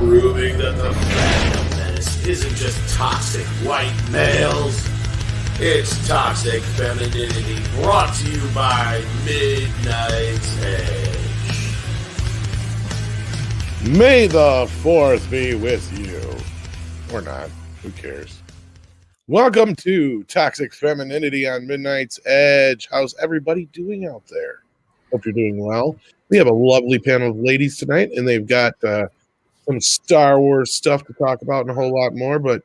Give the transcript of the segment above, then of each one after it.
proving that the Fandom Menace isn't just toxic white males. It's toxic femininity brought to you by Midnight's Edge. May the 4th be with you. Or not. Who cares? Welcome to Toxic Femininity on Midnight's Edge. How's everybody doing out there? Hope you're doing well. We have a lovely panel of ladies tonight, and they've got some Star Wars stuff to talk about and a whole lot more, but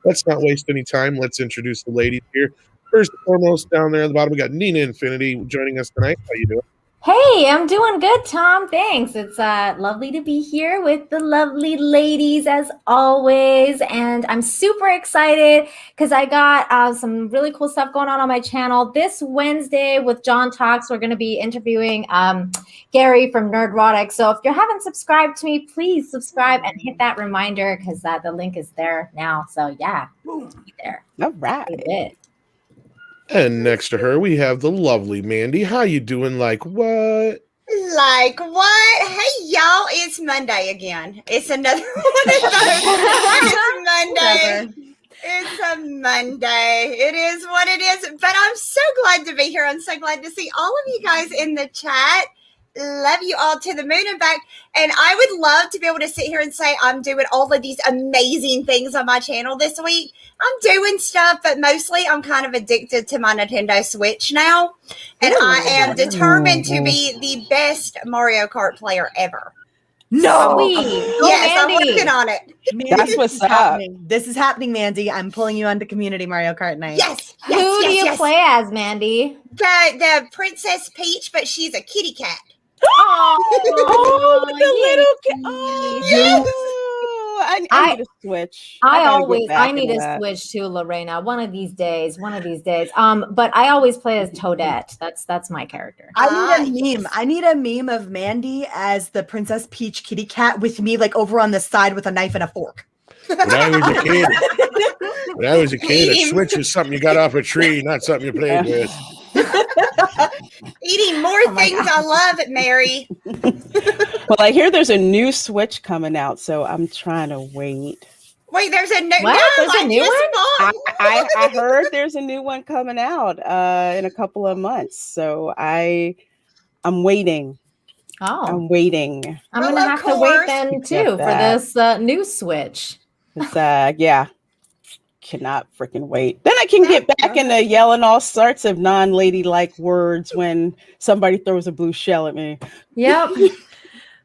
let's not waste any time. Let's introduce the ladies here. First and foremost, down there at the bottom, we got Nina Infinity joining us tonight. How you doing? Hey, I'm doing good, Tom. Thanks. It's lovely to be here with the lovely ladies as always. And I'm super excited because I got some really cool stuff going on my channel. This Wednesday with John Talks, we're going to be interviewing Gary from Nerdrotic. So if you haven't subscribed to me, please subscribe and hit that reminder because the link is there now. So yeah, be there. All right. And next to her, we have the lovely Mandy. How you doing? Like what? Like what? Hey, y'all, it's Monday again. It's another one of those. It's Monday. It's a Monday. It is what it is. But I'm so glad to be here. I'm so glad to see all of you guys in the chat. Love you all to the moon and back. And I would love to be able to sit here and say I'm doing all of these amazing things on my channel this week. I'm doing stuff, but mostly I'm kind of addicted to my Nintendo Switch now. And I am determined to be the best Mario Kart player ever. No. Yes, I'm working on it. Mandy, that's what's up. This is happening, Mandy. I'm pulling you onto Community Mario Kart night. Yes. Who do you play as, Mandy? The Princess Peach, but she's a kitty cat. Oh, the little kid. Oh, yes. I need a Switch. I need a Switch too, Lorena. One of these days. But I always play as Toadette. That's my character. I need a meme. I need a meme of Mandy as the Princess Peach kitty cat with me like over on the side with a knife and a fork. When I was a kid, a Switch was something you got off a tree, not something you played with. Eating more things God. I love it, Mary. Well, I hear there's a new Switch coming out, so I'm trying to wait. Wait, there's a new one? I heard there's a new one coming out in a couple of months, so I'm waiting. Oh, I'm waiting. I'm gonna have to wait then too for this new Switch. Yeah. Cannot freaking wait. Then I can get back into yelling all sorts of non-ladylike words when somebody throws a blue shell at me. Yep.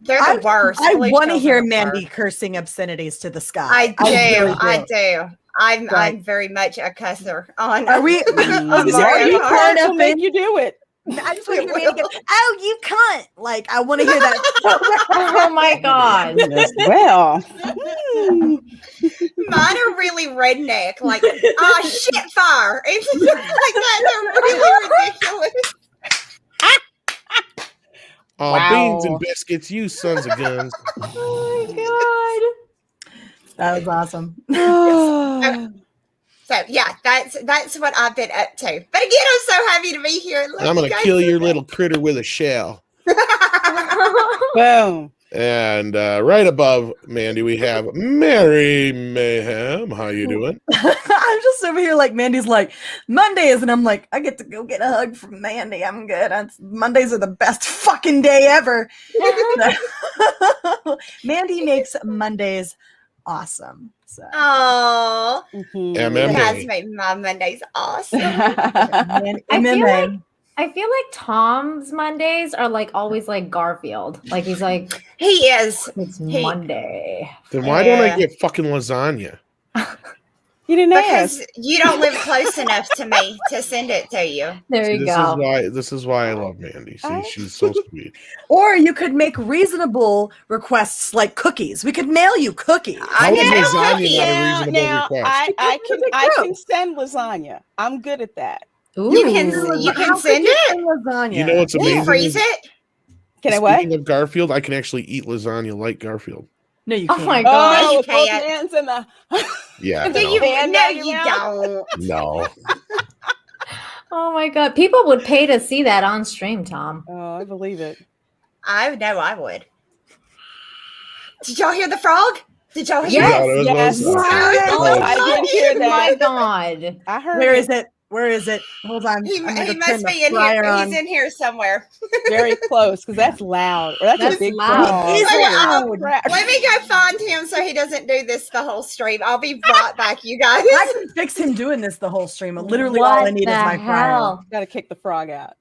They're the worst. I want to hear Mandy cursing obscenities to the sky. I do. I'm very much a cusser. Are we? Are you part of make you do it? I just want to hear Mandy go, "Oh, you cunt!" Like I want to hear that. Oh my God. Well, mine are really redneck. Like, shit fire. It's like that. They're really ridiculous. Oh, wow. Beans and biscuits, you sons of guns. Oh my God. That was awesome. So yeah, that's what I've been up to. But again, I'm so happy to be here. I'm gonna kill your little critter with a shell. Boom. And right above Mandy, we have Mary Mayhem. How you doing? I'm just over here like Mandy's like Mondays, and I'm like, I get to go get a hug from Mandy. I'm good. Mondays are the best fucking day ever. Mandy makes Mondays awesome. So. Oh, MMA. It has made my Mondays awesome. I feel like Tom's Mondays are like always like Garfield. Like he's like he is. It's Monday. Then why don't I get fucking lasagna? You didn't because ask. You don't live close enough to me to send it to you. There you go. This is why I love Mandy. See, she's so sweet. Or you could make reasonable requests like cookies. We could mail you cookies. How is lasagna not a reasonable request? I can send lasagna. I'm good at that. Ooh. You can send it. Lasagna. You know what's amazing? Can you freeze it? Can I what? Speaking of Garfield, I can actually eat lasagna like Garfield. No, you can't. Oh my God! No, you with both hands in the yeah. No, you don't. No. Oh my God! People would pay to see that on stream, Tom. Oh, I believe it. I know I would. Did y'all hear the frog? Did y'all hear Yes, it? Yes. I did hear Oh my that. God. I heard Where it. is it? Where is it? Hold on. He I'm gonna must go turn be the in fryer here. on. He's in here somewhere. Very close because that's loud. Or that's a That's big loud. frog. He's Holy loud. crap. Let me go find him so he doesn't do this the whole stream. I'll be right back, you guys. I can fix him doing this the whole stream. Literally, all I What need the is my fryer. hell? Got to kick the frog out.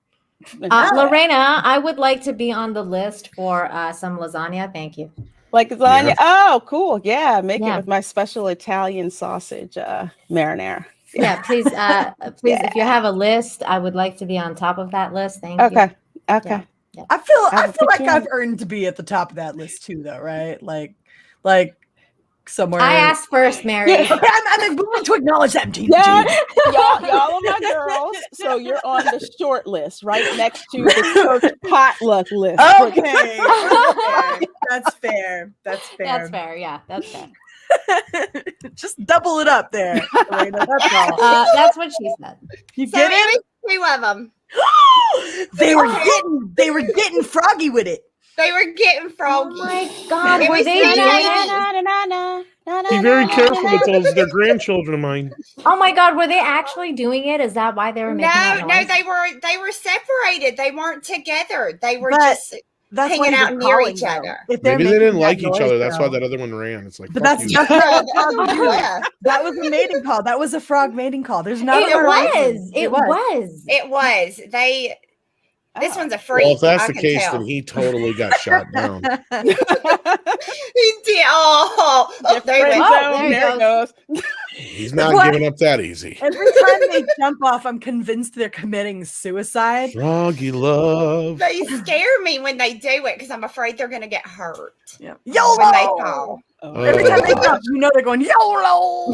Lorena, I would like to be on the list for some lasagna. Thank you. Like lasagna. Yeah. Oh, cool. Yeah, make Yeah. it with my special Italian sausage marinara. Yeah, please, please, if you have a list, I would like to be on top of that list. Thank you. Okay. Yeah. I feel will like put you I've on. earned to be at the top of that list too, though, right? Like somewhere. I asked first, Mary. Okay, I'm willing to acknowledge that. Yeah, y'all are my girls. So you're on the short list, right next to the church potluck list. Okay. Okay. That's fair. That's fair. That's fair. Yeah, that's fair. Just double it up there. Elena, that's all. That's what she said. You So get it? maybe 2 of them. They were getting froggy with it. They were getting froggy. Oh my God, It were was they so doing it? Be very careful with those. They're grandchildren of mine. Oh my God, were they actually doing it? Is that why they were making that No, noise? they were separated. They weren't together. They were But just That's hanging why out they're near calling, each though. other. If they're Maybe they making didn't that like each noise, other. That's why though. that other one ran. It's like, But fuck that's you. what the frog would do. Yeah. That was a mating call. That was a frog mating call. There's not It a was. reason. It was. It was. This one's a freak. Well, if that's I the can case, tell. then he totally got shot down. He did. Oh, there he went. Oh, there there he it goes. He's not What? giving up that easy. Every time they jump off, I'm convinced they're committing suicide. Froggy love. They scare me when they do it because I'm afraid they're going to get hurt Yeah. when they YOLO! fall. Every time they jump, you know they're going YOLO.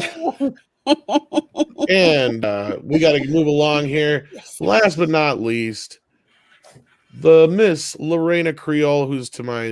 And we got to move along here. Yes. Last but not least, the Miss Lorena Creole, who's to my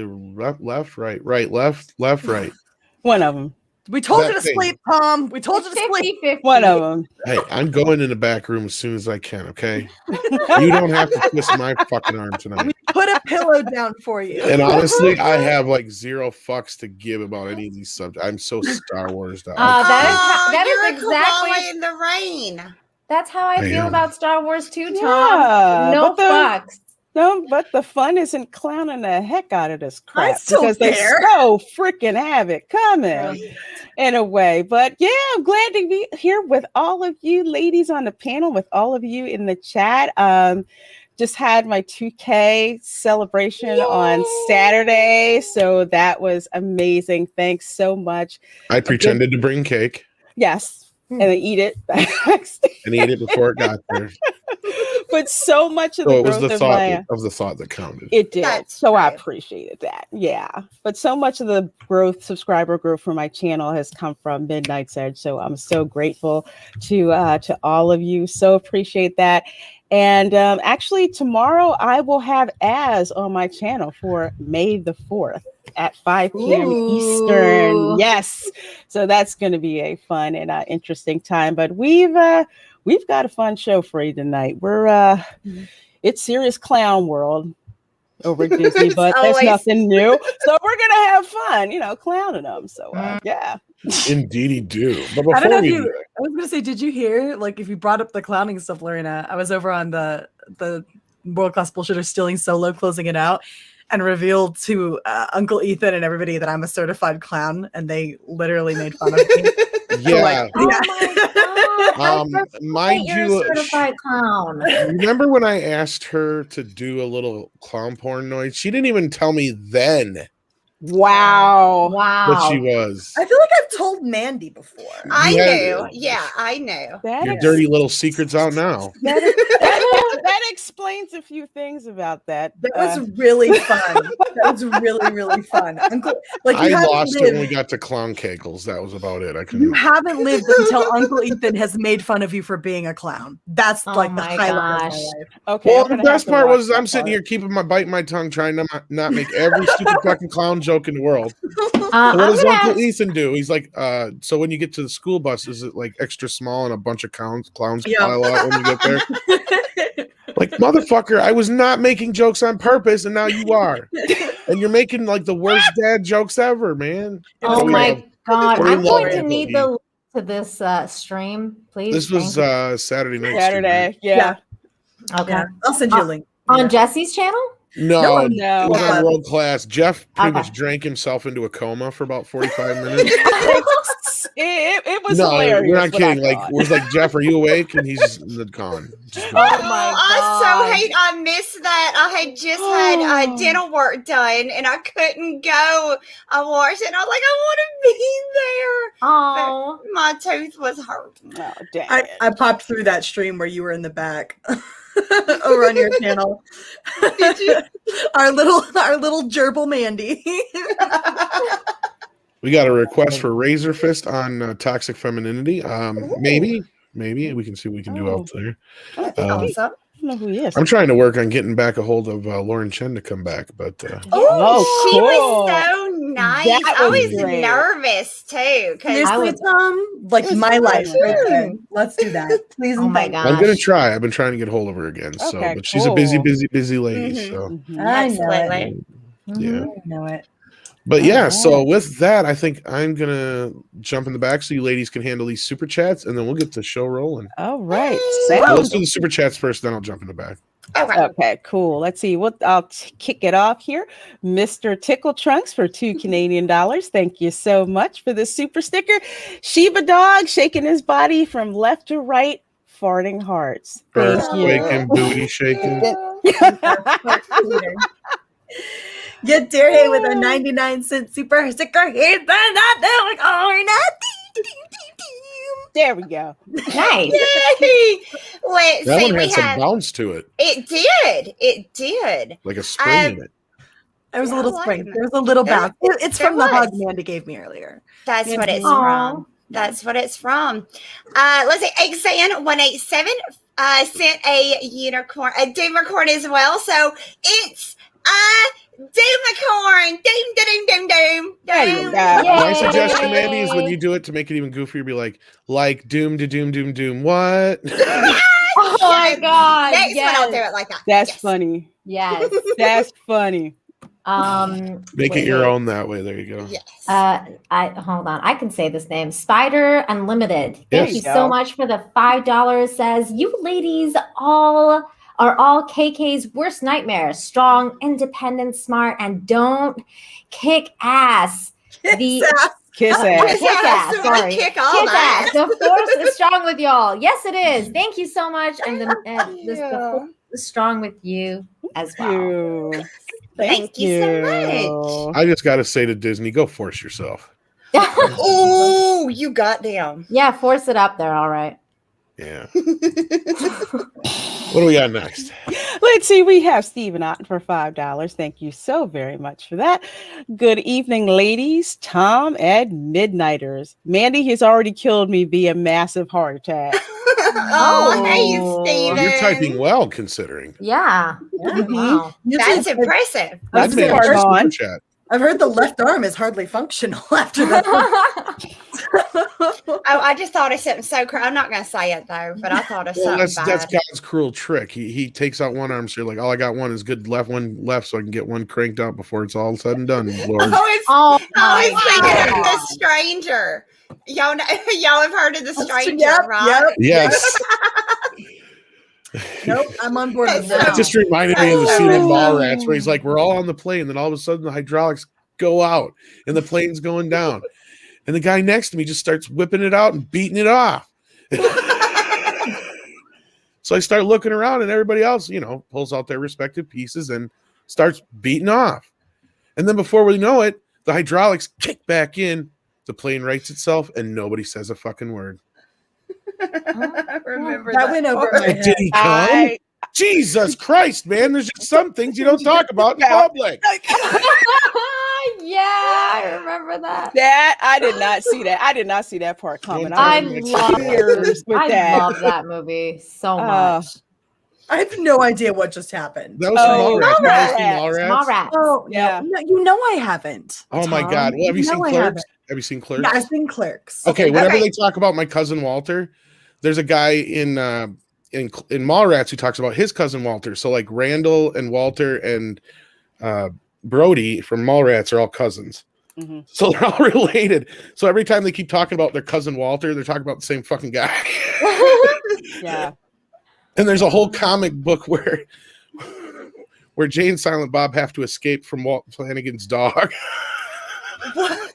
left, right. One of them. We told That you to thing. sleep, Tom. We told you to sleep. 50-50. One of them. Hey, I'm going in the back room as soon as I can, okay? You don't have to twist my fucking arm tonight. Put a pillow down for you. And honestly, I have like 0 fucks to give about any of these subjects. I'm so Star Wars out. That you're is a koala exactly. in the rain. That's how I I feel am. about Star Wars too, Tom. Yeah, No but the- fucks. No, but the fun isn't clowning the heck out of this crap still because they care. so freaking have it coming in a way. But yeah, I'm glad to be here with all of you ladies on the panel, with all of you in the chat. Just had my 2K celebration on Saturday, so that was amazing. Thanks so much. I pretended to bring cake Yes, and then eat it. and eat it before it got there. But so much of So the it was growth the of thought my of the thought that counted. It did. That's So I right. appreciated that. Yeah. But so much of the subscriber growth for my channel has come from Midnight's Edge. So I'm so grateful to all of you. So appreciate that. And actually tomorrow I will have Az on my channel for May the 4th at 5 p.m. Ooh. Eastern. Yes. So that's going to be a fun and interesting time. But we've got a fun show for you tonight. It's serious clown world over at Disney, but there's always- nothing new. So we're gonna have fun, clowning them. So yeah. Indeedy do. But I don't know before if we you. do that, I was gonna say, did you hear? Like, if you brought up the clowning stuff, Lorena, I was over on the World Class Bullshitter Stealing Solo, closing it out, and revealed to Uncle Ethan and everybody that I'm a certified clown, and they literally made fun of me. yeah. Oh my God. I forgot mind you're you, a certified clown. remember when I asked her to do a little clown porn noise? She didn't even tell me then Wow. what she Wow. was. I feel like I've told Mandy before. I You had- knew. Yeah, I knew. That, Your ex- dirty little secret's out now. that explains a few things about that. That was really fun. That was really, really fun. Uncle, like you I haven't lost it lived- when we got to clown kegels. That was about it. I You couldn't. haven't lived until Uncle Ethan has made fun of you for being a clown. That's Oh like the my highlight of gosh. my life. Okay. Well, I'm the gonna best have to part watch was that I'm sitting part. here keeping my biting my tongue, trying to not make every stupid fucking clown joke in the world. So what I'm does gonna Uncle ask, Ethan do? He's like, so when you get to the school bus, is it like extra small and a bunch of clowns Yeah. pile out when you get there? Like, motherfucker, I was not making jokes on purpose, and now you are. And you're making like the worst dad jokes ever, man. Oh my God. we I'm love going to Uncle need E. the link to this stream, please. This was Thank Saturday night. Saturday. Stream, Yeah. you. Okay. Yeah, I'll send you a link. On Jesse's channel? No, No. it was on World Class. Jeff pretty Okay. much drank himself into a coma for about 45 minutes. It was No, hilarious. we're not what I kidding. Like, thought. was like, Jeff, are you awake? And he's gone. Just Oh gone. my I God. so hate I missed that. I had just had dental work done and I couldn't go. I watched it and I was like, I want to be there. Oh. But my tooth was hurting. Oh, dang I it. popped through that stream where you were in the back over on your channel. Did you? Our little gerbil Mandy. We got a request for Razor Fist on Toxic Femininity. Maybe we can see what we can do out there. Awesome. I don't know who he is. I'm trying to work on getting back a hold of Lauren Chen to come back, but Oh, She cool. was so nice. That I was was great. nervous too. Because Seriously, Tom, like It was my life fun. right there. Let's do that, please. Oh and my thank you. God. I'm gonna try. I've been trying to get hold of her again. So, Okay, but she's a busy cool. lady. Mhm. So Mhm. I know it. absolutely. yeah. I know it. But yeah, so Alright. with that, I think I'm gonna jump in the back so you ladies can handle these super chats, and then we'll get the show rolling. All right. Well, let's Sounds do the super chats first, then I'll jump in the back. Okay. okay, cool. Let's see what I'll kick it off here. Mr. Tickle Trunks for $2 Canadian. Thank you so much for the super sticker. Shiba Dog shaking his body from left to right, farting hearts. Thank Earth you. quaking, booty shaking. Get Derry with a 99-cent super sticker. Here's the not doing or nothing. There we go. Nice. Yay! Let's That see. one We had some have. bounce to it, It did. It did. like a spring in it. There was a Yeah, I little like spring. that. There was a little There- bounce. It's there from the hug was. Mandy gave me earlier. That's what it's Aw. from. That's what it's from. Let's see. Xan187 sent a unicorn, a Doomicorn as well. So it's a Doomicorn. Doom. There you go. My Yay. suggestion, Mandy, is when you do it to make it even goofier, be like doom to doom. What? Oh my God. Next one, I'll do Yes. it like that. That's Yes. funny. Yes. That's funny. Make wait, it your wait. own that way. There you go. Yes. I hold on. I can say this name. Spider Unlimited. There Thank you you go. so much for the $5. Says you ladies are all KK's worst nightmares. Strong, independent, smart, and don't kick ass. The Kiss ass. kick ass. So Sorry, kick all kick that. ass. The force is strong with y'all. Yes, it is. Thank you so much, and the force is strong with you as well. You. Thank you so much. I just got to say to Disney, go force yourself. Oh, you got them. Yeah, force it up there. All right. Yeah. What do we got next? Let's see. We have Stephen Otten for $5. Thank you so very much for that. Good evening, ladies. Tom and Midnighters. Mandy has already killed me via massive heart attack. Oh, hey, Oh. Steven. You're typing well, considering. Yeah. Wow. That's impressive. That's made a hard super on. chat. I've heard the left arm is hardly functional after that. Oh, I just thought of something so crazy. I'm not going to say it though, but I thought of Well, something that's bad. God's cruel trick. He takes out one arm, so you're like, all I got one is good one left, so I can get one cranked out before it's all said and done, Lord. Oh, I was thinking of my The Stranger. Y'all know, y'all have heard of The Stranger, Yep, right? Yes. Nope, I'm on board with That That that. just reminded me of the scene in Mallrats where he's like, we're all on the plane, then all of a sudden the hydraulics go out and the plane's going down. And the guy next to me just starts whipping it out and beating it off. So I start looking around and everybody else, pulls out their respective pieces and starts beating off. And then before we know it, the hydraulics kick back in, the plane rights itself, and nobody says a fucking word. I remember That went over my head. Did he come? Jesus Christ, man. There's just some things you don't talk about in public. yeah, I remember that. That I did not see that. I did not see that part coming. I was in love tears with I that. love that movie so Uh, much. I have no idea what just happened. That was Oh, from Mallrats. You guys Mallrats. seen Mallrats? Small rats. Oh, Yeah. no, you know I haven't. Oh my Tom. God. Well, have you seen No, I Clerks? haven't. Have you seen Clerks? Yeah, I've seen Clerks. Okay, whenever Okay. they talk about my cousin Walter, there's a guy in in Mallrats, he talks about his cousin Walter. So like Randall and Walter and Brody from Mallrats are all cousins. Mm-hmm. So they're all related. So every time they keep talking about their cousin Walter, they're talking about the same fucking guy. Yeah. And there's a whole comic book where Jay and Silent Bob have to escape from Walt Flanagan's dog.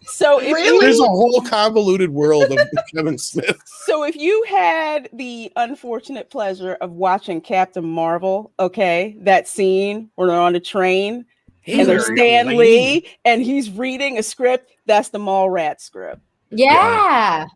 So if There's a whole convoluted world of Kevin Smith. So if you had the unfortunate pleasure of watching Captain Marvel, okay, that scene where they're on the train and there's Stan Lee and he's reading a script, that's the Mallrats script. Yeah.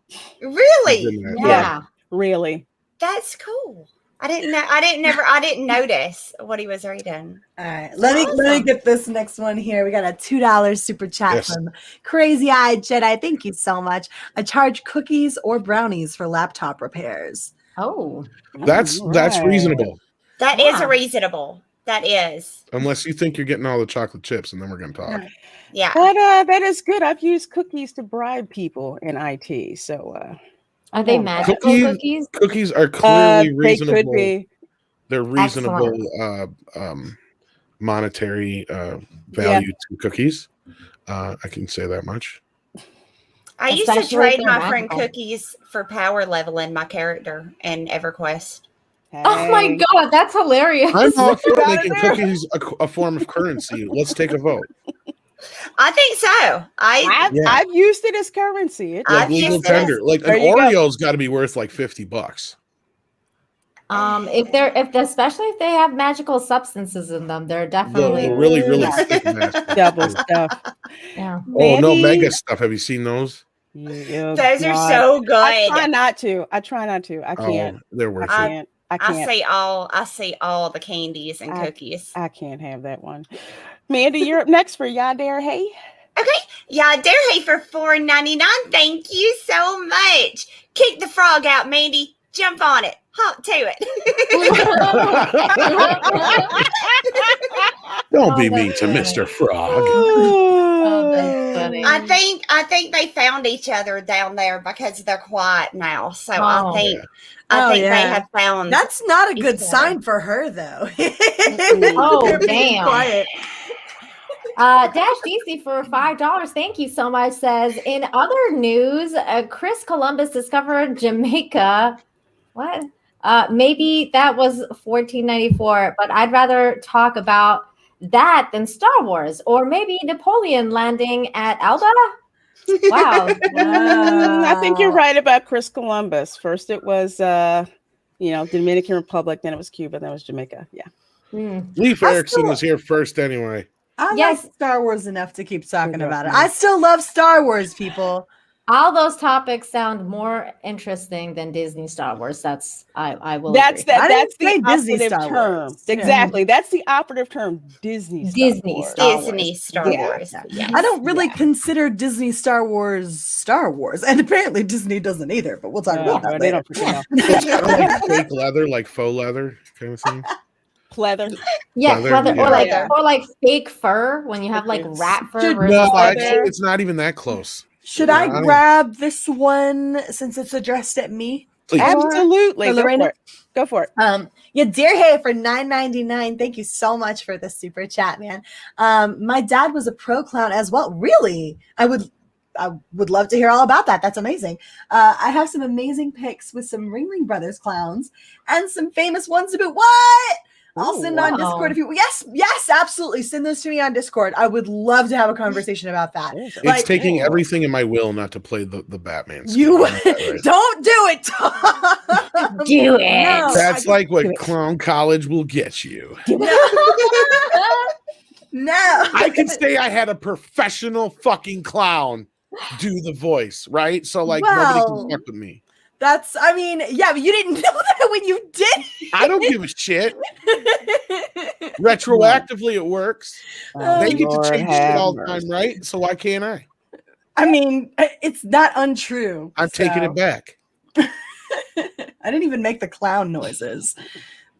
Really? Yeah. Really. That's cool. I didn't notice what he was reading. All right, let me get this next one here. We got a $2 super chat from Crazy Eyed Jedi. Thank you so much. I charge cookies or brownies for laptop repairs. Oh, that's reasonable. That is reasonable. That is. Unless you think you're getting all the chocolate chips, and then we're going to talk. Yeah. But that is good. I've used cookies to bribe people in IT. So are they magical cookies? Cookies are clearly reasonable. They could be. They're reasonable monetary value to cookies. I can say that much. I used to trade my friend cookies for power leveling my character in EverQuest. Hey. Oh my god, that's hilarious. I'm all for making cookies a form of currency. Let's take a vote. I think so. I've used it as currency. Like legal tender. Like an Oreo's got to be worth like $50. Especially if they have magical substances in them, they're definitely really thick double stuff. Yeah. Oh no, mega stuff. Have you seen those? Those are so good. I try not to. I can't. They're worth it. I can't. I see all the candies and cookies. I can't have that one. Mandy, you're up next for Ya Dare Hey. Okay. Ya Dare Hey for $4.99. Thank you so much. Kick the frog out, Mandy. Jump on it. Hop to it. Don't be mean to Mr. Frog. Oh, that's funny. I think they found each other down there because they're quiet now. So I think they have found. That's not a good sign for her, though. Oh, damn. Quiet. Dash DC for $5. Thank you so much. Says in other news, Chris Columbus discovered Jamaica. What? Maybe that was 1494, but I'd rather talk about that than Star Wars, or maybe Napoleon landing at Elba. Wow. I think you're right about Chris Columbus. First it was Dominican Republic, then it was Cuba, then it was Jamaica. Yeah. Leif Erikson was here first anyway. I like Star Wars enough to keep talking about it. I still love Star Wars, people. All those topics sound more interesting than Disney Star Wars. I will. That's agree. that's the Disney operative Star term. Wars. Exactly. That's the operative term. Disney Star Wars. Yeah. I don't really consider Disney Star Wars, and apparently Disney doesn't either. But we'll talk about that later. Like fake leather, like faux leather kind of thing. Pleather. Yeah, pleather, or like fake fur when you have like rat fur versus No, leather. it's not even that close. Should I grab this one since it's addressed at me? Please. Absolutely. Go for it. Ya Dare Hey for $9.99. Thank you so much for the super chat, man. My dad was a pro clown as well. Really? I would love to hear all about that. That's amazing. I have some amazing pics with some Ringling Brothers clowns and some famous ones about what? I'll send on Discord if you yes, absolutely. Send those to me on Discord. I would love to have a conversation about that. It's taking everything in my will not to play the Batman. You don't do it, Tom. Do it. No, that's like what Clown College will get you. No. I can say I had a professional fucking clown do the voice, right? So like nobody can fuck with me. But you didn't know that when you did. I don't give a shit. Retroactively, it works. They get to change shit all the time, right? So why can't I? It's not untrue. I'm taking it back. I didn't even make the clown noises.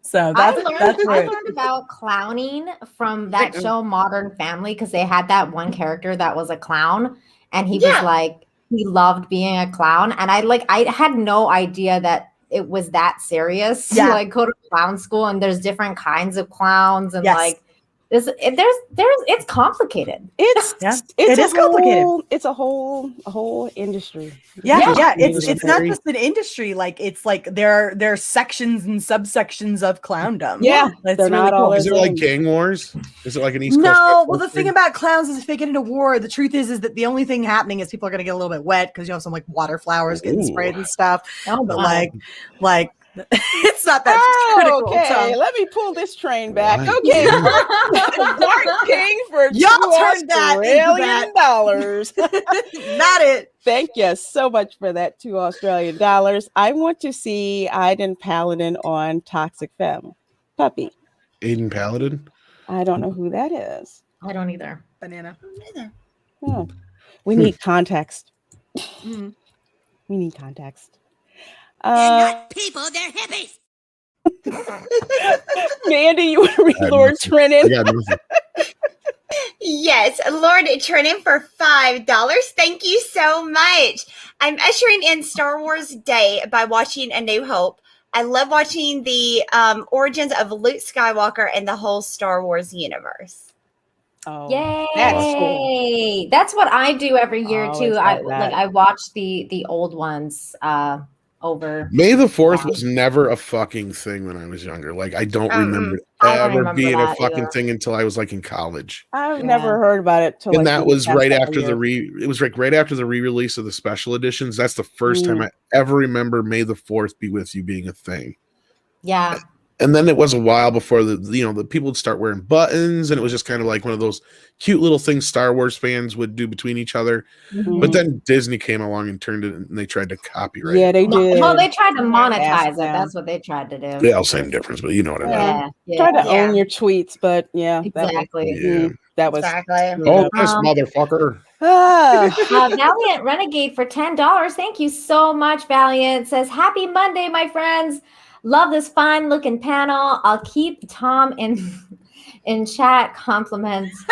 So I learned about clowning from that show Modern Family because they had that one character that was a clown, and he was like, he loved being a clown, and I had no idea that it was that serious to Yeah. like go to clown school, and there's different kinds of clowns, and Yes. like it's complicated. It's Yeah, it's it a is complicated. It's a whole industry. Yeah, it's Just not very- just an industry. Like it's like there are sections and subsections of clowndom. Yeah, That's they're really not all cool. Is it like same. gang wars? Is it like an East Coast? No, well, West the Coast thing about clowns is if they get into war, the truth is that the only thing happening is people are going to get a little bit wet because you have some like water flowers getting Ooh. sprayed and stuff. Oh, But my. like it's not that Oh, critical. okay, Tom. let me pull this train back. Right. Okay, Dark King for Y'all $2 turned that into that. Australian. Not it. Thank you so much for that $2 Australian. I want to see Aiden Paladin on Toxic Femme. Puppy. Aiden Paladin. I don't know who that is. I don't either. Banana. Oh, we need context. Mhm. We need context. They're not people, they're hippies. Mandy, you want to read I Lord I Trennan? got nothing. Yes, Lord Trennan for $5. Thank you so much. I'm ushering in Star Wars Day by watching A New Hope. I love watching the origins of Luke Skywalker and the whole Star Wars universe. Oh, Yay! that's cool. That's what I do every year Always too. love that. I watch the old ones over. May the 4th Wow. was never a fucking thing when I was younger. Like I don't remember it I don't ever remember being a that fucking either. thing until I was like in college. I've Yeah. never heard about it till And like that this was past right couple after the years. it was like right after the re-release of the special editions. That's the first time Mm. I ever remember May the 4th be with you being a thing. Yeah. And then it was a while before the people would start wearing buttons, and it was just kind of like one of those cute little things Star Wars fans would do between each other. Mhm. But then Disney came along and turned it, and they tried to copyright Yeah, it. they did. Well, they tried to monetize Ask it. them. That's what they tried to do. Yeah, same difference, but you know what I mean. Yeah. Try Yeah. to own your tweets, but yeah, Exactly. Yeah. that was Exactly. Oh, this Um, motherfucker. Ah, Valiant Renegade for $10. Thank you so much, Valiant. Says, Happy Monday, my friends. Love this fine looking panel. I'll keep Tom in chat. Compliments.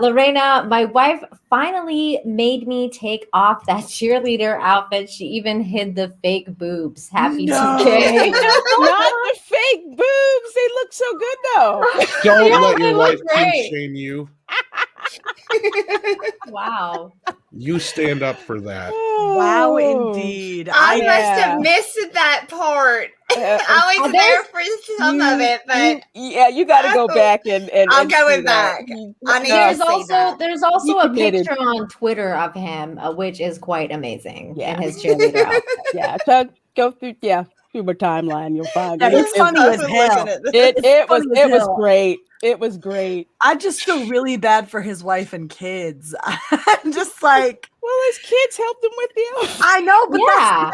Lorena, my wife finally made me take off that cheerleader outfit. She even hid the fake boobs. Happy No. 2K. not the fake boobs. They look so good though. Don't Yeah, let they your look wife great. shame you. Wow. You stand up for that. Wow, Oh. indeed. I Yeah. must have missed that part. Uh, I was there for some of it, but you got to go back and I'm and see going that. back. I need There's to see also that. there's also He a committed. picture on Twitter of him, which is quite amazing. Yeah. In his cheerleader outfit. Yeah, so go through through my timeline. You'll find Yeah, it. it's funny as I'm hell. looking at this. It was funny as hell. great. It was great. I just feel really bad for his wife and kids. I'm just like, Well, his kids helped him with the I know, but Yeah.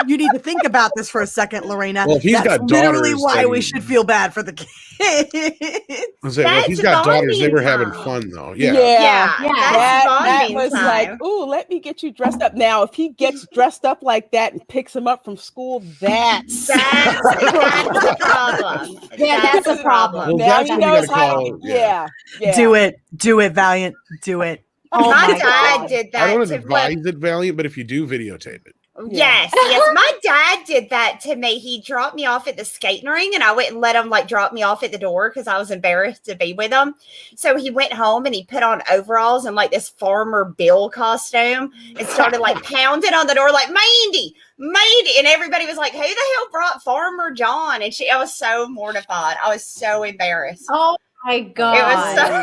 you need to think about this for a second, Lorena. Well, if he's That's got literally daughters, why then- we should feel bad for the kids. I was saying, well, if he's That's got daughters, they bonding were having time. fun though. Yeah. Yeah. Yeah. That's That bonding was time. like, ooh, let me get you dressed up. Now, if he gets dressed up like that and picks him up from school, that's That's the problem. Yeah, that's a problem. Well, now that's he what we knows gotta how. call- Yeah, yeah. Do it, Valiant, do it. Oh my my dad God. did I that don't to advise it, Valiant, but if you do, videotape it. Yes, my dad did that to me. He dropped me off at the skating ring, and I wouldn't let him like drop me off at the door because I was embarrassed to be with him. So he went home and he put on overalls and like this Farmer Bill costume and started like pounding on the door like Mandy, and everybody was like, "Who the hell brought Farmer John?" And I was so mortified. I was so embarrassed. Oh my God.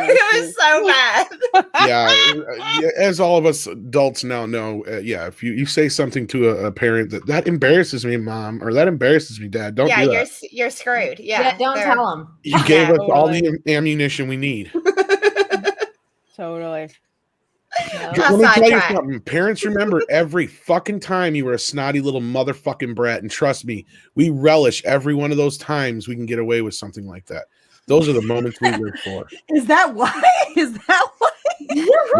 It was so bad. Yeah, as all of us adults now know, if you say something to a parent that embarrasses me, mom, or that embarrasses me, dad, don't Yeah, do that. you're screwed. Yeah, Yeah, don't they're- tell him. You gave us all Totally. the ammunition we need. Totally. No. Let me tell you sidetrack. something. Parents remember every fucking time you were a snotty little motherfucking brat, and trust me, we relish every one of those times we can get away with something like that. Those are the moments we live for. Is that why? Is that why?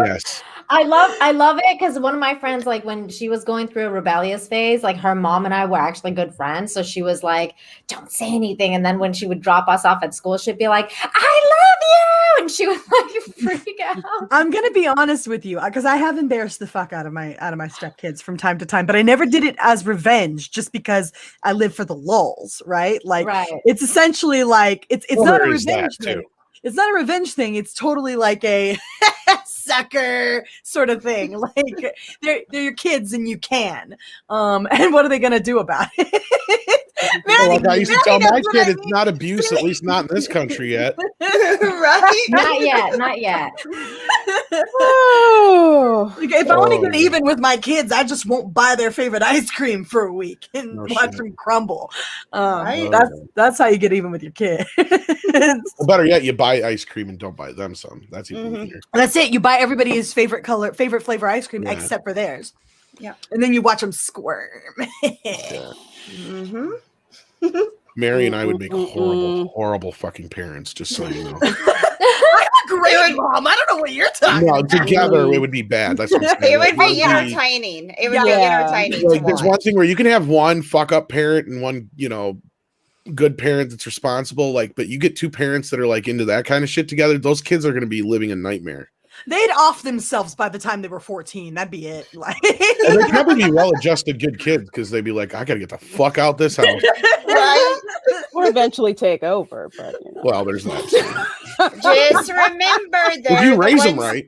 Yes. I love it because one of my friends, like when she was going through a rebellious phase, like her mom and I were actually good friends. So she was like, don't say anything. And then when she would drop us off at school, she'd be like, I love you. and she would like freak out. I'm gonna be honest with you, because I have embarrassed the fuck out of my stepkids from time to time, but I never did it as revenge, just because I live for the lulz, right? Like, it's essentially like it's not a revenge thing. It's not a revenge thing. It's totally like a sucker sort of thing. Like they're your kids and you can. And what are they gonna do about it? Like I used to tell my kid, it's not abuse, at least not in this country yet. Right? Not yet. Oh, Like, if I want to get even with my kids, I just won't buy their favorite ice cream for a week and watch them crumble. Right? That's how you get even with your kids. Well, better yet, you buy ice cream and don't buy them some. That's even easier. That's it. You buy everybody's favorite flavor ice cream except for theirs. Yeah. And then you watch them squirm. Mary and I would make horrible fucking parents, just so you know. Great mom. I don't know what you're talking about. Together it would be bad. That's what I'm saying. It would be entertaining. It would be entertaining. Like, there's one thing where you can have one fuck up parent and one, good parent that's responsible. Like, but you get two parents that are like into that kind of shit together, those kids are going to be living a nightmare. They'd off themselves by the time they were 14. That'd be it. Like, and they'd probably be well-adjusted good kids, because they'd be like, I gotta get the fuck out this house. Right? Or eventually take over, but Well, there's that. Just remember, If you raise them right.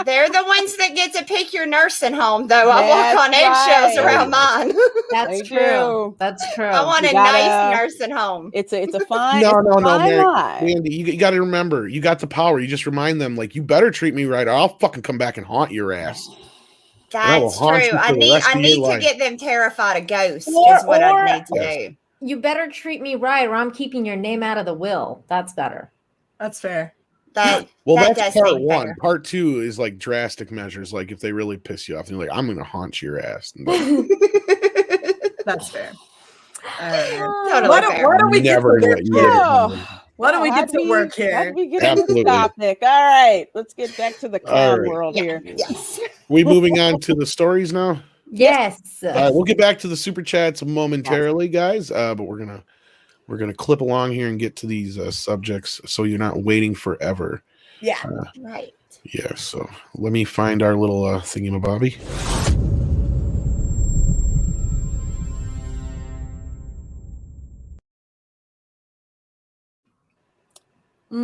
They're the ones that get to pick your nursing home, though. I walk on eggshells around mine. That's true. That's true. I want a nice nursing home. It's a fine. No, Mary. Andy, you got to remember, you got the power. You just remind them, like, you better treat me right, or I'll fucking come back and haunt your ass. That's true. I need to get them terrified of ghosts. Is what I need to do. You better treat me right, or I'm keeping your name out of the will. That's better. That's fair. That's part one. Fair. Part two is like drastic measures. Like if they really piss you off, and you're like, I'm going to haunt your ass. That's fair. Totally why don't we get to work here? How do we get into the topic? All right, let's get back to the clown world here. Yes. We moving on to the stories now? Yes. We'll get back to the super chats momentarily, guys. But we're gonna clip along here and get to these subjects, so you're not waiting forever. Yeah. Right. Yeah. So let me find our little thingamabobby.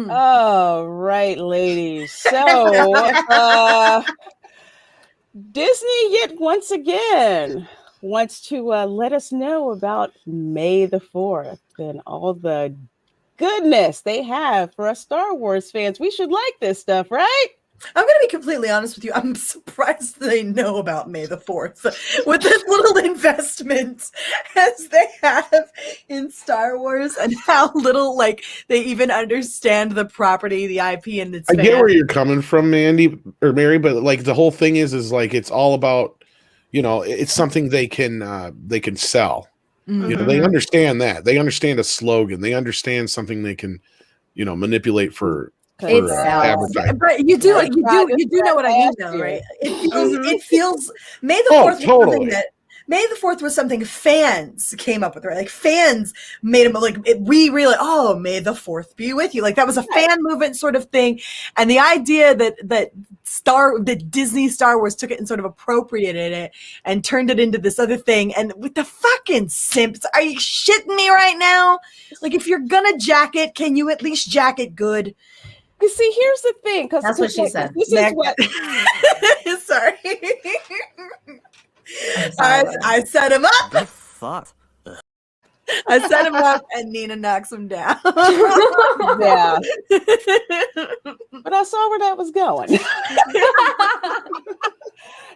All right, ladies. So Disney yet once again wants to let us know about May the 4th and all the goodness they have for us Star Wars fans. We should like this stuff, right? I'm going to be completely honest with you. I'm surprised they know about May the 4th with this little investment as they have in Star Wars, and how little they even understand the property, the IP, and its I get where you're coming from, Mandy or Mary, but the whole thing is like it's all about, it's something they can sell. Mm-hmm. They understand that. They understand a slogan. They understand something they can, manipulate for advertising. But you do know what I mean, though, right? It feels May the 4th was something that May the 4th was something fans came up with, right? Like fans made them we really May the 4th be with you. Like that was a fan movement sort of thing. And the idea that Disney Star Wars took it and sort of appropriated it and turned it into this other thing. And with the fucking simps, are you shitting me right now? Like if you're gonna jack it, can you at least jack it good? You see, here's the thing, because that's what she said. This is what. Sorry. I set him up. The fuck? I set him up, and Nina knocks him down. Yeah. But I saw where that was going.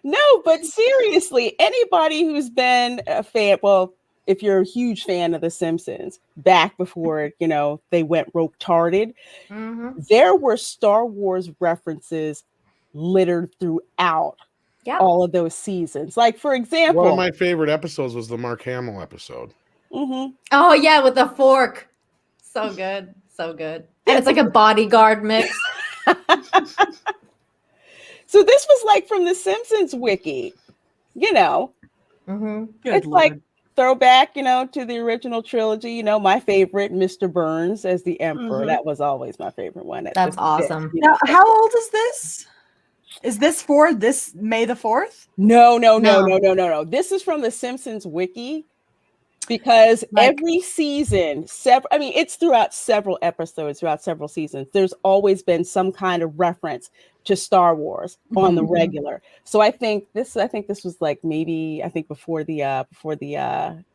No, but seriously, anybody who's been a fan, well, if you're a huge fan of The Simpsons, back before, they went rogue-tarded, there were Star Wars references littered throughout all of those seasons. Like, for example... One of my favorite episodes was the Mark Hamill episode. Mm-hmm. Oh, yeah, with the fork. So good. So good. And it's like a bodyguard mix. So this was from the Simpsons wiki, Mm-hmm. Good it's Lord. throwback, to the original trilogy. My favorite, Mr. Burns as the Emperor. That was always my favorite one. That's awesome. Now, how old is this? Is this for this May the 4th? No. This is from the Simpsons wiki. Because every season, it's throughout several episodes, throughout several seasons, there's always been some kind of reference to Star Wars on the regular. So I think this was like maybe before the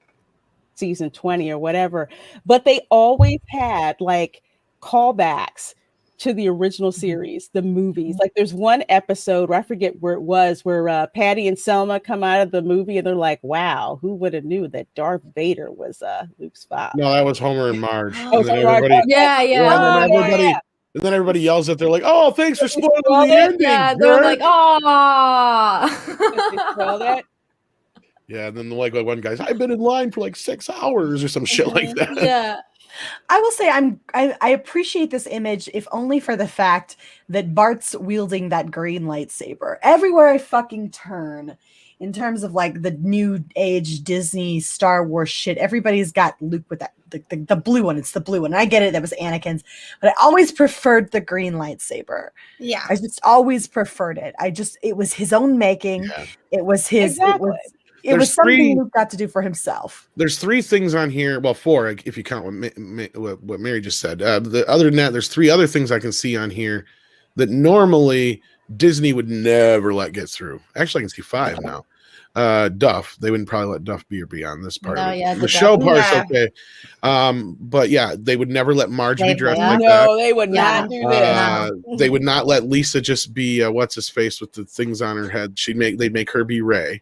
season 20 or whatever. But they always had like callbacks to the original series, the movies. Like there's one episode where I forget where it was, where Patty and Selma come out of the movie and they're like, wow, who would have knew that Darth Vader was Luke's father? No, that was Homer and Marge. Oh, And then sorry, everybody, Yeah. and then everybody yells at, they're like, oh, thanks for spoiling the ending. Yeah, they're like, oh. Yeah, and then like one guy's, I've been in line for like 6 hours or some shit like that. Yeah. I will say I appreciate this image, if only for the fact that Bart's wielding that green lightsaber everywhere I fucking turn. In terms of like the new age Disney Star Wars shit, everybody's got Luke with that the blue one. It's the blue one. I get it, that was Anakin's, but I always preferred the green lightsaber. Yeah, I just always preferred it. It was his own making. Yeah. It was his. Exactly. It was something Luke got to do for himself. There's 3 things on here. Well, 4, if you count what Mary just said. Other than that, there's 3 other things I can see on here that normally Disney would never let get through. Actually, I can see 5 now. Duff, they wouldn't probably let Duff be on this part. No, yeah, the show part's yeah. okay. But yeah, they would never let Marge be dressed like No, that. they would not do this. They would not let Lisa just be what's his face with the things on her head. They'd make her be Rey.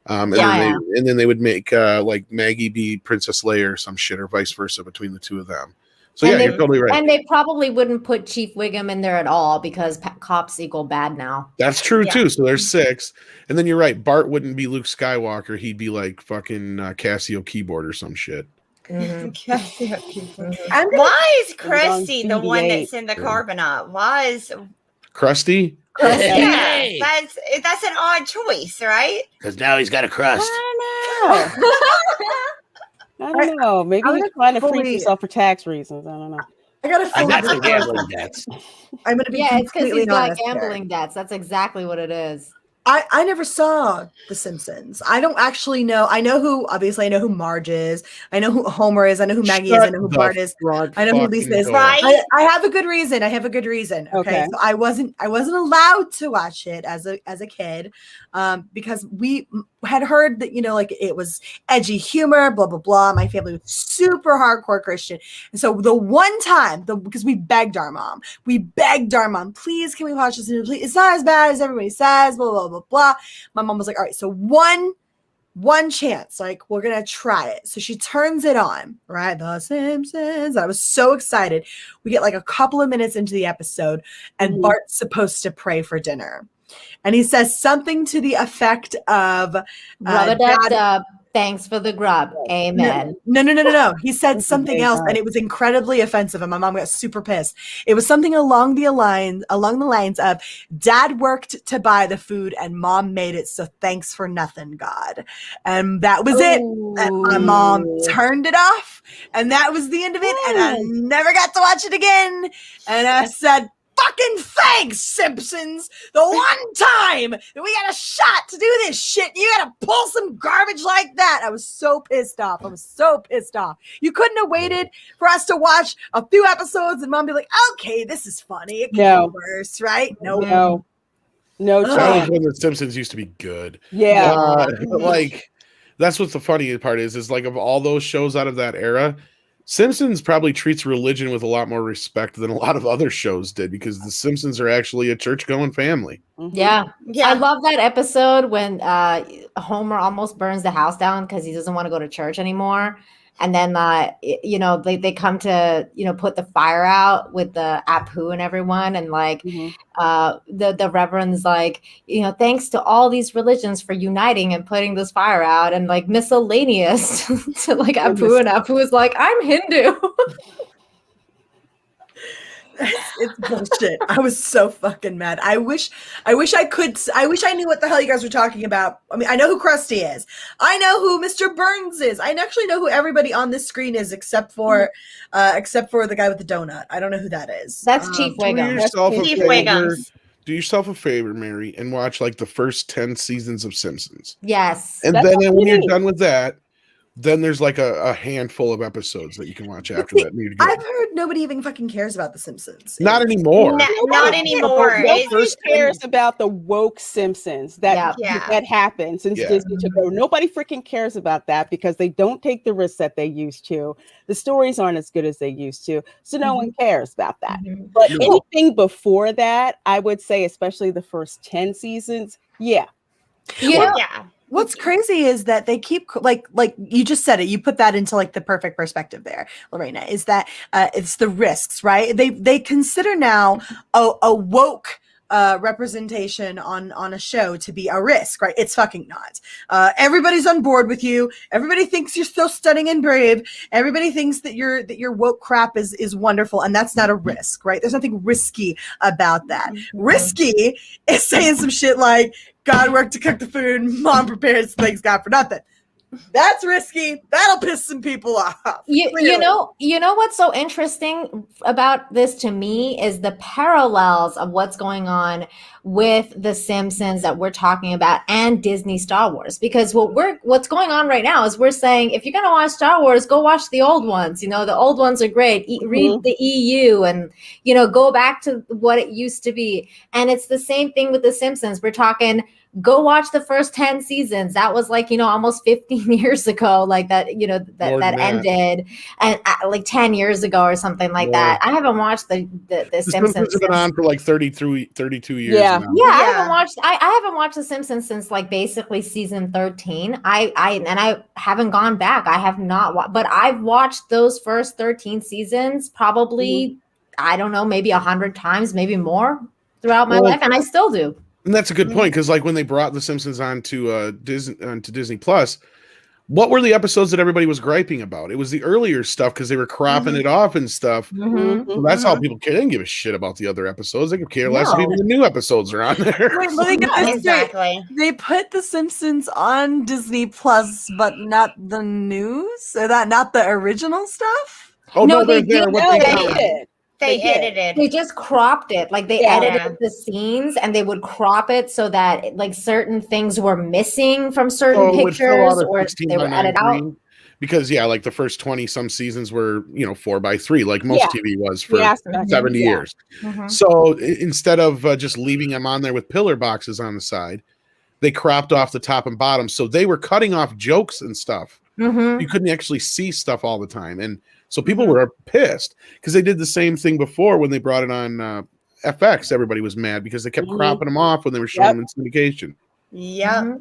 And then they would make like Maggie be Princess Leia or some shit, or vice versa between the two of them. So you're totally right. And they probably wouldn't put Chief Wiggum in there at all because cops equal bad now. That's true too. So there's 6, and then you're right. Bart wouldn't be Luke Skywalker. He'd be like fucking Casio keyboard or some shit. And why is Krusty the one that's in the Carbonite? Why is Krusty? Yeah, that's an odd choice, right? Because now he's got a crust. I don't know. Maybe he's trying to freeze himself for tax reasons. I don't know. I gotta I'm not for gambling debts. I'm gonna be it's because he's got honest gambling debts. That's exactly what it is. I never saw The Simpsons. I don't actually know. I know who Marge is. I know who Homer is. I know who Maggie is. I know who Bart is. I know who Lisa is. Right. I have a good reason. Okay. So I wasn't allowed to watch it as a kid, because we had heard that, like it was edgy humor, blah, blah, blah. My family was super hardcore Christian. And so the one time, because we begged our mom, please, can we watch this? Please? It's not as bad as everybody says, blah, blah, blah, blah. My mom was like, all right, so one chance, like we're going to try it. So she turns it on, right? The Simpsons. I was so excited. We get like a couple of minutes into the episode and Bart's supposed to pray for dinner. And he says something to the effect of Rub-a-dub-dub, thanks for the grub. Amen. No. He said something else, and it was incredibly offensive, and my mom got super pissed. It was something along the lines of, Dad worked to buy the food and Mom made it, so thanks for nothing, God. And that was it. And my mom turned it off, and that was the end of it, and I never got to watch it again. And I said, fucking thanks, Simpsons. The one time that we got a shot to do this shit, you gotta pull some garbage like that. I was so pissed off. You couldn't have waited for us to watch a few episodes and Mom be like, okay, this is funny. It can be worse, right? No That chance. was when The Simpsons used to be good. Yeah. Like, that's what the funny part is like, of all those shows out of that era, Simpsons probably treats religion with a lot more respect than a lot of other shows did, because the Simpsons are actually a church-going family. Yeah. I love that episode when Homer almost burns the house down because he doesn't want to go to church anymore. And then, they come to, put the fire out with the Apu and everyone. And the Reverend's like, thanks to all these religions for uniting and putting this fire out. And like miscellaneous to like Apu, and Apu is like, I'm Hindu. It's bullshit. I was so fucking mad. I wish I knew what the hell you guys were talking about. I mean, I know who Krusty is. I know who Mr. Burns is. I actually know who everybody on this screen is except for the guy with the donut. I don't know who that is. That's Chief Do Wiggum. yourself a Chief favor. Wiggums. Do yourself a favor, Mary, and watch like the first 10 seasons of Simpsons. Yes. And That's then what when we you're need. done with that, then there's like a handful of episodes that you can watch after that. Need to go. I've heard nobody even fucking cares about The Simpsons. Not anymore. Not anymore. Nobody It's- first cares about the woke Simpsons that Yeah. that happened since Yeah. Disney took over. Nobody freaking cares about that because they don't take the risks that they used to. The stories aren't as good as they used to, so no one cares about that. But No. anything before that, I would say, especially the first 10 seasons, yeah. You know, Yeah. What's crazy is that they keep like you just said it. You put that into like the perfect perspective there, Lorena. Is that it's the risks, right? They consider now a woke representation on a show to be a risk, right? It's fucking not. Everybody's on board with you. Everybody thinks you're so stunning and brave. Everybody thinks that your woke crap is wonderful, and that's not a risk, right? There's nothing risky about that. Risky is saying some shit like, God worked to cook the food, Mom prepares things, God for nothing. That's risky. That'll piss some people off. you Clearly. know what's so interesting about this to me is the parallels of what's going on with the Simpsons that we're talking about and Disney Star Wars, because what's going on right now is we're saying, if you're going to watch Star Wars, go watch the old ones. You know, the old ones are great. Read the EU and, you know, go back to what it used to be. And it's the same thing with the Simpsons. We're talking, go watch the first 10 seasons. That was like, you know, almost 15 years ago, like that, you know, More that than that. ended and like 10 years ago or something like that. I haven't watched the The Simpsons. Simpsons have been on for like 32 years Yeah. now. Yeah, I Yeah. haven't watched The Simpsons since like basically season 13. I haven't gone back. I have not but I've watched those first 13 seasons probably, I don't know, maybe 100 times, maybe more throughout my Well, life, and I still do. And that's a good point, because like when they brought The Simpsons onto Disney Plus, what were the episodes that everybody was griping about? It was the earlier stuff because they were cropping it off and stuff. Mhm. So that's how people care. They didn't give a shit about the other episodes. They could care less if No. even the new episodes are on there. Wait, let me get this straight. Exactly. They put The Simpsons on Disney Plus, but not the news, or not the original stuff. Oh No, no, they they're there. did. What No, they they did. did. They They did. edited. They just cropped it. Like they Yeah. edited the scenes and they would crop it so that like certain things were missing from certain So it would fill pictures out a or 16 they by were 9 edited out. screen. Because like the first 20 some seasons were 4:3, like most Yeah. TV was for Yeah. 70 Yeah. years. Mhm. So instead of just leaving them on there with pillar boxes on the side, they cropped off the top and bottom. So they were cutting off jokes and stuff. Mhm. You couldn't actually see stuff all the time. And so people were pissed because they did the same thing before when they brought it on FX. Everybody was mad because they kept cropping them off when they were showing them in syndication. Yep.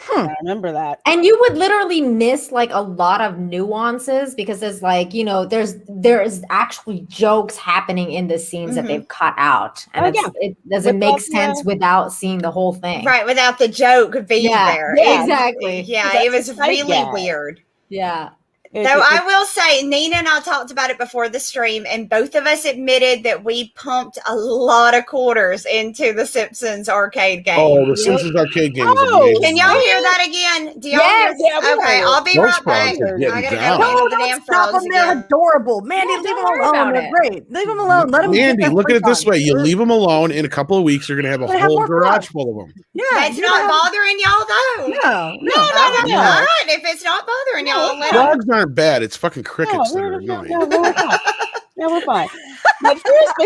Mhm. I remember that. And you would literally miss like a lot of nuances because there's like, there's actually jokes happening in the scenes that they've cut out. And it doesn't make sense without seeing the whole thing. Right, without the joke being there. Yeah, exactly. Yeah, That's it was a sight really gag. weird. Yeah. Though I will say, Nina and I talked about it before the stream, and both of us admitted that we pumped a lot of quarters into the Simpsons arcade game. Oh, the Simpsons arcade game was Oh, amazing. Can y'all hear that again? Do y'all Yes, hear? yeah, we Okay, heard. I'll be Those right back. frogs are I getting gotta go down. handle the No, damn don't stop frogs them. They're again. adorable. Mandy, Yeah, leave don't them worry alone. about They're it. great. Leave them alone. Let them Andy, get look at it their this way. You fun. leave them alone. In a couple of weeks, you're going to have a We're gonna have whole more garage frogs. full of them. Yeah, That's you're not gonna have- bothering y'all, though. No, No. All Yeah. right, if it's not bothering y'all, let 'em. Frogs aren't bad. It's fucking crickets that are annoying. We're fine. No, we're fine. But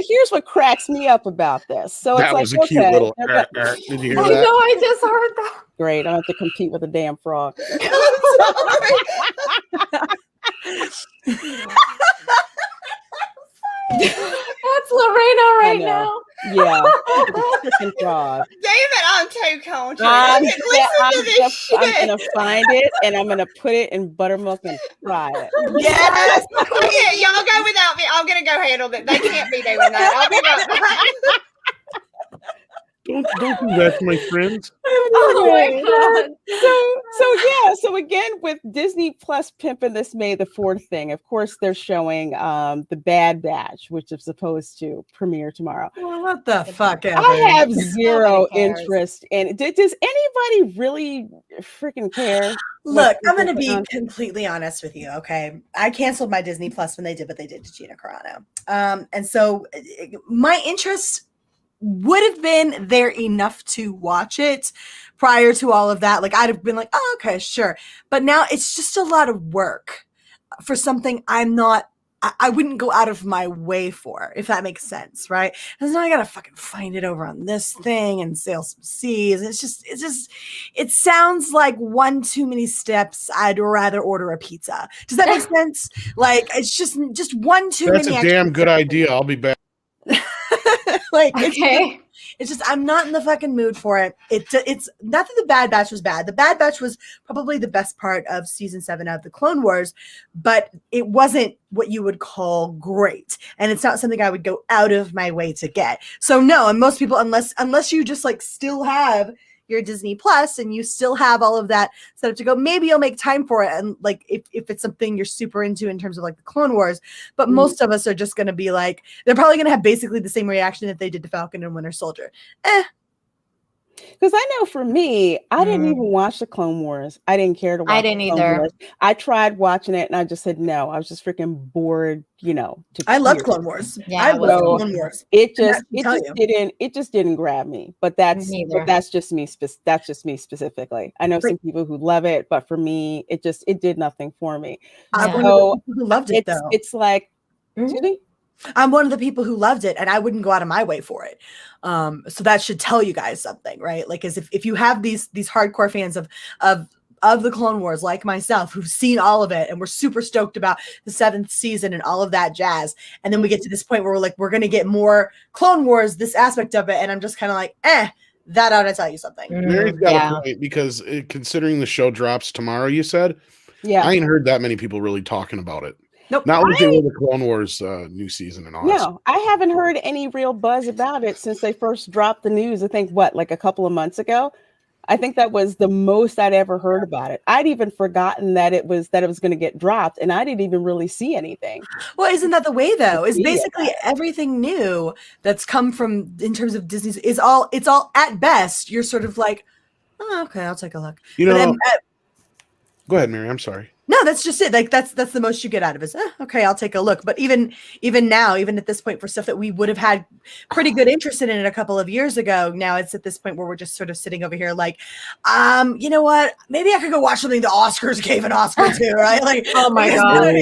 here's what cracks me up about this. So That it's like, was a cute okay, little. okay, Did you hear I that? know, I just heard that. great. I don't have to compete with a damn frog. That's Lorena right know. now. Yeah, the freaking frog. David, I'm too country. I'm Listen to this shit. gonna find it and I'm gonna put it in buttermilk and fry it. Yes. Okay, y'all go without me. I'm gonna go handle it. They can't be doing that. I'll be right back. Don't do that to my friends. I Oh my God. So again, with Disney Plus pimping this May the 4th thing, of course they're showing the Bad Batch, which is supposed to premiere tomorrow. Well, what the fuck ever. I have zero cares. interest in it. Does anybody really freaking care? Look, I'm going to put be on? completely honest with you, okay? I canceled my Disney Plus when they did what they did to Gina Carano. And so my interest would have been there enough to watch it prior to all of that. Like, I'd have been like, oh, okay, sure. But now it's just a lot of work for something I wouldn't go out of my way for, if that makes sense, right? Because now I gotta fucking find it over on this thing and sail some seas. It sounds like one too many steps. I'd rather order a pizza. Does that make sense? Like, it's just one too That's many. a damn good idea. I'll be back. Like, Okay. it's just I'm not in the fucking mood for it. It's not that the Bad Batch was bad. The Bad Batch was probably the best part of season 7 of the Clone Wars, but it wasn't what you would call great, and it's not something I would go out of my way to get. So no, and most people, unless you just like still have your Disney Plus and you still have all of that set up to go, maybe you'll make time for it. And like, if it's something you're super into in terms of like the Clone Wars, but most of us are just going to be like, they're probably going to have basically the same reaction that they did to Falcon and Winter Soldier. Because I know for me, I didn't even watch the Clone Wars. I didn't care to watch. I didn't the Clone either. Wars. I tried watching it and I just said no. I was just freaking bored, I loved Clone Wars. Yeah, I loved so Clone Wars. It tell just didn't grab me. But that's just me. That's just me specifically. I know some people who love it, but for me, it did nothing for me. I'm one of the people who loved it, though. It's like, excuse me? I'm one of the people who loved it, and I wouldn't go out of my way for it. So that should tell you guys something, right? Like, as if you have these hardcore fans of the Clone Wars, like myself, who've seen all of it, and we're super stoked about the 7th season and all of that jazz, and then we get to this point where we're like, we're gonna get more Clone Wars, this aspect of it, and I'm just kind of like, that ought to tell you something. Mary's got a point, because considering the show drops tomorrow, you said, I ain't heard that many people really talking about it. Nope. Not like they were the Clone Wars new season and all that. No, I haven't heard any real buzz about it since they first dropped the news. I think like a couple of months ago. I think that was the most I'd ever heard about it. I'd even forgotten that it was going to get dropped, and I didn't even really see anything. Well, isn't that the way though? It's basically everything new that's come from in terms of Disney's it's all at best. You're sort of like, oh, okay, I'll take a look. Go ahead, Mary. I'm sorry. No, that's just it. Like that's the most you get out of it. Okay, I'll take a look. But even now, even at this point, for stuff that we would have had pretty good interest in it a couple of years ago, now it's at this point where we're just sort of sitting over here like, you know what? Maybe I could go watch something the Oscars gave an Oscar to, right? Like, oh my God.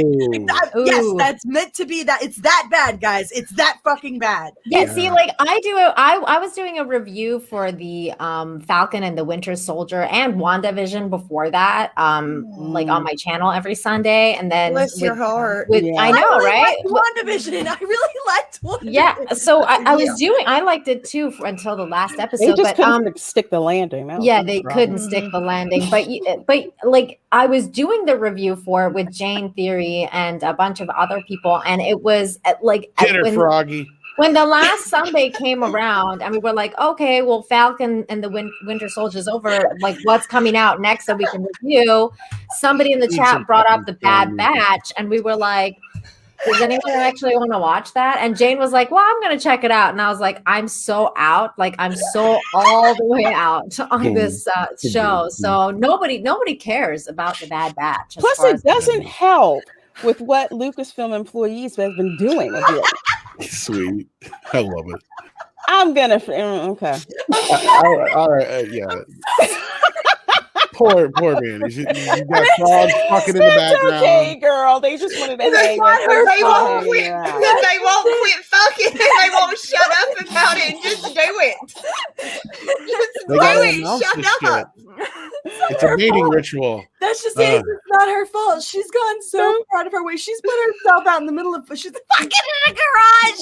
Yes, that's meant to be that. It's that bad, guys. It's that fucking bad. Yeah, see, like I was doing a review for the Falcon and the Winter Soldier and WandaVision before that, like on my channel every Sunday, and then bless your heart. I know, right? WandaVision, I really liked WandaVision. Yeah, so I liked it too until the last episode. They just couldn't stick the landing. They couldn't stick the landing, but like I was doing the review for it with Jane Theory and a bunch of other people, and it was like Froggy. When the last Sunday came around, and we were like, okay, well, Falcon and the Winter Soldier's over. Like, what's coming out next that we can review? Somebody in the chat brought up the Bad Batch, and we were like, does anyone actually want to watch that? And Jane was like, well, I'm going to check it out. And I was like, I'm so out. Like, I'm so all the way out on this show. So nobody cares about the Bad Batch. Plus, it doesn't help with what Lucasfilm employees have been doing. Sweet. I love it. I'm gonna okay. All right, yeah. Poor man. You got frogs fucking in the background. Okay, girl. They just wanted to hang. They won't quit fucking. They won't shut up about it. Just do it. Just do it. Shut up. It's a mating ritual. That's just it. It's not her fault. She's gone so far out of her way. She's put herself out in the middle of. She's fucking in a garage.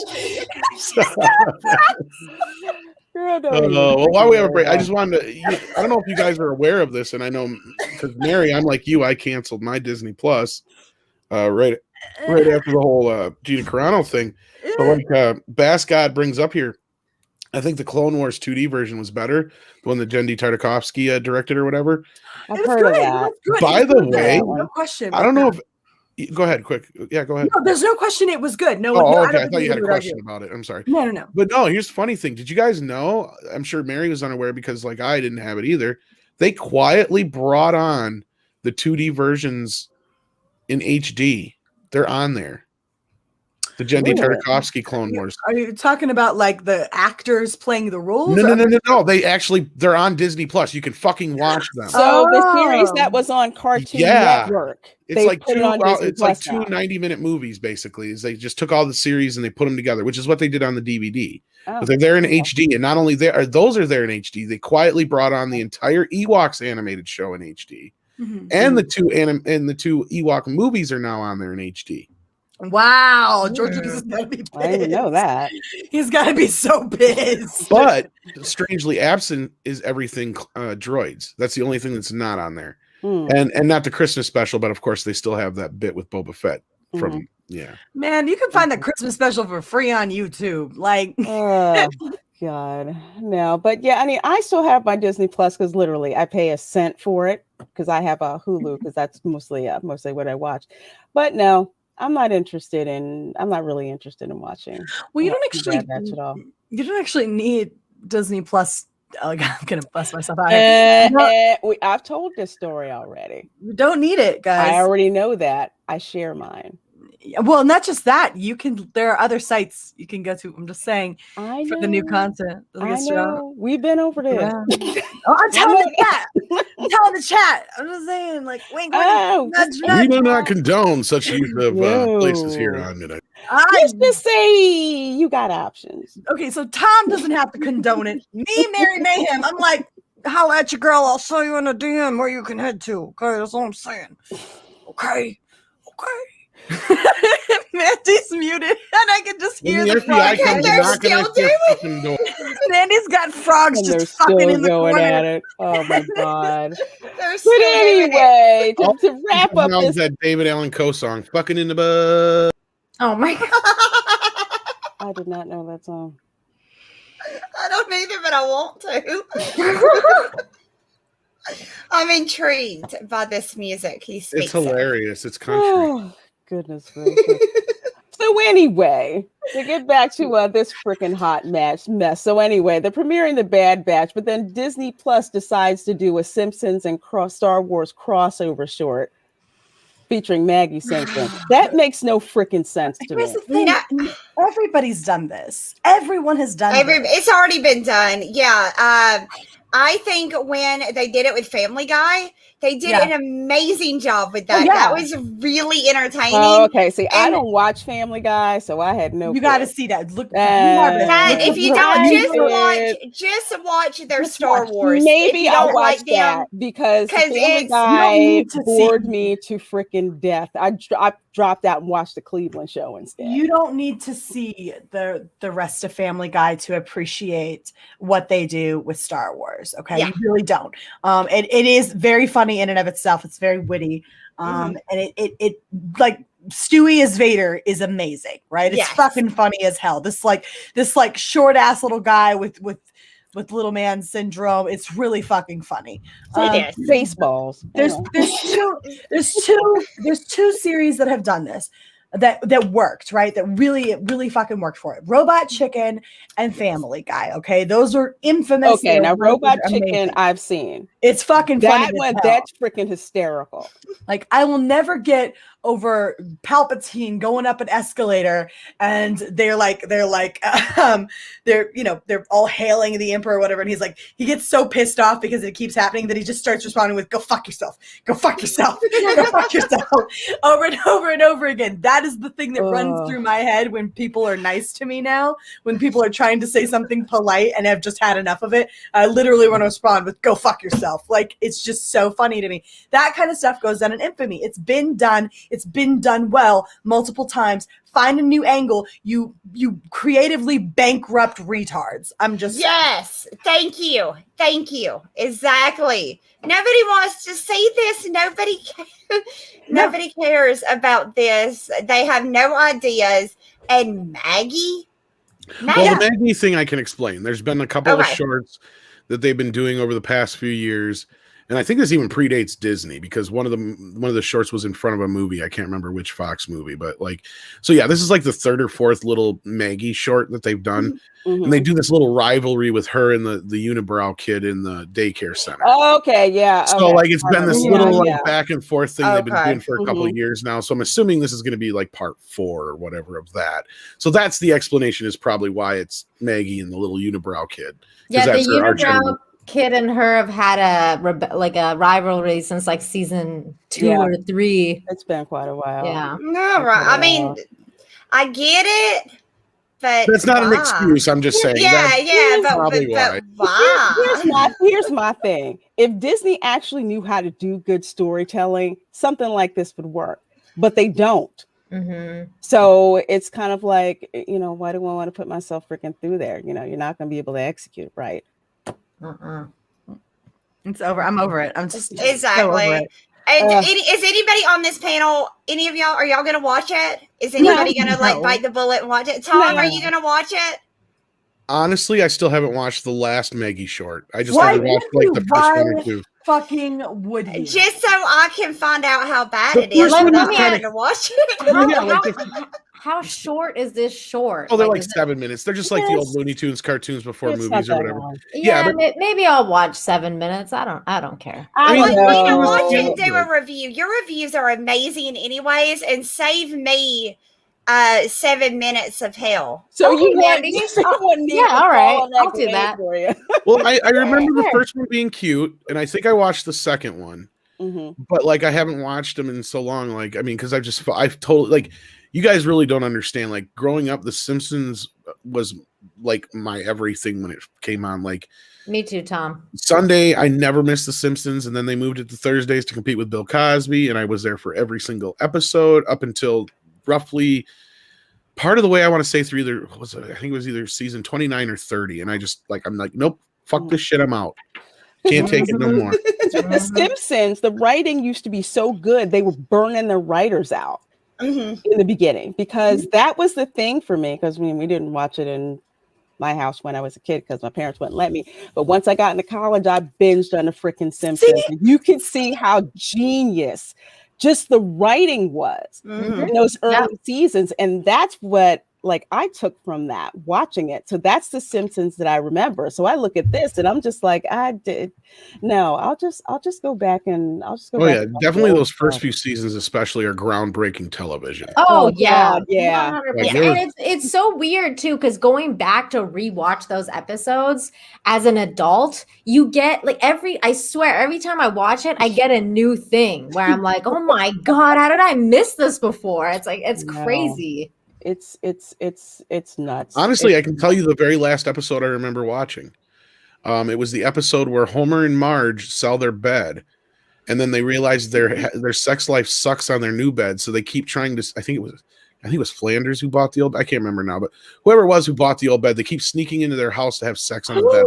Well, while we have a break, I just wanted to. I don't know if you guys are aware of this, and I know because Mary, I'm like you. I canceled my Disney Plus right after the whole Gina Carano thing. But like Bass God brings up here, I think the Clone Wars 2D version was better. The one that Jendy Tartakovsky directed or whatever. I've heard of that. By the way, no question. I don't know if go ahead, quick. Yeah, go ahead. No, there's no question it was good. No, Oh, no, okay. I don't thought you had a would question argue. about it. I'm sorry. No. But no, here's the funny thing. Did you guys know? I'm sure Mary was unaware because, like, I didn't have it either. They quietly brought on the 2D versions in HD. They're on there. The Jendy Tartakovsky Clone Wars. Are you talking about like the actors playing the roles? No. They're on Disney Plus. You can fucking watch them. So the series that was on Cartoon Network. It's like two 90-minute movies, basically. Is they just took all the series and they put them together, which is what they did on the DVD. But they're there in HD, and not only those are there in HD. They quietly brought on the entire Ewoks animated show in HD, and the two Ewok movies are now on there in HD. Wow, George Lucas is gotta be pissed. I didn't know that. He's gotta be so pissed. But strangely absent is everything droids. That's the only thing that's not on there. And not the Christmas special, but of course they still have that bit with Boba Fett from Man, you can find the Christmas special for free on YouTube. Like God, no, but yeah, I mean, I still have my Disney Plus because literally I pay a cent for it because I have a Hulu because that's mostly what I watch. But no, I'm not really interested in watching. Well, you don't actually need Disney Plus. I'm gonna bust myself out here. I've told this story already. You don't need it, guys. I already know that. I share mine. Well, not just that. There are other sites you can go to. I'm just saying for the new content. I know. We've been over this. Yeah. I'm telling the chat. I'm just saying, like, wink, we do not condone such use of places here on Midnight. Let's just say you got options. Okay, so Tom doesn't have to condone it. Me, Mary Mayhem, I'm like, holla at your girl. I'll show you in a DM where you can head to. Okay, that's all I'm saying. Okay. Mandy's muted, and I can just hear the FBI comes knocking at your fucking door. Mandy's got frogs just fucking in the corner. At it. Oh my god! But anyway, to wrap up this, that David Allan Coe song, "Fucking in the Butt." Oh my god! I did not know that song. I don't either, but I want to. I'm intrigued by this music. It's hilarious. It's country. Oh, goodness gracious. So anyway, to get back to this freaking hot mess. So anyway, they're premiering The Bad Batch, but then Disney Plus decides to do a Simpsons and Star Wars crossover short featuring Maggie Simpson. That makes no freaking sense to me. The thing. Everybody's done this. Everyone has done this. It's already been done. Yeah. I think when they did it with Family Guy, they did an amazing job with that. That was really entertaining. Oh, okay. See, I don't watch Family Guy, so I had no. You got to see that. Look, if you don't, just watch their Star Wars. Maybe I'll watch that because Family Guy bored me to freaking death. I dropped out and watched the Cleveland show instead. You don't need to see the rest of Family Guy to appreciate what they do with Star Wars. Okay, you really don't. It is very funny in and of itself. It's very witty. And it like Stewie as Vader is amazing, right? It's fucking funny as hell. This short ass little guy with little man syndrome. It's really fucking funny. Baseballs. There's two series that have done this that worked, right? That really fucking worked for it. Robot Chicken and Family Guy. Okay, those are infamous. Okay, now Robot Chicken I've seen. It's fucking funny. That one, that's freaking hysterical. Like, I will never get over Palpatine going up an escalator and they're all hailing the Emperor or whatever, and he's like, he gets so pissed off because it keeps happening that he just starts responding with "Go fuck yourself, go fuck yourself, go fuck yourself," over and over and over again. That is the thing that runs through my head when people are nice to me now. When people are trying to say something polite and have just had enough of it, I literally want to respond with "Go fuck yourself." Like, it's just so funny to me. That kind of stuff goes down in infamy. It's been done. It's been done well multiple times. Find a new angle. You creatively bankrupt retards. I'm just Thank you. Exactly. Nobody wants to see this. Nobody cares about this. They have no ideas. And Maggie, Well, the Maggie thing I can explain. There's been a couple of Okay. shorts that they've been doing over the past few years, and I think this even predates Disney because one of the shorts was in front of a movie. I can't remember which Fox movie, but like, so yeah, this is like the third or fourth little Maggie short that they've done, and they do this little rivalry with her and the unibrow kid in the daycare center. Okay, yeah. So okay. like it's been this Yeah, little yeah. like back and forth thing they've been Okay. doing for a couple of years now. So I'm assuming this is going to be like part 4 or whatever of that. So that's the explanation is probably why it's Maggie and the little unibrow kid. Yeah, the that's her arch unibrow enemy. kid and her have had a rivalry since like season 2 or 3. It's been quite a while. Yeah. No, right. I mean, I get it, but That's not an why? excuse. I'm just saying. Yeah, That's yeah, probably but why? Here's my thing. If Disney actually knew how to do good storytelling, something like this would work, but they don't. Mm-hmm. So it's kind of like, why do I want to put myself freaking through there? You're not going to be able to execute it right. It's over. I'm over it. I'm just Exactly. so over it. And is anybody on this panel? Any of y'all? Are y'all going to watch it? Is anybody going to like bite the bullet and watch it? Tom, are you going to watch it? Honestly, I still haven't watched the last Maggie short. I just Why haven't watched like the first one or two. Fucking would you? Just so I can find out how bad The it is. first I'm one not is going kinda- to watch it. How short is this short? Oh, they're like is it- 7 minutes. They're just like the old Looney Tunes cartoons before It's movies not or that whatever. long. Yeah, maybe I'll watch 7 minutes. I don't care. I mean, Like, we can watch yeah. it and do a review. Your reviews are amazing anyways, and save me 7 minutes of hell. So Okay, you want Mandy. me Yeah, to all right. fall in I'll do grenade that. for you. Well, I remember the Sure. first one being cute, and I think I watched the second one. But like I haven't watched them in so long. Like, I mean, because I've totally like you guys really don't understand. Like growing up, The Simpsons was like my everything when it came on. Like Me too, Tom. Sunday, I never missed The Simpsons, and then they moved it to Thursdays to compete with Bill Cosby, and I was there for every single episode up until roughly part of the way. I want to say through I think it was either season 29 or 30, and I'm like, nope, fuck this shit, I'm out. Can't take it no more. The Simpsons, the writing used to be so good, they were burning the writers out in the beginning because that was the thing for me. Because we didn't watch it in my house when I was a kid because my parents wouldn't let me. But once I got into college, I binged on the freaking Simpsons. And you could see how genius just the writing was in those early seasons, and that's what like I took from that watching it. So that's the Simpsons that I remember. So I look at this and I'm just like, I'll just go back and Yeah, definitely those first few seasons especially are groundbreaking television. Oh yeah, God, yeah. 100%. Like, And it's so weird too because going back to rewatch those episodes as an adult, you get like I swear every time I watch it, I get a new thing where I'm like, oh my god, how did I miss this before? It's like it's crazy. It's nuts. Honestly, I can tell you the very last episode I remember watching. It was the episode where Homer and Marge sell their bed, and then they realize their sex life sucks on their new bed, so they keep trying to. I think it was Flanders who bought the old. I can't remember now, but whoever it was who bought the old bed, they keep sneaking into their house to have sex on the bed,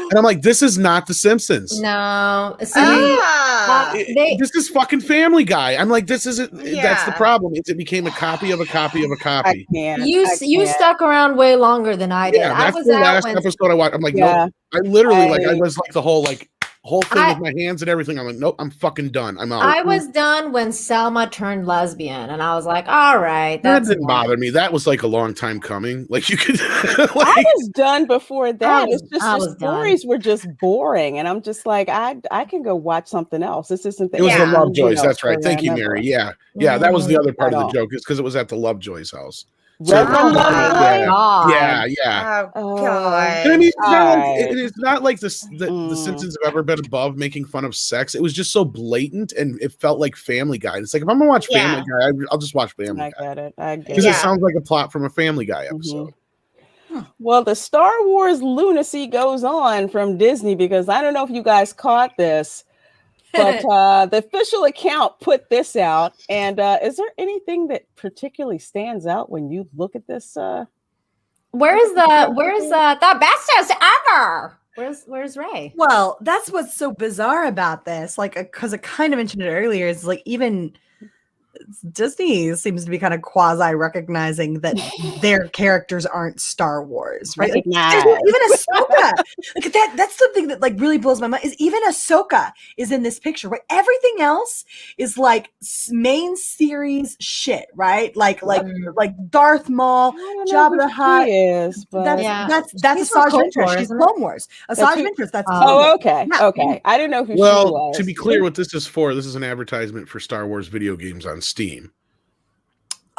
and I'm like, this is not The Simpsons. No, see, This is fucking Family Guy. I'm like, this isn't. That's the Yeah. problem. It became a copy of a copy of a copy. you stuck around way longer than I did. Yeah, I that's was the out last when episode I watched. I'm like, Yeah. nope. I literally I was like the whole thing I- with my hands and everything. I'm like, nope, I'm fucking done. I'm out. I was done when Selma turned lesbian, and I was like, all right, that that's didn't enough. bother me. That was like a long time coming. Like you could I like, was done before that. It's just I the was done. stories were just boring, and I'm just like, I can go watch something else. This isn't the it was Yeah. the Lovejoys. That's right. story Thank I you, remember. Mary. Yeah, that was the other part At of all. the joke. Is because it was at the Lovejoys' house. Reverend Oh Lovejoy? my god. Yeah. Oh Oh. god. And I mean, it's not like, Alright. it's not like the Simpsons have ever been above making fun of sex. It was just so blatant, and it felt like Family Guy. It's like if I'm gonna watch Family Guy, I'll just watch Family I Guy get it. I get because it. it sounds like a plot from a Family Guy episode. Well, the Star Wars lunacy goes on from Disney because I don't know if you guys caught this, but the official account put this out. And is there anything that particularly stands out when you look at this? Where's the bestest ever? Where's Ray? Well, that's what's so bizarre about this. Like, because I kind of mentioned it earlier, is like even Disney seems to be kind of quasi recognizing that their characters aren't Star Wars, right? Like, Recognize. even Ahsoka, like that's something that like really blows my mind. Is even Ahsoka is in this picture, right? Everything else is like main series shit, right? Like Darth Maul, Jabba the Hutt. Is, but That's She's from Asajj Clone Ventress. Wars, She's isn't it? Clone Wars. Asajj Ventress. That's Clone oh, Wars. okay, Yeah. okay. I didn't know who she Well, was. to be clear, what this is for, this is an advertisement for Star Wars video games on Steam.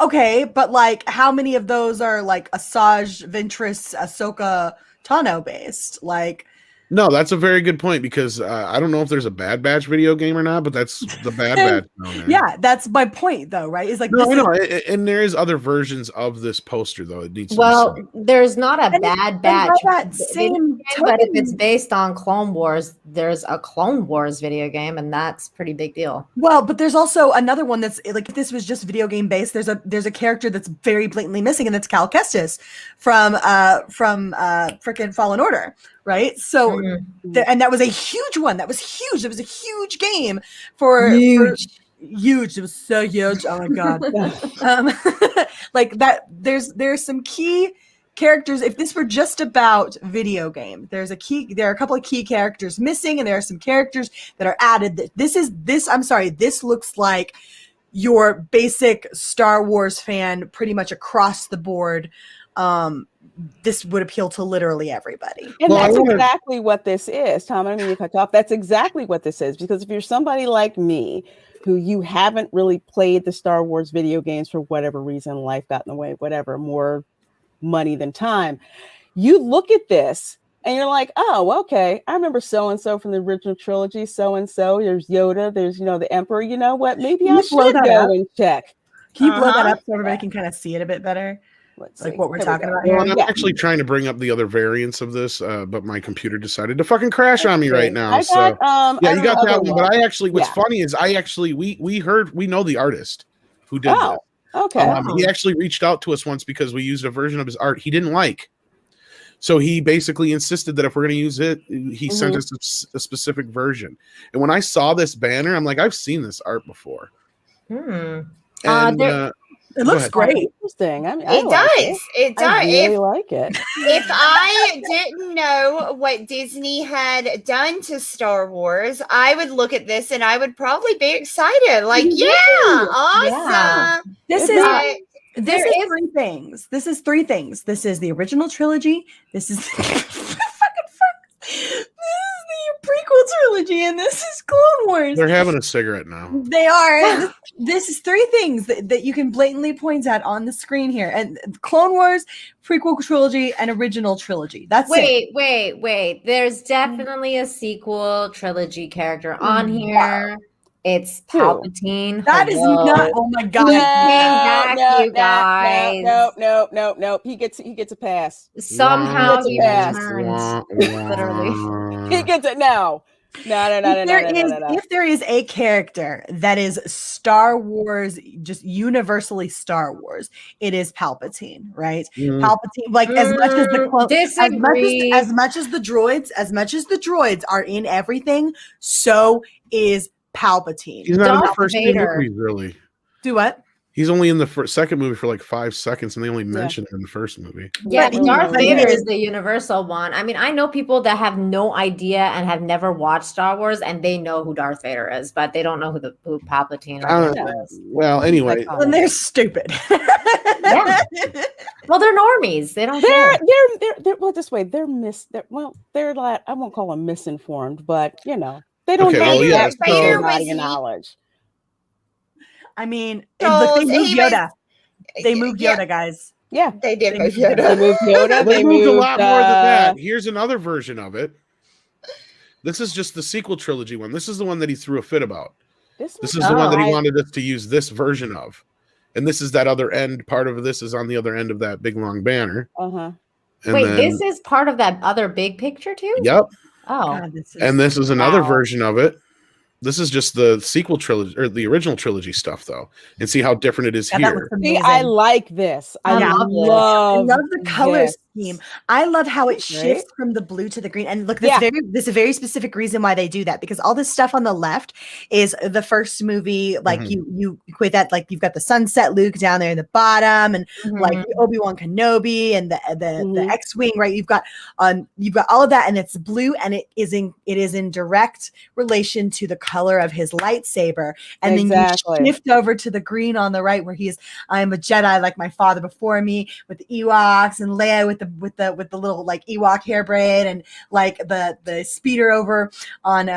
Okay, but like, how many of those are like Asajj Ventress, Ahsoka Tano based? Like, No, that's a very good point because I don't know if there's a Bad Batch video game or not, but that's the Bad Batch. Down there. yeah, that's my point, though, right? It's like No, this I know, is- and there is other versions of this poster though. It needs to Well, be seen. there's not a And- Bad and Batch, by that video same game, but if token- it's based on Clone Wars, there's a Clone Wars video game, and that's a pretty big deal. well, but there's also another one that's like, if this was just video game based, there's a character that's very blatantly missing, and that's Cal Kestis from frickin' Fallen Order, right? So, Mm. and that was a huge one. That was huge. It was a huge game for huge. It was so huge. Oh my god. Like that. There's some key characters. If this were just about video game, there are a couple of key characters missing, and there are some characters that are added. This looks like your basic Star Wars fan, pretty much across the board. This would appeal to literally everybody. And Well, that's I wanna- exactly what this is, Tom. I don't mean to cut you off. That's exactly what this is. Because if you're somebody like me, who you haven't really played the Star Wars video games for whatever reason, life got in the way, whatever, more money than time, you look at this and you're like, oh, okay, I remember so-and-so from the original trilogy, so-and-so, there's Yoda, there's, the Emperor. You know what? Maybe Can I you blow should that go up? and check. Can you blow that Uh-huh. up so everybody can kind of see it a bit better? Let's Like see. what we're Here we talking go. about Well, here? I'm Yeah. actually trying to bring up the other variants of this, but my computer decided to fucking crash on me right now. I So got, yeah, I you don't got know that other one. But I actually, what's Yeah. funny is we know the artist who did Oh, this. okay. He actually reached out to us once because we used a version of his art he didn't like. So he basically insisted that if we're going to use it, he sent us a specific version. And when I saw this banner, I'm like, I've seen this art before. Hmm. And It Go looks ahead. great. Interesting. I mean, It does. It does. I really like it. If I didn't know what Disney had done to Star Wars, I would look at this and I would probably be excited. Like, yeah, awesome. This It is I- this There is is- three things. This is three things. This is the original trilogy. This is This is the prequel trilogy, and this is Clone Wars. they're having a cigarette now. They are. This is three things that you can blatantly point at on the screen here. And Clone Wars, prequel trilogy, and original trilogy. That's it. Wait. There's definitely a sequel trilogy character on here. It's Who? Palpatine. That is Hello. not. Oh my god. back, you guys. No. He gets a pass. Somehow It's a he pass. returns. Literally. He gets it now. No. If there is a character that is Star Wars, just universally Star Wars, it is Palpatine, right? Mhm. Palpatine, like as much as the Disagree. as much as the droids are in everything, so is Palpatine. He's not in the Darth first two Vader. movies, really. Do what? He's only in the second movie for like 5 seconds, and they only mentioned him in the first movie. Yeah, But Darth he- Vader is the universal one. I mean, I know people that have no idea and have never watched Star Wars, and they know who Darth Vader is, but they don't know who Palpatine is. Well, anyway, And they're stupid. Yeah. Well, they're normies. They don't They're care. well this way. They're like, I won't call them misinformed, but they don't Okay, have well, yeah, that Vader body was- of knowledge. I mean, So look, they moved he was- Yoda. They moved Yeah, Yoda, guys. Yeah, They did They move moved they Yoda. moved Yoda. they moved a lot more than uh, that. Here's another version of it. This is just the sequel trilogy one. This is the one that he threw a fit about. This is the one that he wanted us to use this version of. And this is that other end. Part of this is on the other end of that big long banner. Uh-huh. And Wait, then, this is part of that other big picture too? Yep. Oh. God, this is- And this is another Wow. version of it. This is just the sequel trilogy or the original trilogy stuff, though, and see how different it is Yeah, that here. looks See, amazing. I like this. I Yeah. love I love the color this. scheme. I love how it Right? shifts from the blue to the green. And look, Yeah. this is a very specific reason why they do that, because all this stuff on the left is the first movie. Like you equate that, like you've got the Sunset Luke down there in the bottom, and like Obi-Wan Kenobi and the X-Wing, right? You've got all of that, and it's blue, and it is in direct relation to the color of his lightsaber. And then you shift over to the green on the right, where I am a Jedi like my father before me, with the Ewoks, and Leia with the little like Ewok hair braid, and like the speeder over on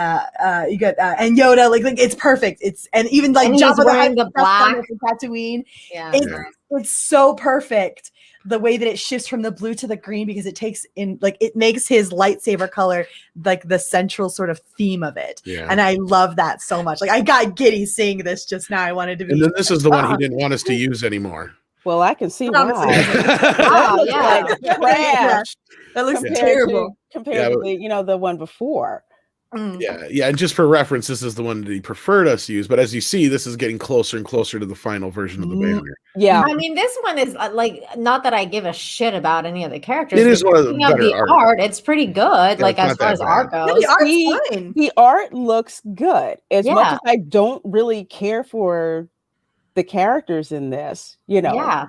you got and Yoda, like it's perfect. And even like Jabba wearing the black from Tatooine. Yeah, it's so perfect the way that it shifts from the blue to the green, because it takes in, like, it makes his lightsaber color like the central sort of theme of it. Yeah. And I love that so much. Like, I got giddy seeing this just now. I wanted to be. And then this is the one he didn't want us to use anymore. Well, I can see why. Oh, yeah. Like trash. That looks compared terrible. Compared to the one before. Yeah. And just for reference, this is the one that he preferred us to use. But as you see, this is getting closer and closer to the final version of the banner. Yeah. I mean, this one is like, not that I give a shit about any of the characters. It is one of the better art. It's pretty good. Like, as far as art goes. The art looks good. As much as I don't really care for the characters in this, Yeah.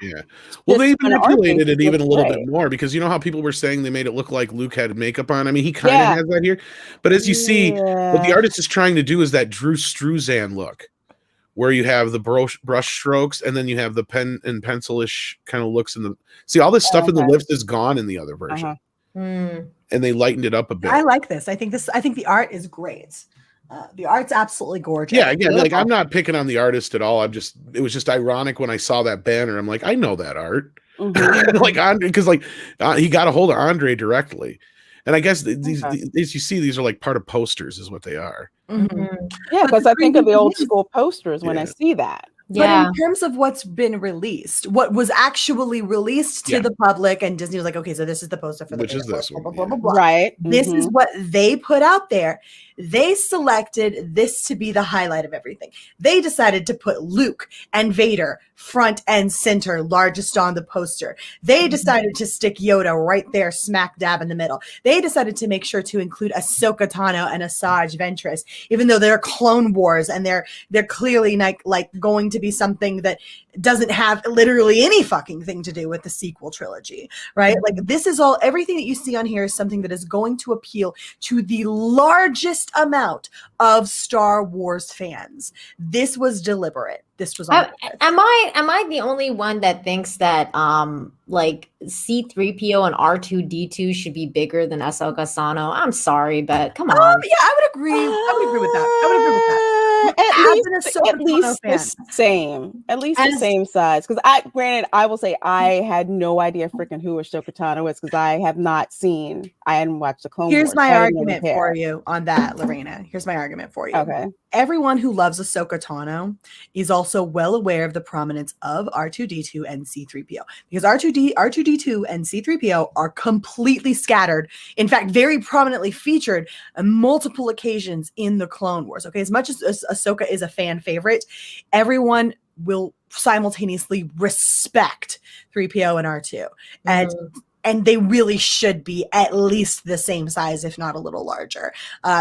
Well, they manipulated it even a little bit more, because you know how people were saying they made it look like Luke had makeup on. I mean, he kind of has that here, but as you see, what the artist is trying to do is that Drew Struzan look, where you have the brush strokes, and then you have the pen and pencil-ish kind of looks in the. See, all this stuff in the lift is gone in the other version, and they lightened it up a bit. I like this. I think the art is great. The art's absolutely gorgeous. Yeah, again, like, I'm not picking on the artist at all. It was just ironic when I saw that banner. I'm like, I know that art. Like, Andre, because like he got a hold of Andre directly. And I guess these, as you see, these are like part of posters, is what they are. Yeah, because I think of the old school posters when I see that. But in terms of what's been released, what was actually released to the public, and Disney was like, okay, so this is the poster for the which is this one, blah, blah, blah, blah. Right. This is what they put out there. They selected this to be the highlight of everything. They decided to put Luke and Vader front and center, largest on the poster. They decided to stick Yoda right there, smack dab in the middle. They decided to make sure to include Ahsoka Tano and Asajj Ventress, even though they're Clone Wars, and they're clearly like going to be something that doesn't have literally any fucking thing to do with the sequel trilogy, right? Like, this is all, everything that you see on here is something that is going to appeal to the largest amount of Star Wars fans. This was deliberate. This was on purpose. Am I the only one that thinks that like C-3PO and R2-D2 should be bigger than Ahsoka Tano? I'm sorry, but come on. Yeah, I would agree. I would agree with that. At least the same. At least the same size. Because I will say I had no idea freaking who Ahsoka Tano is, because I hadn't watched the Clone Wars. Here's my argument for you on that, Lorena. Here's my argument for you. Okay. Everyone who loves Ahsoka Tano is also well aware of the prominence of R2-D2 and C-3PO, because R2-D2 and C-3PO are completely scattered. In fact, very prominently featured on multiple occasions in the Clone Wars. Okay, as much as Ahsoka is a fan favorite, everyone will simultaneously respect 3PO and R2. And they really should be at least the same size, if not a little larger,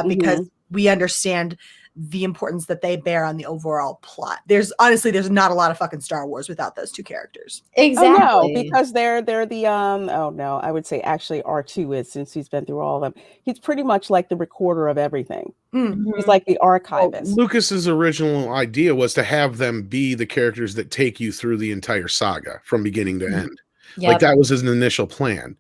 because we understand the importance that they bear on the overall plot. There's not a lot of fucking Star Wars without those two characters. Exactly. Oh, no, because they're the I would say actually R2 is, since he's been through all of them. He's pretty much like the recorder of everything. He's like the archivist. Lucas's original idea was to have them be the characters that take you through the entire saga from beginning to end. Like, that was his initial plan.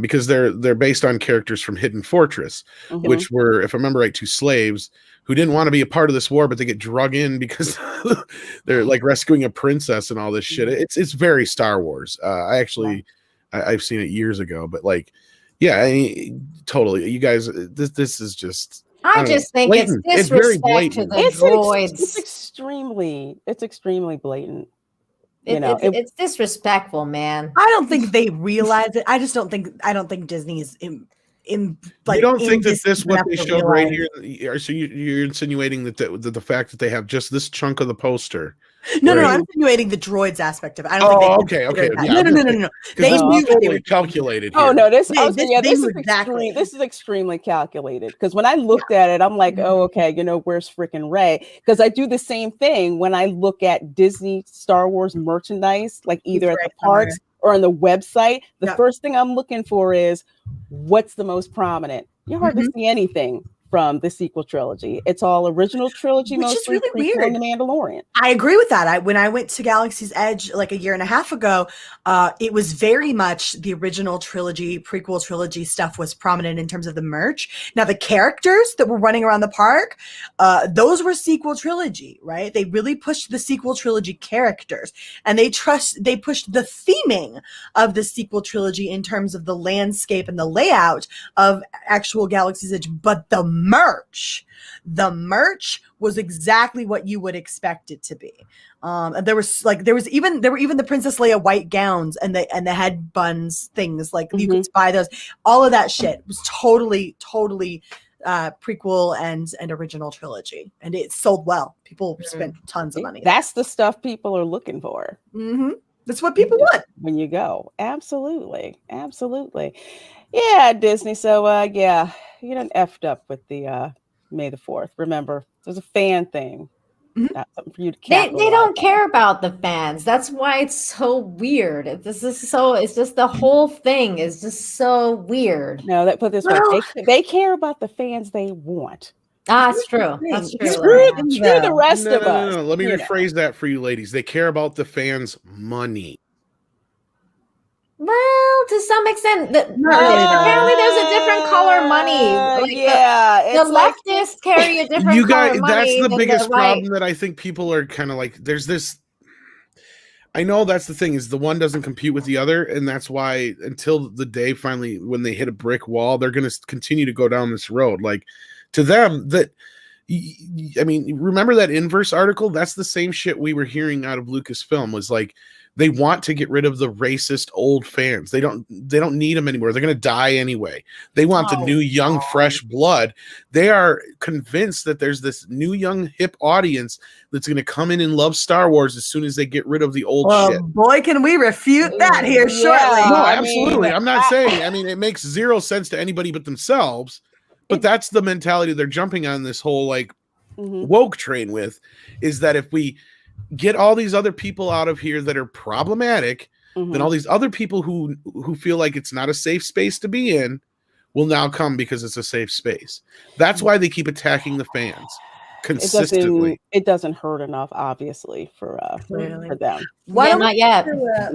Because they're based on characters from Hidden Fortress, which were, if I remember right, two slaves who didn't want to be a part of this war, but they get drug in because they're like rescuing a princess and all this shit. It's very Star Wars. I've seen it years ago, but like, totally. You guys, this is just. I just think blatant. It's disrespect to the droids. It's extremely blatant. It's disrespectful, man. I don't think they realize it. I don't think Disney in you don't think that this enough what they to showed right realize- here? So you're insinuating that the fact that they have just this chunk of the poster. No, right? I'm insinuating the droids aspect of it. I don't think they okay. considered that. Yeah, No. They This knew is what they totally were calculated Oh here. no, this Yeah, this they is knew exactly. this is extremely calculated. Because when I looked at it, I'm like, oh, okay, where's freaking Ray? Because I do the same thing when I look at Disney Star Wars merchandise, like either at the parks or on the website. The first thing I'm looking for is what's the most prominent. You hardly see anything from the sequel trilogy. It's all original trilogy, Which is mostly really prequel weird. and The Mandalorian. I agree with that. When I went to Galaxy's Edge like a year and a half ago, it was very much the original trilogy, prequel trilogy stuff was prominent in terms of the merch. Now the characters that were running around the park, those were sequel trilogy, right? They really pushed the sequel trilogy characters, and they pushed the theming of the sequel trilogy in terms of the landscape and the layout of actual Galaxy's Edge. But the merch was exactly what you would expect it to be. And there were even the Princess Leia white gowns and the head buns things, like you could buy those. All of that shit was totally prequel and original trilogy, and it sold well. People spent tons of money. That's the stuff people are looking for. That's what people want when you go. Absolutely. Yeah, Disney. So yeah, you done effed up with the May the 4th. Remember, it was a fan thing. Not something for you to They don't care about the fans. That's why it's so weird. It's just the whole thing is just so weird. No, that put this way, they care about the fans they want. That's true. That's true. Screw the rest of us. No. Let me rephrase that for you ladies. They care about the fans' money. Well, to some extent, apparently there's a different color money. The leftists carry a different color money. That's the biggest problem that I think people are kind of like. There's this. I know that's the thing, is the one doesn't compete with the other, and that's why until the day finally when they hit a brick wall, they're going to continue to go down this road. Like, to them, that. I mean, remember that Inverse article? That's the same shit we were hearing out of Lucasfilm, was like, they want to get rid of the racist old fans. They don't need them anymore. They're going to die anyway. They want the new, young, fresh blood. They are convinced that there's this new, young, hip audience that's going to come in and love Star Wars as soon as they get rid of the old shit. Boy, can we refute that here shortly. No, absolutely. I'm not saying, it makes zero sense to anybody but themselves. But that's the mentality they're jumping on this whole woke train with, is that if we get all these other people out of here that are problematic, then all these other people who feel like it's not a safe space to be in will now come because it's a safe space. That's why they keep attacking the fans consistently. It doesn't hurt enough, obviously, for them. Not yet.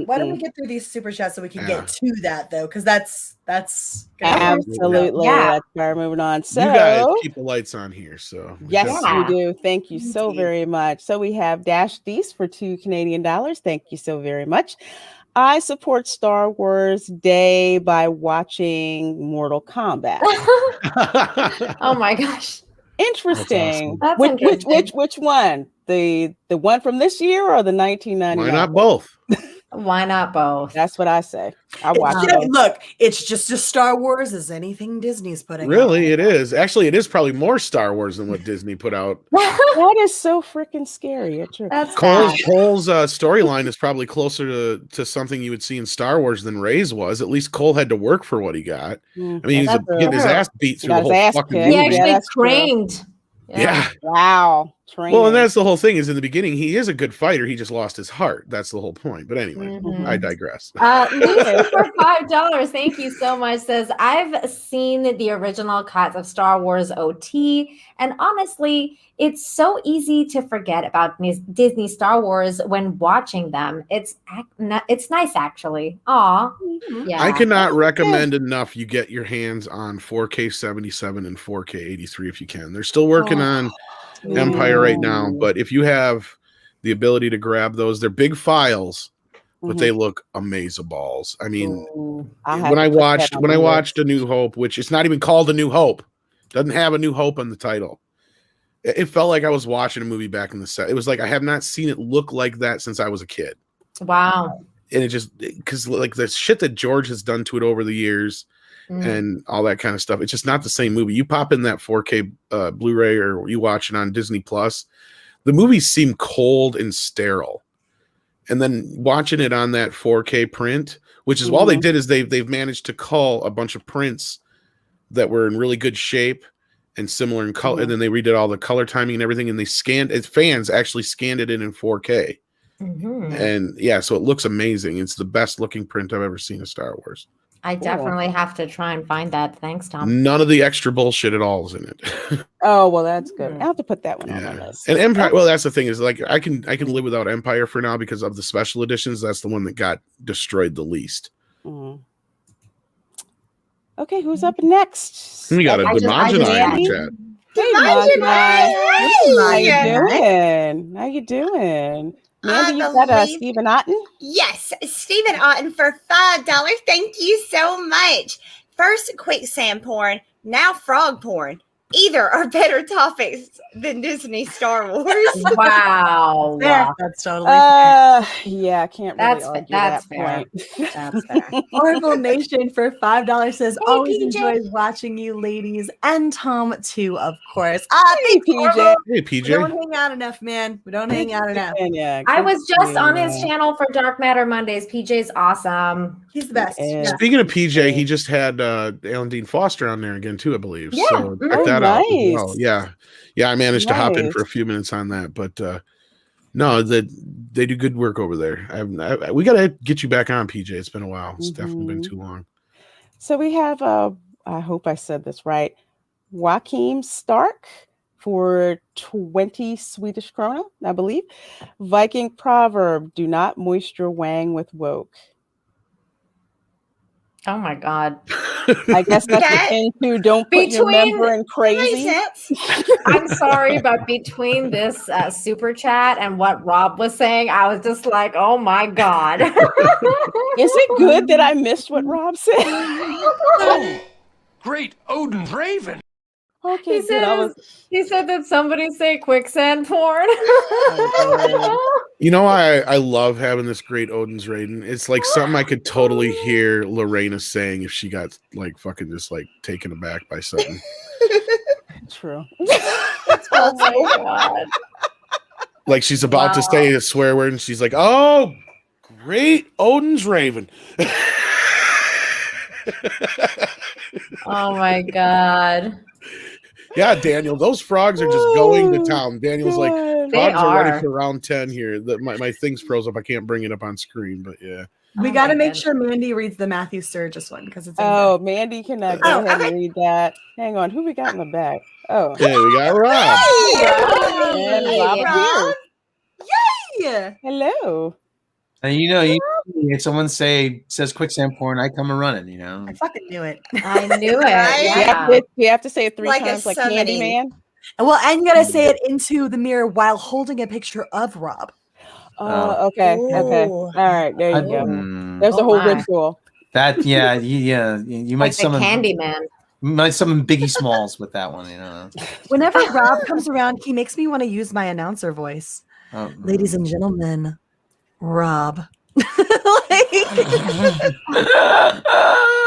Why don't we get through these super chats so we can get to that, though? Because that's absolutely. That's why we're moving on. So you guys keep the lights on here. So yes, you do. Thank you so very much. So we have Dash Dees for $2 Canadian. Thank you so very much. I support Star Wars Day by watching Mortal Kombat. Oh my gosh. Interesting. That's interesting. Which one? The one from this year or the 1999? Why not both? Why not both? That's what I say. I watch it. Look, it's just as Star Wars as anything Disney's putting out. Really, it is. Actually, it is probably more Star Wars than what Disney put out. That is so freaking scary. That's Cole's storyline is probably closer to something you would see in Star Wars than Rey's was. At least Cole had to work for what he got. I mean, he's getting his ass beat through the whole fucking movie. He actually trained. Yeah. Wow. Training. Well, and that's the whole thing, is in the beginning, he is a good fighter. He just lost his heart. That's the whole point. But anyway, I digress. Lucy for $5, thank you so much, says, I've seen the original cuts of Star Wars OT, and honestly, it's so easy to forget about Disney Star Wars when watching them. It's nice, actually. Aw. Yeah. I cannot recommend enough you get your hands on 4K 77 and 4K 83 if you can. They're still working on Empire right now, but if you have the ability to grab those, they're big files, but they look amazeballs. I mean, when I watched A New Hope, which it's not even called A New Hope, doesn't have A New Hope on the title. It felt like I was watching a movie back in the set. It was like I have not seen it look like that since I was a kid. Wow. And it just, because like the shit that George has done to it over the years, and all that kind of stuff. It's just not the same movie. You pop in that 4K Blu-ray or you watch it on Disney Plus, the movies seem cold and sterile. And then watching it on that 4K print, which is all they did is they've managed to cull a bunch of prints that were in really good shape and similar in color, and then they redid all the color timing and everything, and they scanned it. Fans actually scanned it in 4K, and yeah, so it looks amazing. It's the best looking print I've ever seen of Star Wars. I definitely have to try and find that. Thanks, Tom. None of the extra bullshit at all is in it. Oh, well, that's good. I'll have to put that one on my list. And Empire, well, that's the thing is like I can live without Empire for now because of the special editions. That's the one that got destroyed the least. Okay, who's up next? We got a Demogenai in chat. How you doing? How you doing? Mandy, you got Stephen Otten? Yes, Stephen Otten for $5. Thank you so much. First, quicksand porn, now frog porn. Either are better topics than Disney Star Wars. Wow. That's totally fair. Yeah, I can't really argue that fair. point. That's fair. Horrible Nation for $5 says, Hey, always PJ. enjoys watching you ladies and Tom too, of course. Hey, PJ. Hey, We don't PJ. hang out enough, man. We don't hang out enough. Yeah, I was just on his channel. channel for Dark Matter Mondays. PJ's awesome. He's the best. Yeah. Yeah. Speaking of PJ, he just had Alan Dean Foster on there again too, I believe. Yeah. So check Oh, that out as nice. well. Yeah, I managed to hop in Nice. for a few minutes on that, but no, they do good work over there. We got to get you back on, PJ. It's been a while. It's definitely been too long. So we have, I hope I said this right, Joachim Stark for 20 Swedish krona, I believe. Viking proverb, do not moisture wang with woke. Oh my God. I guess that's the thing too. Don't put your Between- member in crazy. I'm sorry, but between this super chat and what Rob was saying, I was just like, oh my God. Is it good that I missed what Rob said? Great Odin's Raven. Okay, He good. he said that somebody say quicksand porn. You know, I love having this great Odin's Raiden. It's like something I could totally hear Lorena saying if she got like fucking just like taken aback by something. True. Oh my God. Like she's about to say a swear word and she's like, oh, great Odin's Raven. Oh my God. Yeah, Daniel, those frogs are just going to town. Daniel's like, God. frogs are ready are. for round 10 here. My thing's froze up. I can't bring it up on screen, but yeah. We Oh got to my make God. sure Mandy reads the Matthew Sturgis one because it's in Oh, Mandy can go Oh, ahead okay. and read that. Hang on, who we got in the back? Oh, Hey, we got Rob. and Robert Rob. here. there. Hello. And if someone says quicksand porn, I come and running, you know. I fucking knew it. I knew it. Right? You have to say it 3 Like a times like summoning. Candyman. Well, and you got to say it into the mirror while holding a picture of Rob. Oh, okay. Okay. Ooh. All right. There you I- go. mm, There's a Oh whole my. ritual. that you might Like the summon Biggie Smalls with that one, you know. Whenever Rob comes around, he makes me want to use my announcer voice. Oh, Ladies and gentlemen, Rob.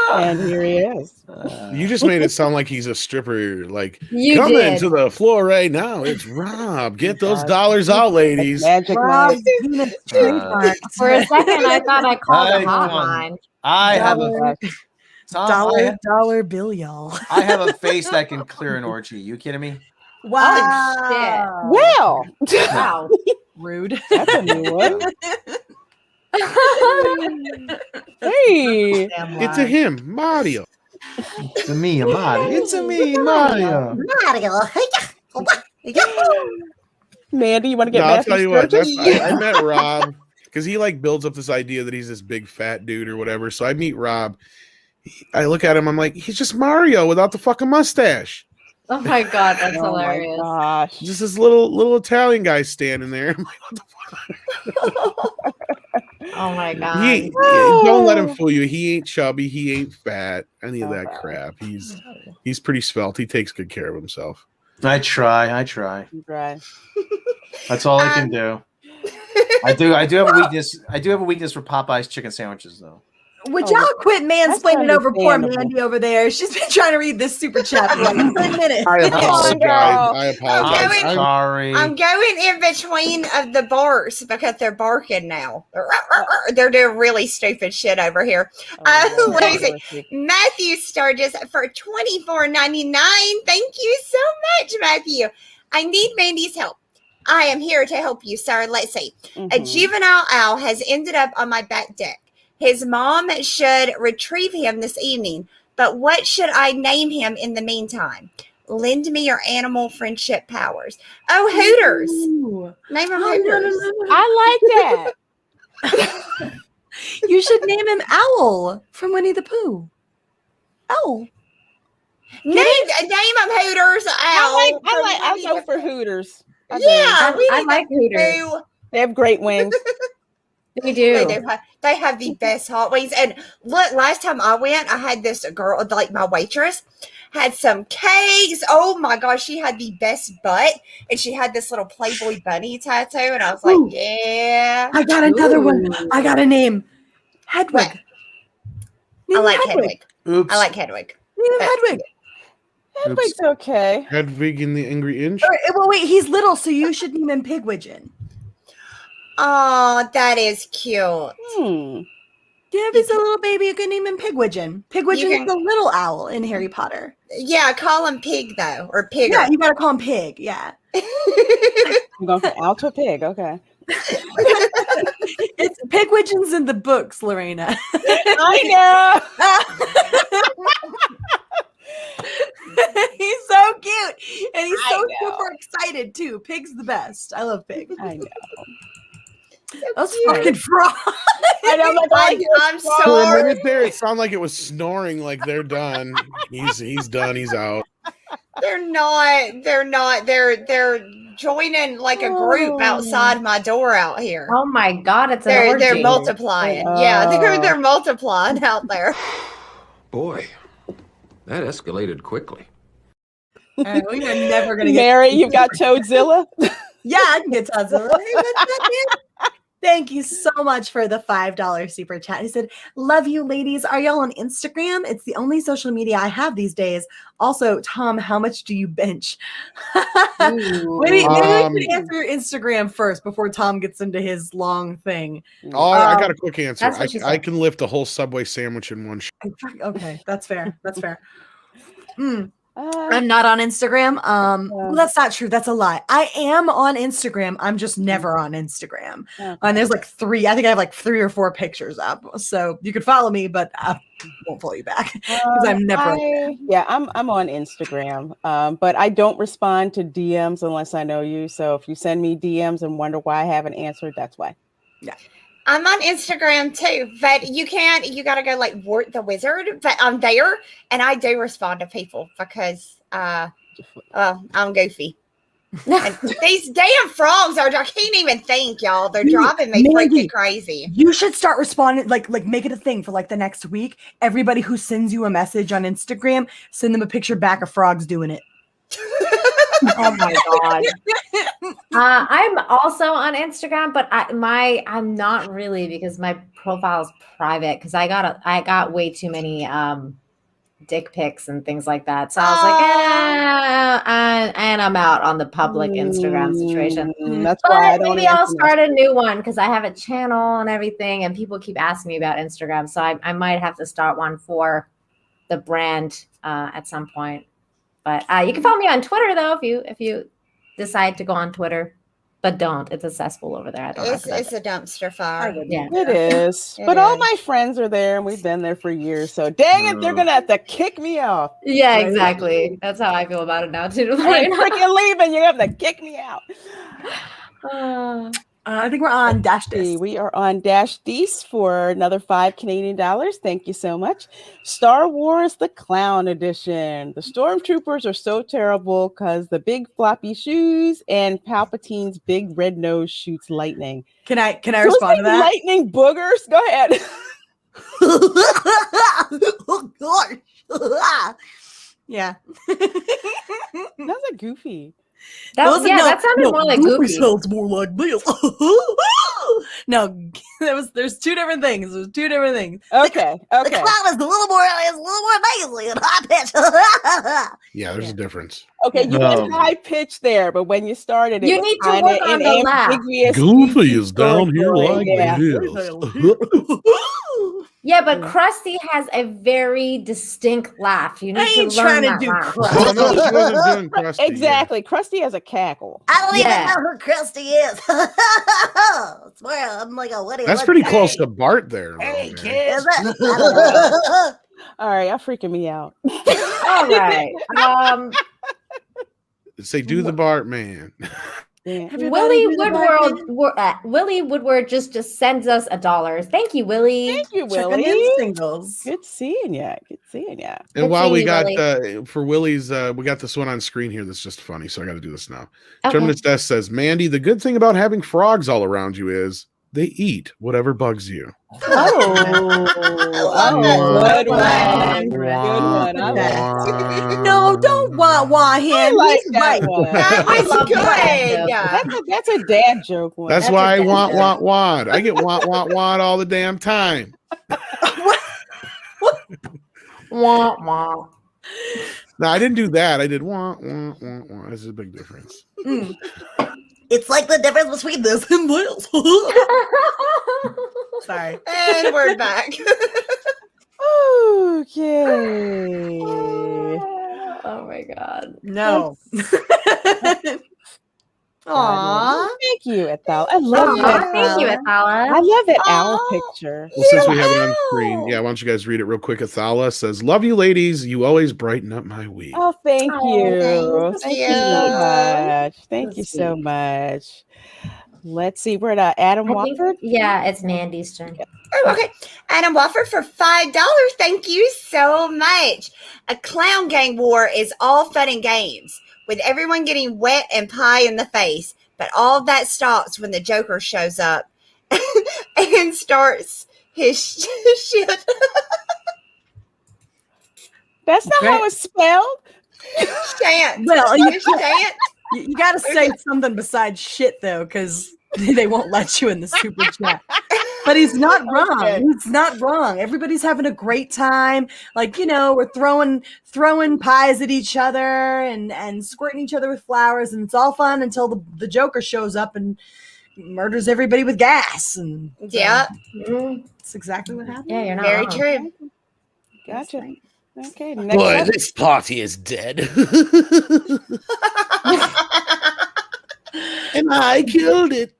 And here he is. You just made it sound like he's a stripper. Like, You coming did. to the floor right now. It's Rob. Get those dollars out, ladies. Magic Rob line. Venus trademark. For a second, I thought I called Hi, a hotline. I have a Tom, dollar bill, y'all. I have a face that can clear an orgy. You kidding me? Wow. Well, Wow. Rude. that's a new one. Hey. Damn It's a lie. him, Mario. It's a me, Mario. It's a me, Mario. Mandy, you want to get No, I'll Matthew tell you what. Sturgis? I met Rob because he like builds up this idea that he's this big fat dude or whatever. So I meet Rob. I look at him. I'm like, he's just Mario without the fucking mustache. Oh my God, that's Oh my hilarious. gosh. Just this little Italian guy standing there. I'm like, what the fuck? Oh my He God. ain't- don't let him fool you. He ain't chubby. He ain't fat. Any of that Okay. crap. He's pretty svelte. He takes good care of himself. I try. Right. That's all I can do. I do have a weakness. I do have a weakness for Popeye's chicken sandwiches, though. Would y'all quit mansplaining over poor understandable. Mandy over there? She's been trying to read this super chat for like 10 minutes. I Come on, apologize. girl. I apologize. Okay, I'm- Sorry. I'm going in between of the bars because they're barking now. They're doing really stupid shit over here. Oh, What is it? mercy. Matthew Sturgis for $24.99. Thank you so much, Matthew. I need Mandy's help. I am here to help you, sir. Let's see. A Mhm. juvenile owl has ended up on my back deck. His mom should retrieve him this evening, but what should I name him in the meantime? Lend me your animal friendship powers. Oh, Hooters. Ooh. Name him Oh, Hooters. no. I like that. You should name him Owl from Winnie the Pooh. Owl. Name him Hooters. Owl. I go for Hooters. I do. Yeah, we I need like that Hooters. too. They have great wings. They do. They have the best hot wings. And look, last time I went, I had this girl, like my waitress, had some cakes. Oh my gosh, she had the best butt. And she had this little Playboy bunny tattoo. And I was like, Ooh. yeah. I got another one. I got a name. Hedwig. What? Name I him like Hedwig. Oops. I like Hedwig. Name him Hedwig. Hedwig's okay. Hedwig in the Angry Inch. Well, wait, he's little, so you should name him Pigwidgeon. Oh, that is cute. Hmm. Yeah, if he's a little baby, you can name him Pigwidgeon. Pigwidgeon You is can- the little owl in Harry Potter. Yeah, call him Pig though, or Pigger. Yeah, you gotta call him Pig. Yeah. I'm going for owl to a pig. Okay. It's Pigwidgeon's in the books, Lorena. I He's so cute. And he's so I know. super excited too. Pig's the best. I love Pig. know. I know. Those fucking frogs. I know. I'm For a sorry. minute there, it sounded like it was snoring. Like they're done. He's done. He's out. They're not. They're joining like a group outside my door out here. Oh my God, it's an They're orgy. multiplying. Oh. Yeah, they're multiplying out there. Boy, that escalated quickly. We are never gonna get Mary, you've got Toadzilla. Yeah, I can get Todzilla. Hey, what's up, man? Thank you so much for the $5 super chat. He said, love you, ladies. Are y'all on Instagram? It's the only social media I have these days. Also, Tom, how much do you bench? Maybe we should answer your Instagram first before Tom gets into his long thing. Oh, I got a quick answer. That's what she I said. can lift a whole Subway sandwich in one shot. Okay, that's fair. That's fair. Uh, I'm not on Instagram. Yeah. Well, that's not true. That's a lie. I am on Instagram. I'm just never on Instagram. Okay. And there's like I think I have like 3 or 4 pictures up. So you could follow me, but I won't follow you back because I'm never. I'm on Instagram, but I don't respond to DMs unless I know you. So if you send me DMs and wonder why I haven't answered, that's why. I'm on Instagram too, but you gotta go like Wart the Wizard, but I'm there and I do respond to people because I'm goofy. And these damn frogs I can't even think, y'all. They're driving me Mandy, freaking crazy. You should start responding, like make it a thing for like the next week. Everybody who sends you a message on Instagram, send them a picture back of frogs doing it. Oh my God. I'm also on Instagram, but I'm not really because my profile is private because I got way too many dick pics and things like that. So I was like, and I'm out on the public Instagram situation. That's why I But don't maybe I'll answer start a new one because I have a channel and everything, and people keep asking me about Instagram. So I might have to start one for the brand at some point. But you can follow me on Twitter though if you decide to go on Twitter, but don't. It's a cesspool over there. I don't. It's a dumpster fire. Yeah. It is. It But all is. my friends are there and we've been there for years. So dang it, they're gonna have to kick me off. Yeah, exactly. That's how I feel about it now too. I ain't freaking leaving. You're gonna have to kick me out. I think we're on Dash See, Disc. we are on Dash Dees for another $5 Canadian. Thank you so much. Star Wars The Clown Edition. The stormtroopers are so terrible because the big floppy shoes and Palpatine's big red nose shoots lightning. Can I Those respond to big that? lightning boogers? Go ahead. Oh gosh. Yeah. That's a goofy. That sounded more like Goofy Goofy. sounds more like this. No, there's two different things. There's two different things. Okay. The clown is a little more nasally and high pitch. Yeah, there's a difference. Okay, you went high pitch there, but when you started, it You was need to kinda work on an the laugh. ambiguous Goofy is down here like yeah. this. Yeah, but Krusty has a very distinct laugh. You need I to ain't learn trying to that do laugh. Oh, no, she wasn't doing Krusty. Exactly. Krusty has a cackle. I don't even Yeah. know who Krusty is. I swear, I'm like a what? That's pretty close to Bart there. Though, Hey, man. kids. Is it? I don't know. All right, y'all freaking me out. All right. Say, do the Bart man. Yeah. Willie Woodward just sends us $1. Thank you, Willie. Thank you, Checking Willie. in singles. Good seeing ya. Good seeing ya. And Good while we seeing got you, for Willie's, we got this one on screen here that's just funny, so I got to do this now. Okay. Terminus Death says, Mandy, the good thing about having frogs all around you is they eat whatever bugs you. Oh, good one. Good one. I like Wah. No, don't wah him. I like He's that right. one. That was love that. good. Yeah. That's a dad joke one. That's That's why a I good want, joke. want. I get want all the damn time. Wah, wah. No, I didn't do that. I did want. There's a big difference. It's like the difference between this and Wales. Sorry. And we're back. Okay. Oh my God. No. Aw. Thank you, Ethel. I love Aw, that. thank you, I Athala. love that Aw. owl picture. Well, since we have it on screen, yeah, why don't you guys read it real quick? Athala says, "Love you, ladies. You always brighten up my week." Oh, thank you. thank Thank you so you. much. Thank So you so sweet. much. Let's see. We're at Adam I think- Watford. yeah, it's Mandy's turn. Oh, okay. Adam Wofford for $5. Thank you so much. A clown gang war is all fun and games, with everyone getting wet and pie in the face. But all of that stops when the Joker shows up and starts his shit. That's not Okay. how it's spelled. Chant. Well, you, Chant. you got to say something besides shit, though, because they won't let you in the super chat. But he's not wrong. Okay. He's not wrong. Everybody's having a great time. Like, we're throwing pies at each other and squirting each other with flowers, and it's all fun until the Joker shows up and murders everybody with gas. And so Yeah, that's exactly what happened. Yeah, you're not very wrong. true. Gotcha. Okay. Next Boy, up. this party is dead. And I killed it.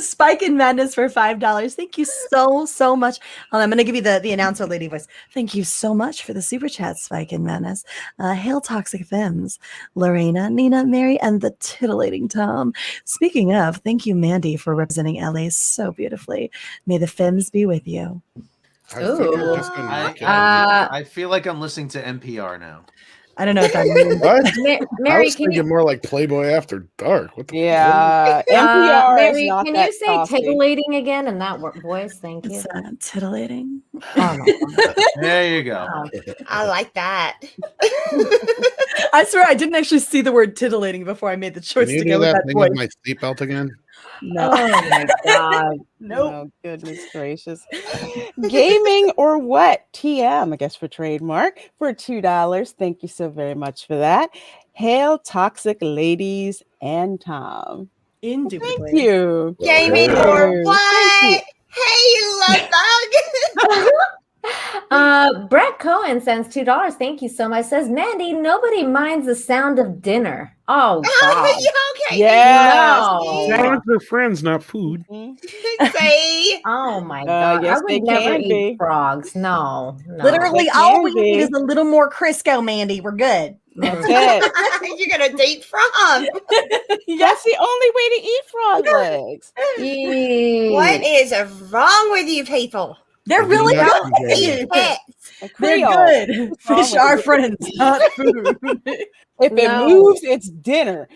Spike and Madness for $5. Thank you so much. I'm going to give you the announcer lady voice. Thank you so much for the super chat, Spike and Madness. Hail Toxic Femmes, Lorena, Nina, Mary, and the titillating Tom. Speaking of, thank you, Mandy, for representing LA so beautifully. May the Femmes be with you. I figured Ooh. just gonna I, look at I feel like I'm listening to NPR now. I don't know what that means. it. What? I Mary, was can thinking you? more like Playboy After Dark. What the Yeah. NPR is Mary, not can that you say coffee. titillating again in that voice? Thank you. It's titillating. Oh my God. There you go. I like that. I swear I didn't actually see the word titillating before I made the choice Can you to do go with that that thing voice. with my seatbelt again? No. Oh my God. Nope. Oh, goodness gracious. Gaming or what? TM, I guess, for trademark for $2. Thank you so very much for that. Hail Toxic Ladies and Tom. Indubitably. Thank you. Gaming Thank or you. what? Hey, love bug. Brett Cohen sends $2. Thank you so much. Says Mandy, nobody minds the sound of dinner. Oh God. Okay. Yes. No. Dogs are friends, not food. Say. Oh my God. yes, I they would never can eat be. frogs. No. Literally, They all can we be. need is a little more Crisco, Mandy. We're good. That's it. You're gonna date from. That's the only way to eat frog legs. What is wrong with you people? They're really Yeah. good. You pets. A They're Creole. good. What's wrong Fish with are you? friends, not food. If it No. moves, it's dinner.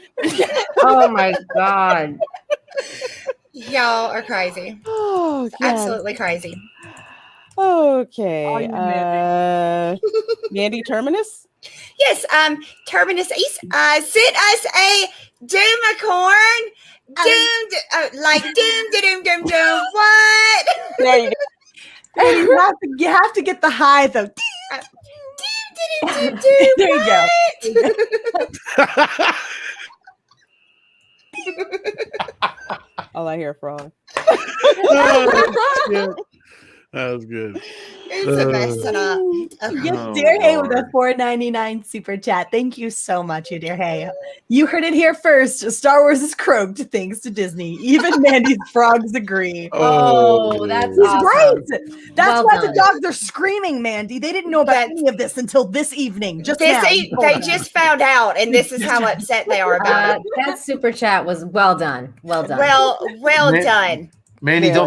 Oh my God. Y'all are crazy. Oh, God. Absolutely crazy. Okay. All you, Mandy. Mandy Terminus? Yes, Terminus East, sent us a Doomicorn. Like doom. What? There you go. You have to get the high though. There you go. All I hear, frog. Oh, shit. That was good. It's a messing up. Okay. Yes, Dear Hay with a $4.99 super chat. Thank you so much, you Dear Hay. You heard it here first. Star Wars is croaked thanks to Disney. Even Mandy's frogs agree. Oh, that's He's awesome. right. That's Well why done. the dogs are screaming, Mandy. They didn't know about any of this until this evening. Just now. They just found out, and this is how upset they are about it. That super chat was well done. Well done. Well done. Mandy, Very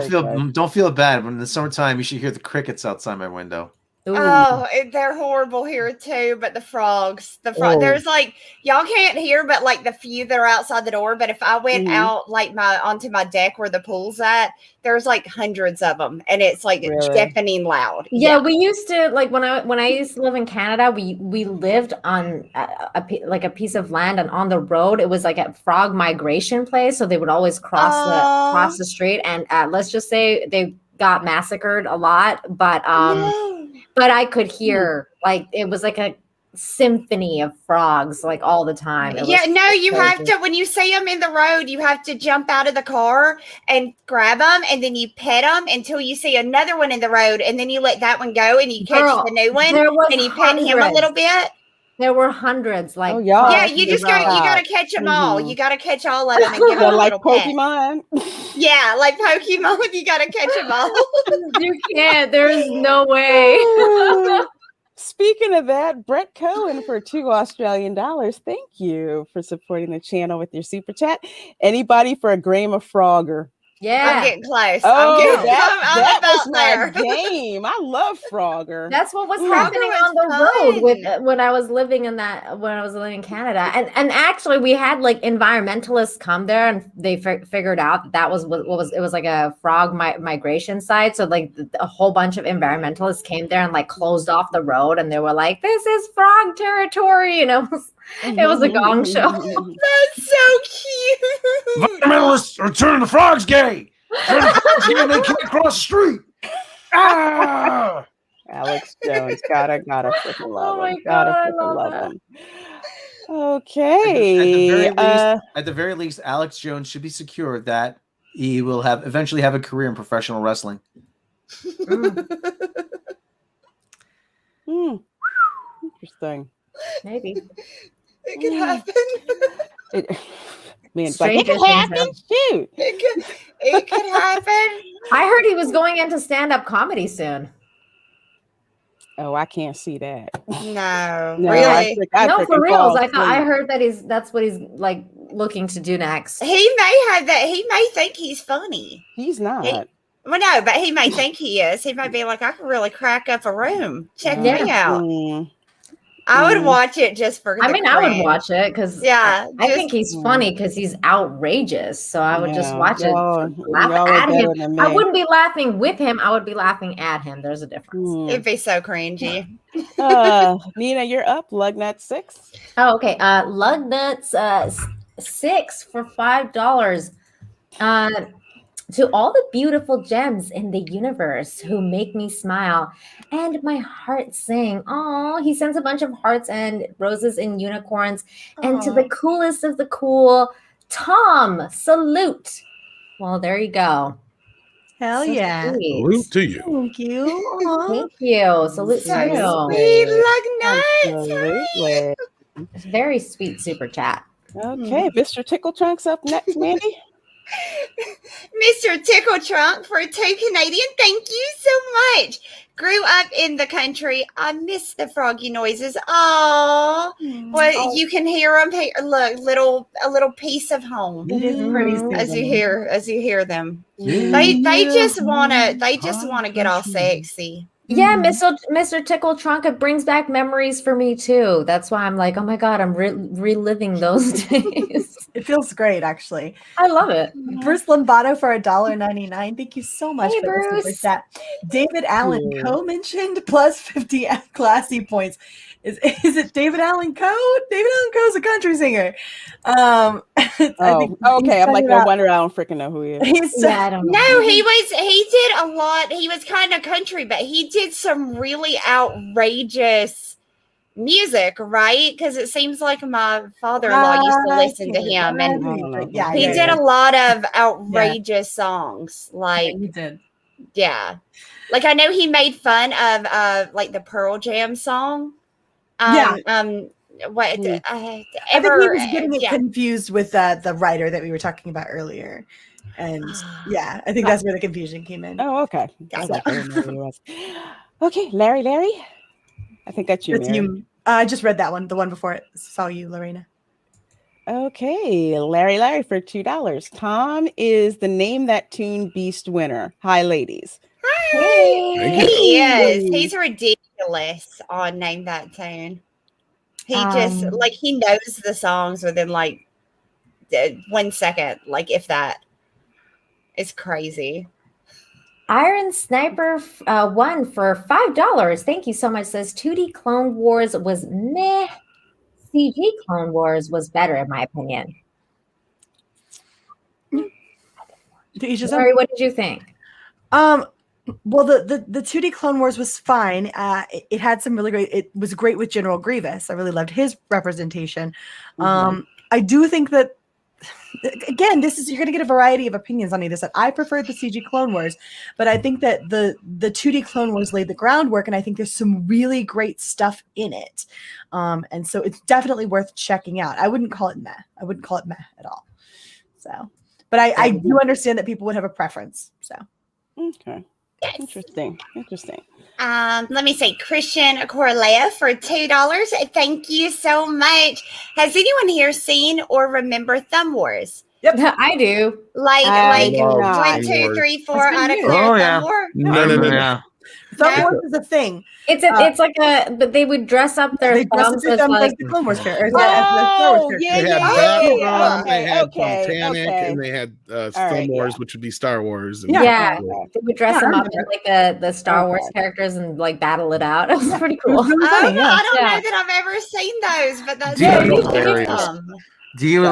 don't feel bad. When in the summertime, you should hear the crickets outside my window. Ooh. Oh, they're horrible here too. But the frogs, there's like y'all can't hear, but like the few that are outside the door. But if I went out like onto my deck where the pool's at, there's like hundreds of them, and it's like deafening loud. Yeah, we used to like when I used to live in Canada. We lived on a piece of land, and on the road it was like a frog migration place. So they would always cross the street, and let's just say they got massacred a lot, but I could hear like it was like a symphony of frogs like all the time. You have to, when you see them in the road, you have to jump out of the car and grab them, and then you pet them until you see another one in the road, and then you let that one go and you catch the new one and you pet him a little bit. There were hundreds, like you gotta catch them all. You gotta catch all of them and give them a like little pet. Pokemon. Yeah, like Pokemon, you gotta catch them all. You can't. There's no way. Speaking of that, Brett Cohen for $2 Australian. Thank you for supporting the channel with your super chat. Anybody for a Graham of Frogger? Yeah, I'm getting close. Oh, I'm that was about my there. game. I love Frogger. That's what was Frogger happening on the was road with when I was living in Canada, and actually we had like environmentalists come there, and they figured out that was what was it was like a frog migration site. So like a whole bunch of environmentalists came there and like closed off the road, and they were like, "This is frog territory," It was a gong show. That's so cute. Environmentalists are turning the frogs gay. Turning the frogs gay and they can't cross the street. Ah! Alex Jones, gotta freaking love Oh my him. God, Gotta I freaking love love him. Okay. At the very least, Alex Jones should be secure that he will eventually have a career in professional wrestling. Interesting. Maybe It could happen. It could happen. Shoot. It could happen. I heard he was going into stand-up comedy soon. Oh, I can't see that. No, No, really. No, for reals. I heard that that's what he's like looking to do next. He may have that. He may think he's funny. He's not. Well, no, but he may think he is. He might be like, I could really crack up a room. Check me out. I would watch it just for. I would watch it because I think he's funny because he's outrageous. So I would just watch it, laugh at him. I wouldn't be laughing with him. I would be laughing at him. There's a difference. It'd be so cringy. Nina, you're up. Lugnut 6. Oh, okay. Lugnuts 6 for $5. To all the beautiful gems in the universe who make me smile and my heart sing. Oh, he sends a bunch of hearts and roses and unicorns. And to the coolest of the cool, Tom, salute. Well, there you go. Hell So yeah. sweet. Salute to you. Thank you. Thank you. Salute to you. Sweet Lug Absolutely. Very sweet super chat. Okay, Mr. Tickle Trunks up next, Mandy. Mr. Tickle Trunk for 2 Canadian. Thank you so much. Grew up in the country. I miss the froggy noises. Oh, well, you can hear them. Look, a little piece of home. It is pretty as you hear them. They just wanna get all sexy. Yeah, Mr. Tickle Trunk, it brings back memories for me too. That's why I'm like, oh my God, I'm reliving those days. It feels great, actually. I love it. Bruce Lombardo for $1.99. Thank you so much Hey, for the super Bruce. chat. David Allen Coe mentioned plus 50 classy points. Is it David Allen Coe? David Allen Coe is a country singer. Oh, okay. I'm like, no wonder I don't freaking know who he is. I don't know. No, he did a lot. He was kind of country, but he did some really outrageous music, right? Because it seems like my father-in-law used to listen to him, and he did a lot of outrageous songs. Like he did. Yeah. Like I know he made fun of like the Pearl Jam song. I think he was getting it confused with the writer that we were talking about earlier. And I think that's where the confusion came in. Oh, okay. Okay, Larry. I think that's you. That's you. I just read that one, the one before it. Saw you, Lorena. Okay, Larry for $2. Tom is the Name That Tune Beast winner. Hi, ladies. Hi. He is. He's ridiculous on Name That Tune. He just he knows the songs within 1 second, if that. It's crazy. Iron Sniper won for $5. Thank you so much. Says 2D Clone Wars was meh. CG Clone Wars was better in my opinion. Sorry, what did you think? Well, the 2D Clone Wars was fine. It had some really great. It was great with General Grievous. I really loved his representation. I do think that. Again, you're going to get a variety of opinions on either side. I preferred the CG Clone Wars, but I think that the 2D Clone Wars laid the groundwork, and I think there's some really great stuff in it. And so it's definitely worth checking out. I wouldn't call it meh. I wouldn't call it meh at all. So, but I do understand that people would have a preference. So, okay. Yes. Interesting. Let me say Christian Corlea for $2. Thank you so much. Has anyone here seen or remember Thumb Wars? Yep, I do. Like 1, 2, 3, 4 out of clear Thumb War? No. Thumb Wars is a thing. It's like but they would dress up their thumbs as like the Clone Wars characters. They had Batman, they had Titanic, and they had Thumb Wars, which would be Star Wars. And they would dress them up as the Star Wars characters and battle it out. It was pretty cool. I don't know that I've ever seen those, but that's Do you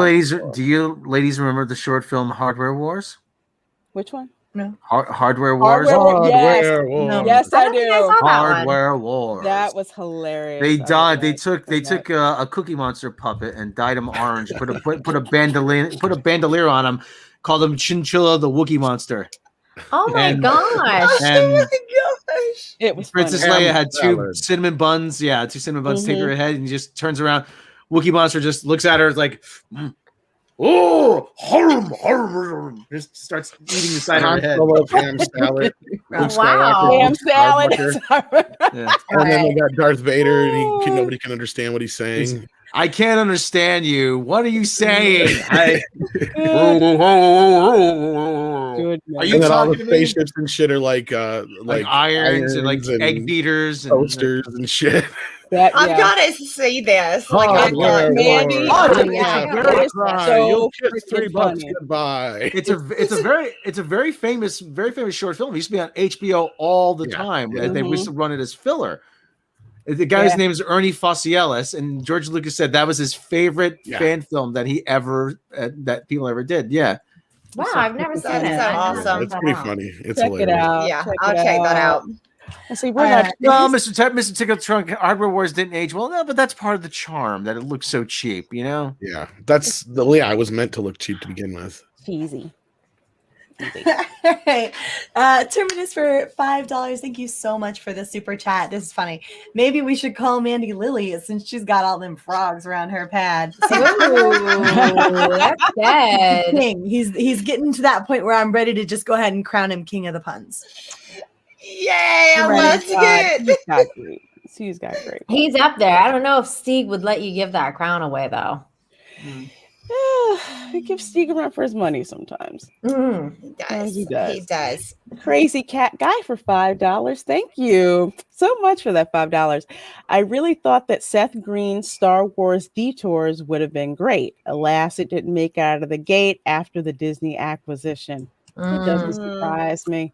ladies remember the short film Hardware Wars? Which one? No. Hardware Wars. Yes, I do. Hardware Wars. That was hilarious. They died. They took a Cookie Monster puppet and dyed him orange. Put a bandolier on him. Called him Chinchilla the Wookiee Monster. Oh my gosh! It was Princess Leia had two cinnamon buns. Yeah, two cinnamon buns taped to her head, and he just turns around. Wookiee Monster just looks at her like. Oh, just starts eating the side of her head. Ham salad. Wow. Ham salad. And then they got Darth Vader, and nobody can understand what he's saying. I can't understand you. What are you saying? Are you talking all the to spaceships and shit are like irons and like egg beaters and toasters and shit. I've got to see this. So $3 goodbye. It's a very famous short film. It used to be on HBO all the time. They used to run it as filler. The guy's name is Ernie Fossielis, and George Lucas said that was his favorite fan film that he ever that people ever did. Yeah. Wow, I've never seen it. So awesome. It's pretty funny. It's check it out. Yeah, I'll check that out. See, we're not. No, Mr. Tickle Trunk, Hardware Wars didn't age well. No, but that's part of the charm that it looks so cheap, you know? Yeah, that's the I was meant to look cheap to begin with. Cheesy. All right. Terminus for $5. Thank you so much for the super chat. This is funny. Maybe we should call Mandy Lily since she's got all them frogs around her pad. That's good. King. He's getting to that point where I'm ready to just go ahead and crown him king of the puns. Yay, I love it. He's got great. He's up there. I don't know if Steve would let you give that crown away though. he gives Steve a run for his money sometimes. He does. He does. He does. Crazy Cat Guy for $5. Thank you so much for that $5. I really thought that Seth Green's Star Wars Detours would have been great. Alas, it didn't make it out of the gate after the Disney acquisition. It doesn't surprise me.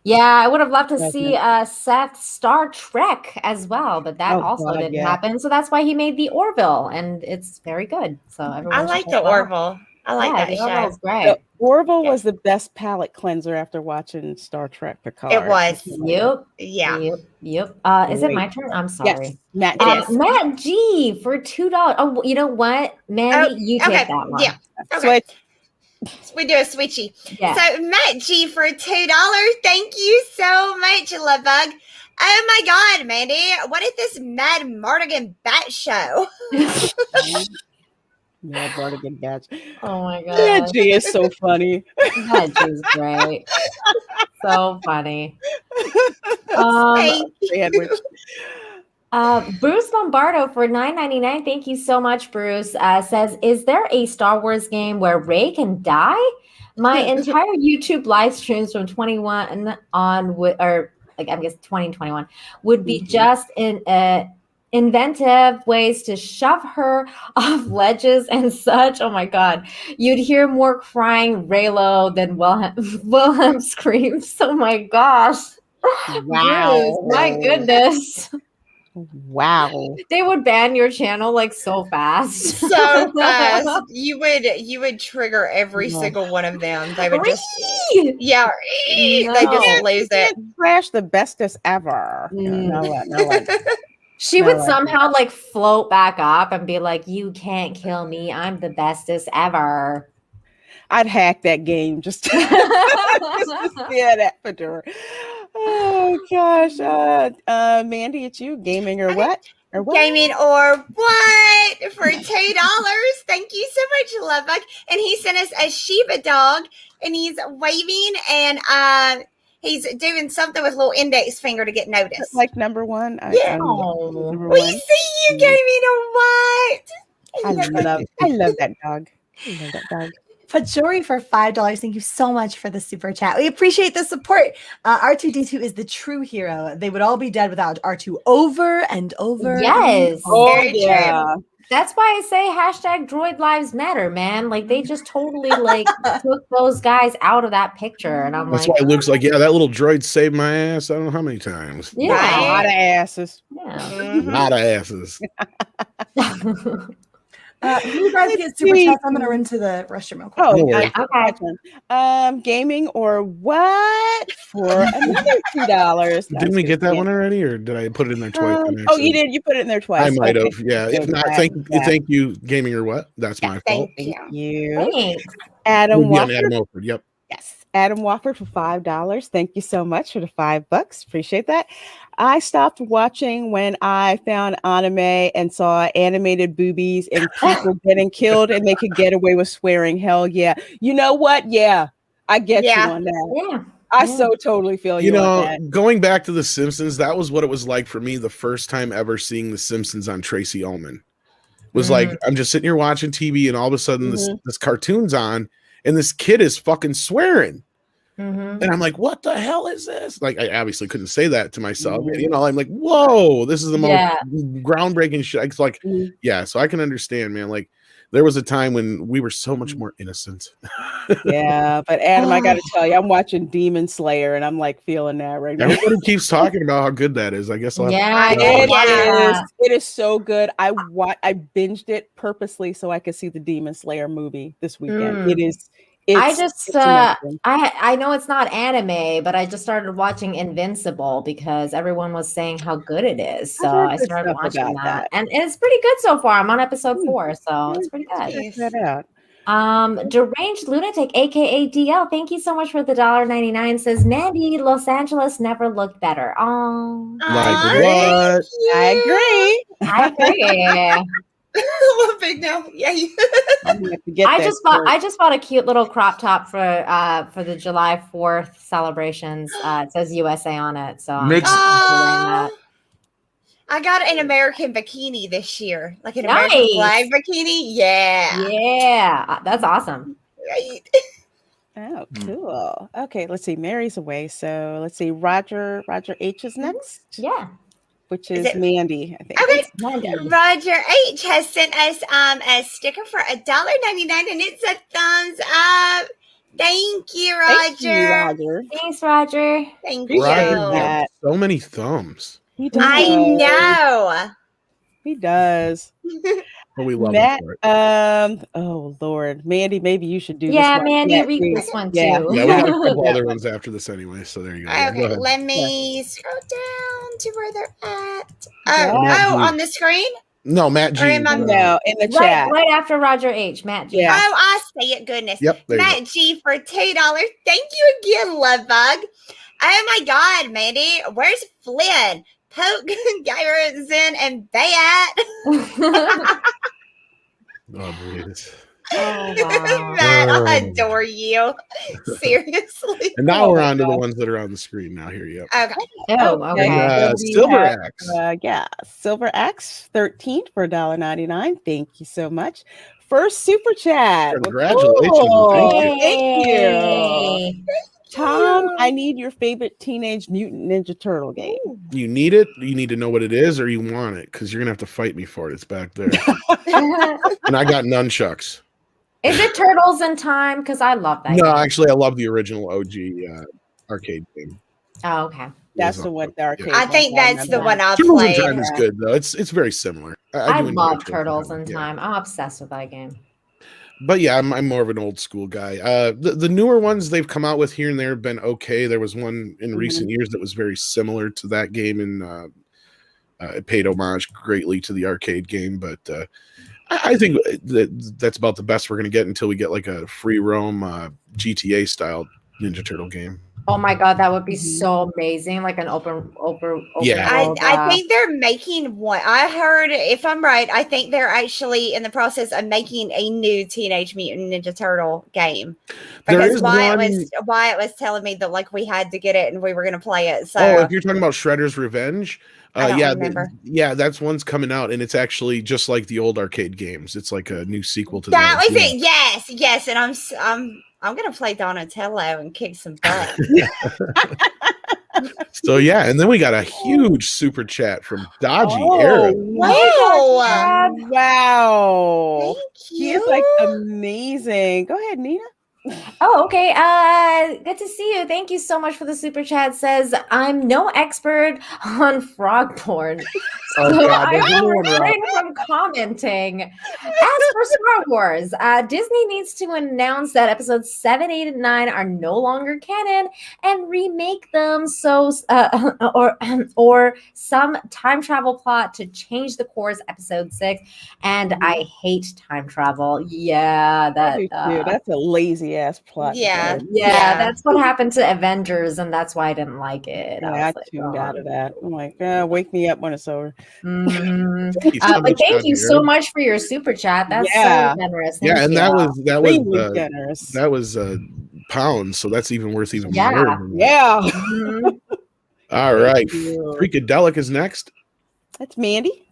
Yeah, I would have loved to see Seth's Star Trek as well, but that didn't happen. So that's why he made the Orville, and it's very good. So everyone I like the Orville. I like that the show. Orville's great. The Orville was the best palate cleanser after watching Star Trek Picard. It was. Yep. Yeah. Yep. Is it my turn? I'm sorry. Yes, Matt G for $2. Oh, you know what, Mandy, you take that one. Yeah. Okay. We do a switchy. Yeah. So Matt G for $2. Thank you so much, Love Bug. Oh my God, Mandy! What is this Mad Mardigan Bat show? Mad Mardigan Bat. Oh my God. Matt G is so funny. Matt G is great. So funny. Sandwich. Bruce Lombardo for $9.99. Thank you so much, Bruce. Says, is there a Star Wars game where Rey can die? My entire YouTube live streams from 21 on, or like I guess 2021, would be just in inventive ways to shove her off ledges and such. Oh my God. You'd hear more crying Raylo than Wilhelm screams. Oh my gosh. Wow. Bruce, my goodness. Wow. They would ban your channel like so fast. So fast. You would trigger every single one of them. They would just they just lose it. Crash the bestest ever. No. She would somehow like float back up and be like, you can't kill me. I'm the bestest ever. I'd hack that game just to that for sure. Oh gosh. Mandy, it's you. Gaming or what? Or what? Gaming or what? For $2. Thank you so much, Lovebug. And he sent us a Shiba dog and he's waving and he's doing something with a little index finger to get noticed. Like number one. Yeah. We see you, Gaming or what? I love that dog. I love that dog. Pachori for $5. Thank you so much for the super chat. We appreciate the support. R2D2 is the true hero. They would all be dead without R2 over and over. Yes. Very true. That's why I say hashtag droid lives matter, man. Like they just totally like took those guys out of that picture. And I'm That's like, why it looks like, yeah, that little droid saved my ass. I don't know how many times. Yeah. A lot of asses. Yeah. A lot of asses. You guys get super chats. I'm going to run to the restroom real quick. Okay. Gaming or what for another $2? Didn't we get that one already, or did I put it in there twice? You did. You put it in there twice. I might have. Yeah. If not, thank you, gaming or what? That's my fault. Thank you. Thanks. Adam Walker. Adam Wolford. Yep. Yes. Adam Walker for $5. Thank you so much for the $5. Appreciate that. I stopped watching when I found anime and saw animated boobies and people getting killed and they could get away with swearing. Hell yeah. You know what? Yeah. I get you on that. Yeah. I so totally feel you on that. Going back to The Simpsons, that was what it was like for me the first time ever seeing The Simpsons on Tracy Ullman. Was like, I'm just sitting here watching TV and all of a sudden this cartoon's on and this kid is fucking swearing. And I'm like, what the hell is this? Like, I obviously couldn't say that to myself. You know, I'm like, whoa, this is the most groundbreaking shit. It's like, yeah, so I can understand, man. Like, there was a time when we were so much more innocent. Yeah, but Adam, I got to tell you, I'm watching Demon Slayer and I'm like feeling that right now. Everybody keeps talking about how good that is. I guess I'll have to it is so good. I binged it purposely so I could see the Demon Slayer movie this weekend. I know it's not anime, but I just started watching Invincible because everyone was saying how good it is. So I started watching that. And it's pretty good so far. I'm on episode 4, so it's pretty good. Check that out. Deranged Lunatic, aka DL, thank you so much for the $1.99. Says Mandy, Los Angeles never looked better. Oh, like what? I agree. Big no. Yeah. I just bought a cute little crop top for the July 4th celebrations. It says USA on it. So I'm wearing that. I got an American bikini this year, like an Nice. American flag bikini. Yeah. Yeah, that's awesome. Right. Oh, cool. Okay, let's see. Mary's away, so let's see. Roger H is next, Yeah. which Is is it- Mandy, I think. Okay. Mandy. Roger H has sent us a sticker for $1.99, and it's a thumbs up. Thank you, Roger. Thank you, Roger. Thanks, Roger. Thank Appreciate you. Roger that. gets so many thumbs, He does. I know. He does. but we love Matt, him for it. oh Lord, Mandy, maybe you should do Yeah, this one. Mandy, Yeah, read you- this one yeah. too. Yeah, we got a couple Yeah. other ones after this anyway, so there you go. Yeah, go Okay, ahead. let me scroll down to where they're at. Yeah. Oh, Matt on the screen? No, Matt G. Or am I- No, in the Right, chat. right after Roger H. Matt G. Yeah. Oh, I see it. Goodness. Yep, there you Matt G for $2. Thank you again, Love Bug. Oh my God, Mandy. Where's Flynn? Poke, Garrison, and Bat. Oh, please. Oh, wow. Matt, I Oh. adore you. Seriously. And now Oh, we're on to the God. ones that are on the screen now. Here, yep. Okay. Oh, Okay. okay. And, So we Silver have, Axe. Yeah, Silver Axe 13 for $1.99. Thank you so much. First super chat. Well, Congratulations. cool. Thank Thank you. Yay. Tom, I need your favorite Teenage Mutant Ninja Turtle game. You need it. You need to know what it is, or you want it, because you're gonna have to fight me for it. It's back there, and I got nunchucks. Is it Turtles in Time? Because I love that. No, game. actually, I love the original OG arcade game. Oh, okay. That's It the was one, the arcade. I think that's the one I Turtles in played. Time is good though. It's very similar. I do enjoy love Turtles in yeah. Time. I'm obsessed with that game. But yeah, I'm more of an old school guy. The newer ones they've come out with here and there have been okay. There was one in recent years that was very similar to that game, and it paid homage greatly to the arcade game. But I think that's about the best we're going to get until we get like a free roam GTA style Ninja Turtle game. Oh my God, that would be so amazing! Like an open Yeah. world, I think they're making one. I heard, if I'm right, I think they're actually in the process of making a new Teenage Mutant Ninja Turtle game. There Because is Wyatt was telling me that like we had to get it and we were going to play it. So Oh, if you're talking about Shredder's Revenge, I don't yeah, remember. that's one's coming out, and it's actually just like the old arcade games. It's like a new sequel to that those. was it. Yes, and I'm going to play Donatello and kick some butt. So yeah, and then we got a huge super chat from Dodgy Oh, Arab. Wow. Wow. Thank He you. is like amazing. Go ahead, Nina. Oh, okay. Good to see you. Thank you so much for the super chat. Says I'm no expert on frog porn, Oh, so God, I there's will another one, Rob. refrain from commenting. As for Star Wars, Disney needs to announce that episodes 7, 8, and 9 are no longer canon and remake them. So, or some time travel plot to change the course. Episode 6, and I hate time travel. Yeah, That's a lazy ass plot. Yeah. yeah, that's what happened to Avengers, and that's why I didn't like it. Yeah, I I was like, tuned oh. out of that. I'm like, wake me up when it's over. Mhm. Thank you so But much, thank Dodgy you so Arab. much for your super chat. That's Yeah. so generous. Yeah, Thank and you. that was Extremely generous. that was pounds, so that's even worth even Yeah. more. Than that. Yeah. Mhm. All right, you. Freakadelic is next. That's Mandy.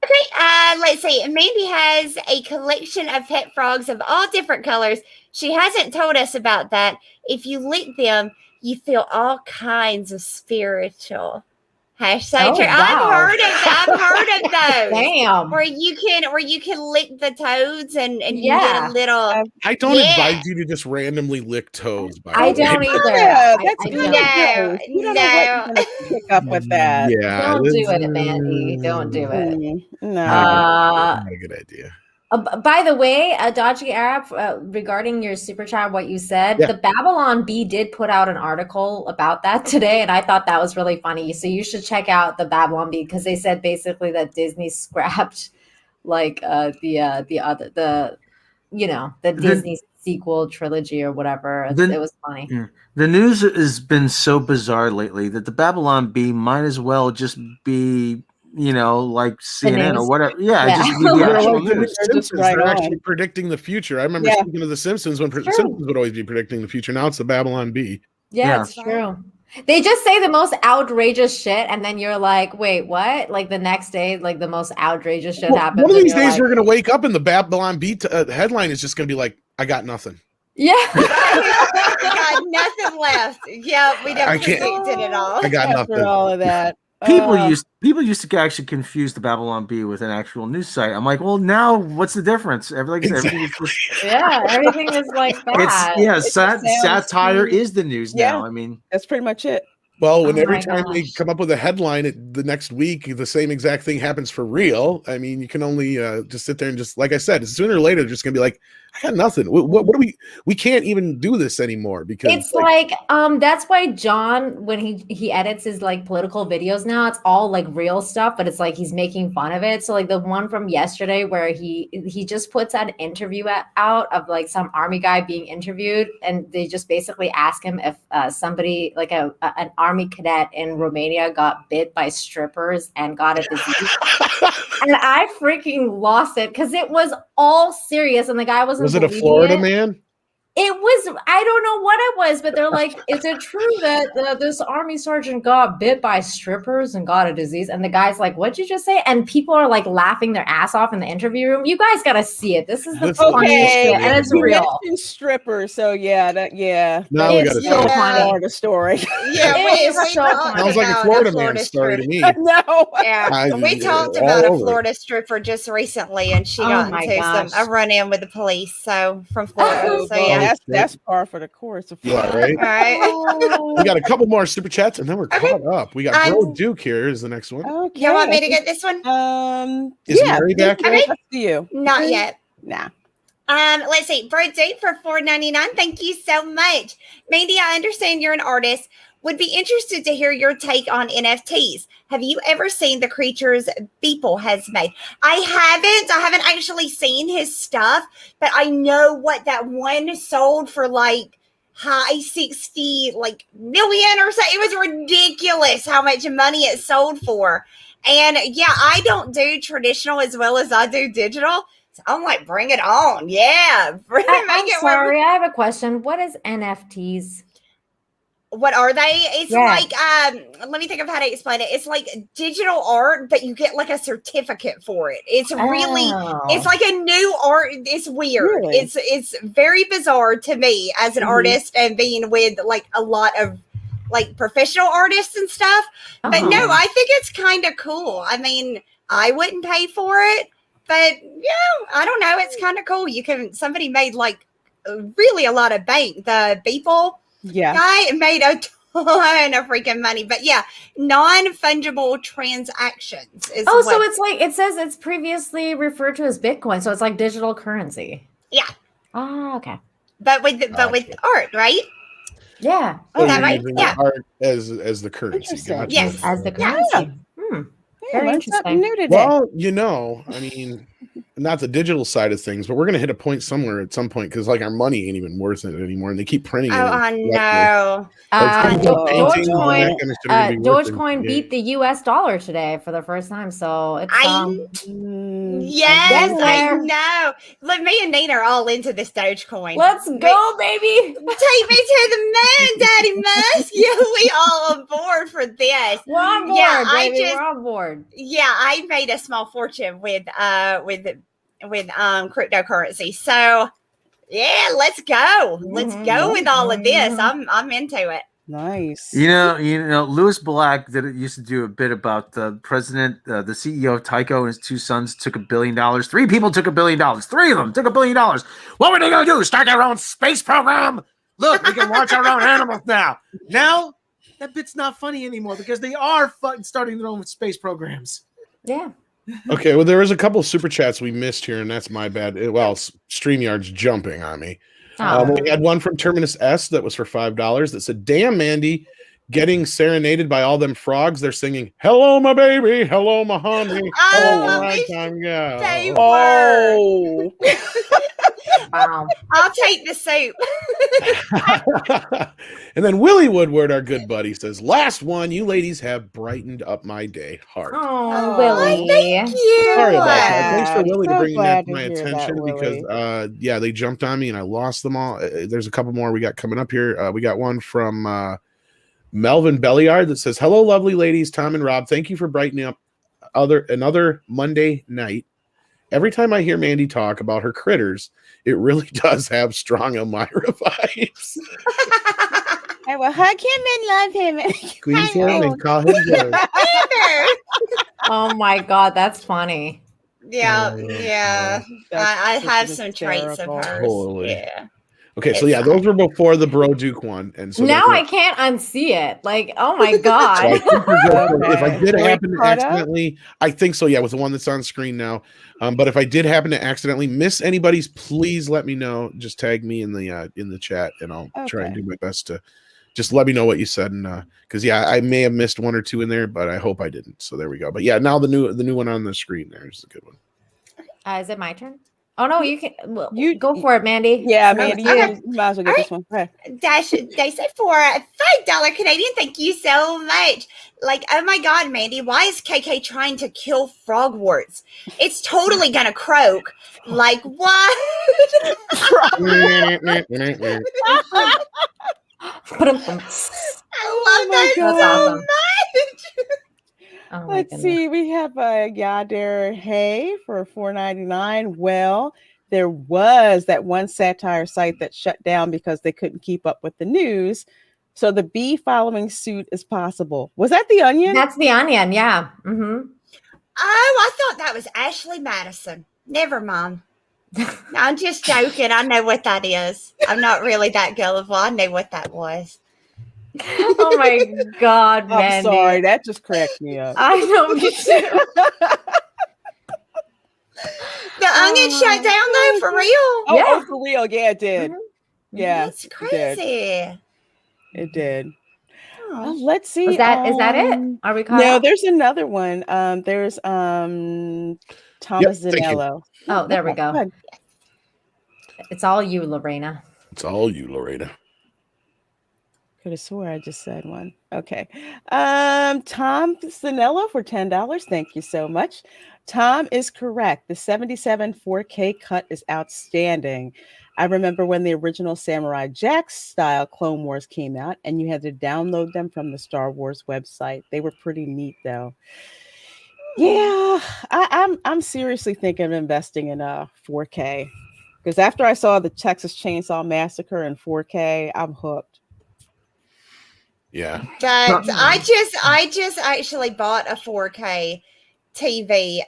Okay, let's see. Mandy has a collection of pet frogs of all different colors. She hasn't told us about that. If you lick them, you feel all kinds of spiritual. Hashtag Oh, true. wow. I've heard of those. Damn. Where you can lick the toads and you Yeah. get a little. I don't Yeah. advise you to just randomly lick toes. By I the way. don't either. Yeah, I that's don't. kind No, of gross. You don't know what you're gonna pick up with that. Yeah, Don't do it's- it, Mandy. Don't do it. No. Not a good idea. By the way, Dodgy Arab, regarding your super chat, what you said, Yeah. the Babylon Bee did put out an article about that today, and I thought that was really funny. So you should check out the Babylon Bee because they said basically that Disney scrapped like the Disney sequel trilogy or whatever. It was funny. The news has been so bizarre lately that the Babylon Bee might as well just be, like CNN news. or whatever. Yeah, Yeah. just be the They're actual like the news. They're just Simpsons. right They're on. actually predicting the future. I remember Yeah. speaking of the Simpsons when True. Simpsons would always be predicting the future. Now it's the Babylon Bee. Yeah, Yeah. it's true. They just say the most outrageous shit, and then you're like, wait, what? Like the next day, like the most outrageous shit happens. One of and these you're days, like, we're going to wake up and the Babylon Beat headline is just going to be like, I got nothing. yeah. We got nothing left. Yeah, we done I can't- predicted it all. I got After nothing. all of that. People used to actually confuse the Babylon Bee with an actual news site. I'm like, well, now what's the difference? Everything is just, Yeah, everything is like that. it's just sounds satire pretty- is the news Yeah. now. I mean, That's pretty much it. Well, when Oh every my time they gosh. come up with a headline, the next week, the same exact thing happens for real. I mean, you can only just sit there and just, like I said, sooner or later, they're just going to be like, I got nothing. What do we can't even do this anymore because It's like that's why John, when he edits his like political videos now, it's all like real stuff, but it's like he's making fun of it. So like the one from yesterday where he just puts an interview out of like some army guy being interviewed, and they just basically ask him if somebody like an army cadet in Romania got bit by strippers and got a disease. And I freaking lost it because it was all serious, and the guy wasn't. was it a believing Florida it. man? It was, I don't know what it was, but they're like, is it true that this army sergeant got bit by strippers and got a disease? And the guy's like, what'd you just say? And people are like laughing their ass off in the interview room. You guys got to see it. This is the This is funniest Okay, shit, and it's you real. mentioned strippers, so yeah. Now we It's got to so talk. funny. Florida story. Yeah, It we is so talked Sounds like a about Florida Florida man story to stripper. me. No. Yeah, we talked all about a over. Florida stripper just recently, and she Oh got my into gosh. a run-in with the police. So from Florida, Oh, so well, yeah. that's par for the course. Of Yeah, right. All right. We got a couple more super chats, and then we're Okay. caught up. We got Bro Duke here is the next one. Okay. You want me to get this one? Is yeah, Mary back Mary, yet? that's to you. Not yet. Nah. Let's see. Bird date for $4.99. Thank you so much. Mandy, I understand you're an artist. Would be interested to hear your take on NFTs. Have you ever seen the creatures Beeple has made? I haven't actually seen his stuff, but I know what that one sold for, like high 60 like million or so. It was ridiculous how much money it sold for. And yeah, I don't do traditional as well as I do digital. So I'm like, bring it on. Yeah. I'm Make it work. sorry, I have a question. What is NFTs? What are they? It's Yeah. like let me think of how to explain it. It's like digital art, but you get like a certificate for it. It's really it's like a new art. It's weird. Really? It's very bizarre to me as an artist and being with like a lot of like professional artists and stuff. But no, Oh. I think it's kind of cool. I mean, I wouldn't pay for it, but yeah, I don't know. It's kind of cool. Somebody made like really a lot of bank. The Beeple Yeah. guy made a ton of freaking money. But yeah, non-fungible transactions is Oh, so what- it's like it says it's previously referred to as Bitcoin, so it's like digital currency. Yeah. Oh, okay. but with art, right? Yeah. Oh, Is that you're right? using Yeah. art as the currency. Interesting. Gotcha. Yes. As the Yeah. currency. Hmm. Hey, Very learned something interesting. new today. Well, I mean, not the digital side of things, but we're gonna hit a point somewhere at some point because like our money ain't even worth it anymore, and they keep printing it. Oh, I know. Like, some paintings and that Dogecoin, kind of shit are gonna be worth it. Dogecoin Yeah. beat the US dollar today for the first time. So it's Yes, Getting I there. know. Look, me and Nate are all into this Dogecoin. let's go, baby. Take me to the moon, Daddy Musk. Yeah, we all on board for this. We're on board, Yeah, I baby. just- We're on board. Yeah, I made a small fortune with cryptocurrency. So yeah, let's go. Let's go with all of this. I'm into it. Nice. You know, Lewis Black used to do a bit about the president, the CEO of Tyco and his two sons took $1 billion. 3 people took $1 billion. 3 of them took $1 billion. What were they going to do? Start their own space program? Look, we can launch our own animals now. Now, that bit's not funny anymore because they are starting their own space programs. Yeah. Okay, well, there was a couple of super chats we missed here, and that's my bad. Well, StreamYard's jumping on me. We had one from Terminus S that was for $5 that said, "Damn, Mandy, getting serenaded by all them frogs. They're singing, 'Hello, my baby. Hello, my honey. Hello, Oh, right we- time They go.'" Oh. Wow. I'll take the soup. And then Willie Woodward, our good buddy, says, "Last one, you ladies have brightened up my day. Heart." Oh, Willie. Thank you. Sorry about that. Thanks for Glad. Willie to So bringing that glad to to my hear that, attention because, Willie. yeah, they jumped on me and I lost them all. There's a couple more we got coming up here. We got one from Melvin Belliard that says, "Hello, lovely ladies, Tom and Rob. Thank you for brightening up another Monday night. Every time I hear Mandy talk about her critters, it really does have strong Elmira vibes. I will hug him and love him. Squeeze him and call him Joe." Oh my God, that's funny. Yeah, Oh, yeah. I have some traits of hers. Totally. Yeah. Okay, so yeah, those were before the Bro Duke one, and so Now I can't unsee it. Like, oh my So I God. think if I did Are we happen to caught up? accidentally, I think so, yeah, with the one that's on screen now. But if I did happen to accidentally miss anybody's, please let me know. Just tag me in the chat, and I'll try and do my best to just let me know what you said. And because yeah, I may have missed one or two in there, but I hope I didn't. So there we go. But yeah, now the new one on the screen there is a good one. Is it my turn? Oh no, you can. Well, you go for it, Mandy. Yeah, Mandy, you might as well get this one. Okay. Dash they say for $5 Canadian. Thank you so much. Like, oh my God, Mandy, why is KK trying to kill frogworts? It's totally gonna croak. Like what? I love that That's so awesome. much. Oh my Let's see. We have Yadir Hay for $4.99. Well, there was that one satire site that shut down because they couldn't keep up with the news. So the bee following suit is possible. Was that The Onion? That's The Onion, yeah. Mm-hmm. Oh, I thought that was Ashley Madison. Never mind. I'm just joking. I know what that is. I'm not really that gullible. I knew what that was. Oh my God, Mandy. I'm sorry. That just cracked me up. I know, me too. The Onion shut down though, for real? Oh, for real. Yeah, it did. Yeah. That's crazy. It did. Oh. Let's see. Is that it? Are we caught No, up? there's another one. There's Thomas Zanello. Oh, there we Go go. ahead. It's all you, Lorena. It's all you, Lorena. Could have swore I just said one. Okay. Tom Zanello for $10. Thank you so much. Tom is correct. The 77 4K cut is outstanding. I remember when the original Samurai Jack style Clone Wars came out, and you had to download them from the Star Wars website. They were pretty neat, though. Yeah, I'm seriously thinking of investing in 4K, because after I saw the Texas Chainsaw Massacre in 4K, I'm hooked. Yeah. But I just actually bought a 4K TV.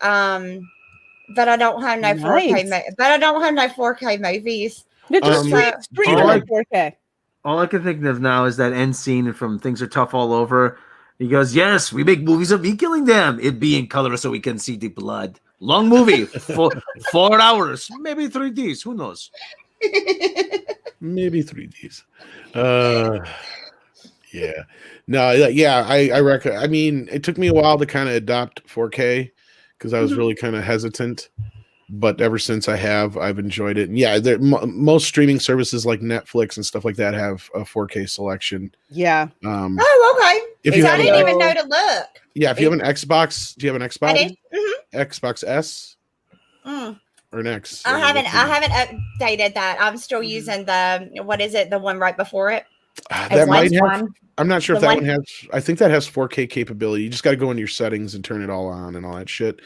But I don't have no 4K. But I don't have no 4K movies. Stream on 4K. All I can think of now is that end scene from Things Are Tough All Over. He goes, "Yes, we make movies of me killing them. It be in color so we can see the blood. Long movie, 4 hours, maybe 3Ds. Who knows? Maybe 3Ds. Yeah. No, yeah, I reckon. I mean, it took me a while to kind of adopt 4K because I was really kind of hesitant. But ever since I've enjoyed it. And yeah, most streaming services like Netflix and stuff like that have a 4K selection. Yeah. Oh, okay. I didn't even know to look. Yeah, if you have an Xbox, do you have an Xbox? I did. Xbox S or an X? I haven't updated that. I'm still using the one right before it. That might have. I'm not sure if that one has. I think that has 4K capability. You just got to go into your settings and turn it all on and all that shit.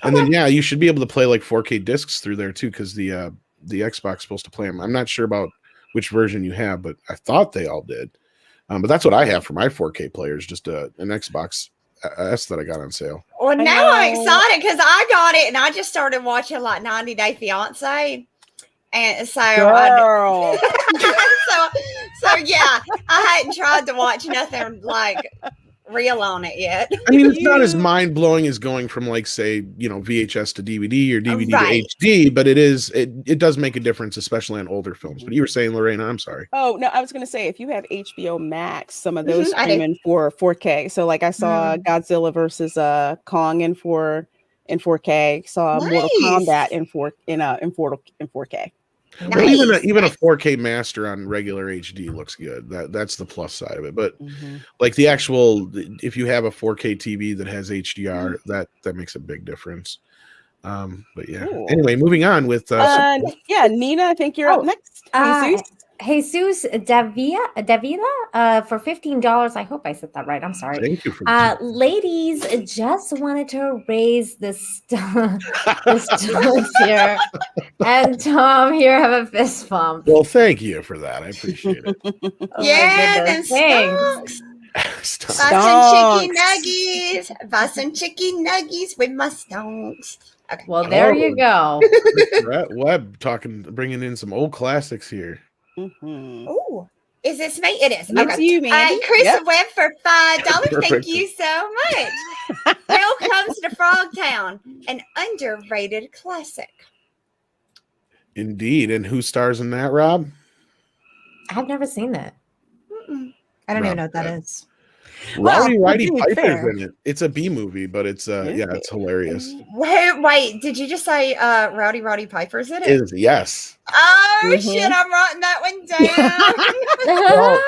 And then yeah, you should be able to play like 4K discs through there too, because the Xbox is supposed to play them. I'm not sure about which version you have, but I thought they all did. But that's what I have for my 4K players, just an Xbox S that I got on sale. Well, now I'm excited because I got it and I just started watching like 90 Day Fiance. And so, Girl. so yeah, I hadn't tried to watch nothing like real on it yet. I mean, it's not as mind blowing as going from like, say, VHS to DVD or DVD to HD, but it does make a difference, especially on older films. But you were saying, Lorena, I'm sorry. Oh no, I was gonna say if you have HBO Max, some of those streaming for 4K. So like I saw Godzilla versus Kong in 4K. Saw Mortal Kombat in 4K. Nice. Well, even a 4K master on regular HD looks good. That's the plus side of it. But like the actual, if you have a 4K TV that has HDR, that makes a big difference. But yeah. Cool. Anyway, moving on with Nina, I think you're up next. Jesus Davila for $15. I hope I said that right. I'm sorry. Thank you for Ladies, just wanted to raise the stakes here. And Tom, here, have a fist bump. Well, thank you for that. I appreciate it. Oh Yeah, my them goodness. Thanks. stonks. Stop. Buy some chicken Stonks. nuggies. Buy some chicken nuggies with my stonks. Okay. Well, there Oh. you go. Brett Webb bringing in some old classics here. Mhm. Ooh. Is this me? It is. It's you, Mandy. Chris Yep. Webb for $5. Thank Perfect. you so much. Now comes to Frogtown, an underrated classic. Indeed. And who stars in that, Rob? I've never seen that. I don't No, even know what that yeah. is. Roddy Well, Roddy to be Piper's fair- in it. It's a B movie, but it's it's hilarious. Wait, did you just say Rowdy Piper's in it? Yes. Oh Mhm. shit, I'm writing that one down. Well,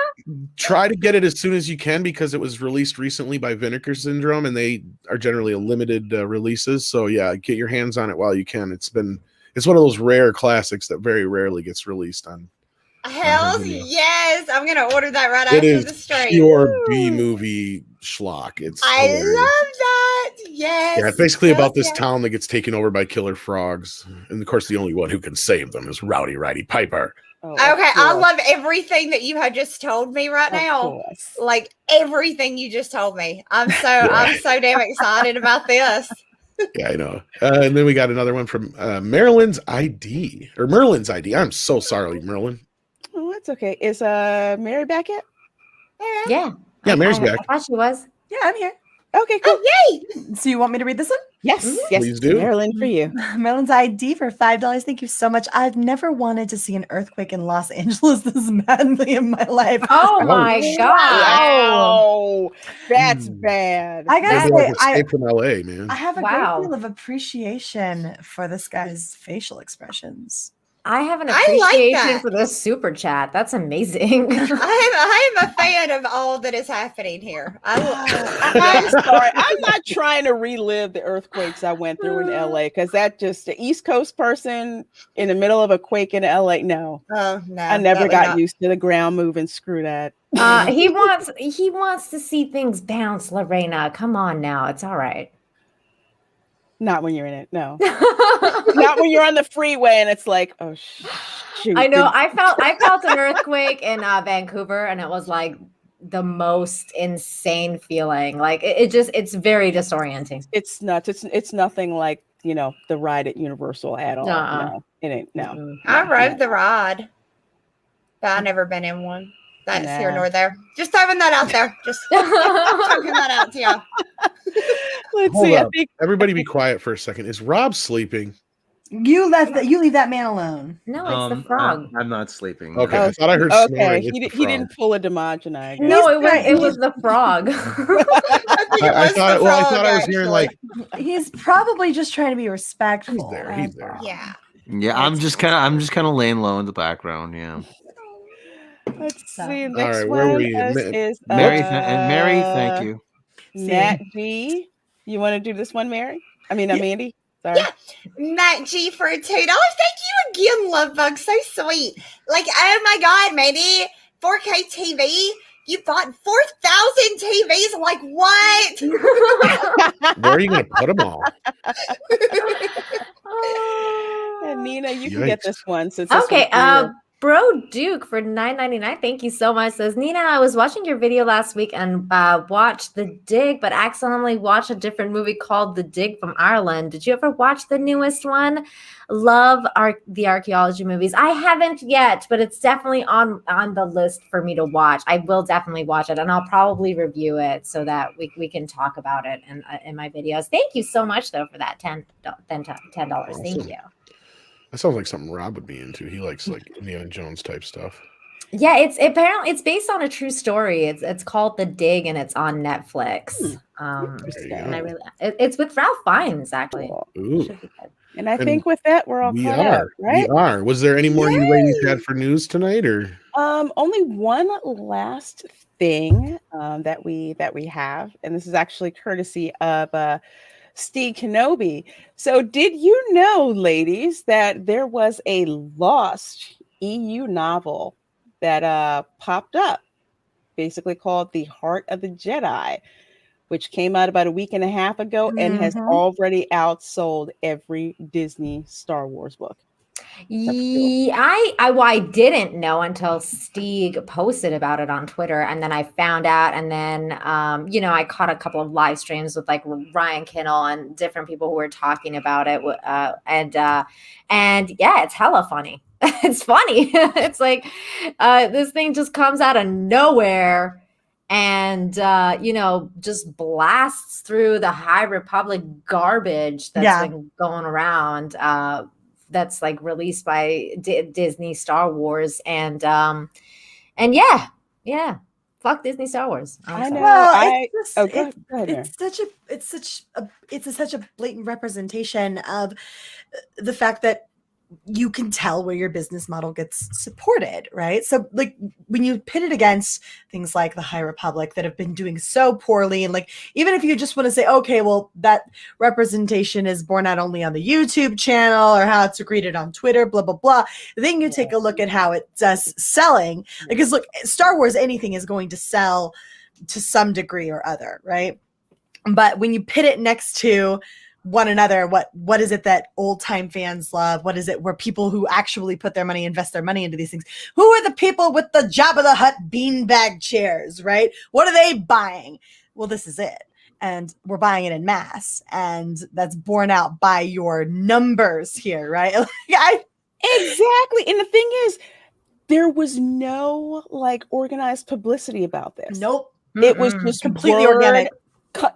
try to get it as soon as you can because it was released recently by Vinegar Syndrome, and they are generally a limited releases. So yeah, get your hands on it while you can. It's one of those rare classics that very rarely gets released on. Hells video. yes, I'm gonna order that right It after the is stream. pure B movie schlock. It's I hilarious. love that. Yes. Yeah, it's basically Hells about this yes. town that gets taken over by killer frogs, and of course, the only one who can save them is Rowdy Roddy Piper. Oh, Okay, of I course, love everything that you have just told me right of now. course. Like everything you just told me. I'm so damn excited about this. Yeah, I know. And then we got another one from Merlin's ID. I'm so sorry, Merlin. Oh, that's okay. Is Mary back yet? Yeah. Yeah, Mary's back. I thought she was. Yeah, I'm here. Okay, cool. Oh yay! So you want me to read this one? Yes, yes. Please do. Marilyn, for you. Marilyn's ID for $5. Thank you so much. I've never wanted to see an earthquake in Los Angeles this badly in my life. Oh my god. Wow, that's Hmm. bad. I gotta That'd be like say, Escape from LA, man. I have a Wow. great deal of appreciation for this guy's facial expressions. I have an I like appreciation that. for this super chat. That's amazing. I am a fan of all that is happening here. I'm sorry. I'm not trying to relive the earthquakes I went through in LA because that just the East Coast person in the middle of a quake in LA. No, Oh no, I never that got would not- used to the ground moving. Screw that. He wants to see things bounce, Lorena. Come on now. It's all right. Not when you're in it. No, not when you're on the freeway and it's like, oh shoot. I know. I felt an earthquake in Vancouver, and it was like the most insane feeling. Like it's very disorienting. It's nuts. It's nothing like the ride at Universal at all. Nuh-uh. No, it ain't. No. Mm. I rode the ride, but I never been in one. That's here Nah. nor there. Just throwing that out there. Just talking that out to y'all. Let's Hold see. I up. think Everybody be quiet for a second. Is Rob sleeping? You leave that man alone. No, it's the frog. I'm not sleeping. Okay, Oh, I thought I heard okay. snoring. He, It's the he frog. didn't pull a Dimogenite. No, He's it was the frog. I think it I was thought the I frog, thought I was hearing actually. like He's probably just trying to be respectful. he's there. Yeah. Yeah, I'm just kind of laying low in the background. Yeah, Let's So- see. All Next right, where one were we? is Mary, thank you. Nat G. You want to do this one, Mary? I mean, Mandy. Sorry. Yeah. Matt G for $2. Thank you again, Lovebug. So sweet. Like, oh my God, Mandy. 4K TV. You bought 4,000 TVs. Like, what? Where are you going to put them all? And Nina, you can get Yikes. this one since this Okay, one's for you. Bro Duke for $9.99. Thank you so much. Says Nina, I was watching your video last week and watched The Dig, but accidentally watched a different movie called The Dig from Ireland. Did you ever watch the newest one? Love the archaeology movies. I haven't yet, but it's definitely on the list for me to watch. I will definitely watch it, and I'll probably review it so that we can talk about it in my videos. Thank you so much though for that $10. Thank Awesome. you. That sounds like something Rob would be into. He likes like Indiana Jones type stuff. Yeah, it's based on a true story. It's called The Dig and it's on Netflix. There you And I go. really it's with Ralph Fiennes actually. Ooh, Should be good. And I think with that, we're all we caught are. up, right? We are. Was there any more you ladies had for news tonight, or? Only one last thing that we have, and this is actually courtesy of Steve Kenobi. So, did you know, ladies, that there was a lost EU novel that popped up, basically called The Heart of the Jedi, which came out about a week and a half ago and has already outsold every Disney Star Wars book. Yeah, I didn't know until Stieg posted about it on Twitter, and then I found out, and then I caught a couple of live streams with like Ryan Kinnell and different people who were talking about it, and yeah, it's hella funny. It's funny. It's like this thing just comes out of nowhere and just blasts through the High Republic garbage that's been going around. That's like released by Disney Star Wars, and yeah, fuck Disney Star Wars. I know. Well, it's such a blatant representation of the fact that you can tell where your business model gets supported, right? So like when you pit it against things like the High Republic that have been doing so poorly, and like even if you just want to say, okay, well, that representation is born out only on the YouTube channel or how it's greeted on Twitter, blah blah blah, then you take a look at how it does selling, because look, Star Wars, anything is going to sell to some degree or other, right? But when you pit it next to one another, what is it that old time fans love? What is it where people who actually put their money, invest their money into these things? Who are the people with the Jabba the Hutt beanbag chairs, right? What are they buying? Well, this is it. And we're buying it in mass. And that's borne out by your numbers here, right? Exactly. And the thing is, there was no like organized publicity about this. Nope. It was just completely organic.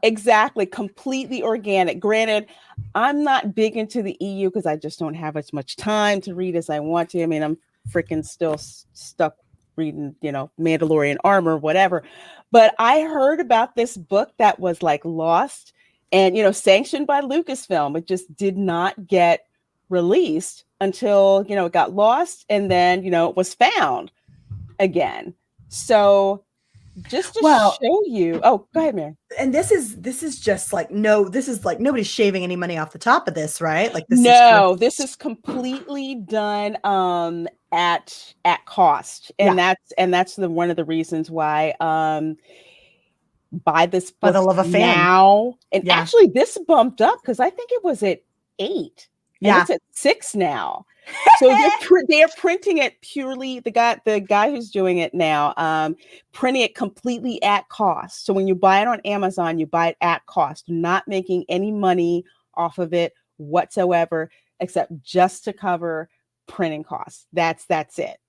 Exactly, completely organic. Granted, I'm not big into the EU because I just don't have as much time to read as I want to. I mean, I'm freaking still stuck reading, Mandalorian Armor, whatever. But I heard about this book that was like lost and, sanctioned by Lucasfilm. It just did not get released until, it got lost and then, it was found again. So just to show you. Oh, go ahead, Mary. And this is just like this is like nobody's shaving any money off the top of this, right? Like this is completely done at cost, and that's one of the reasons why buy this book by the love of fan now. And actually, this bumped up because I think it was at 8. And it's at 6 now. So they're printing it purely. The guy who's doing it now, printing it completely at cost. So when you buy it on Amazon, you buy it at cost, not making any money off of it whatsoever, except just to cover printing costs. That's it.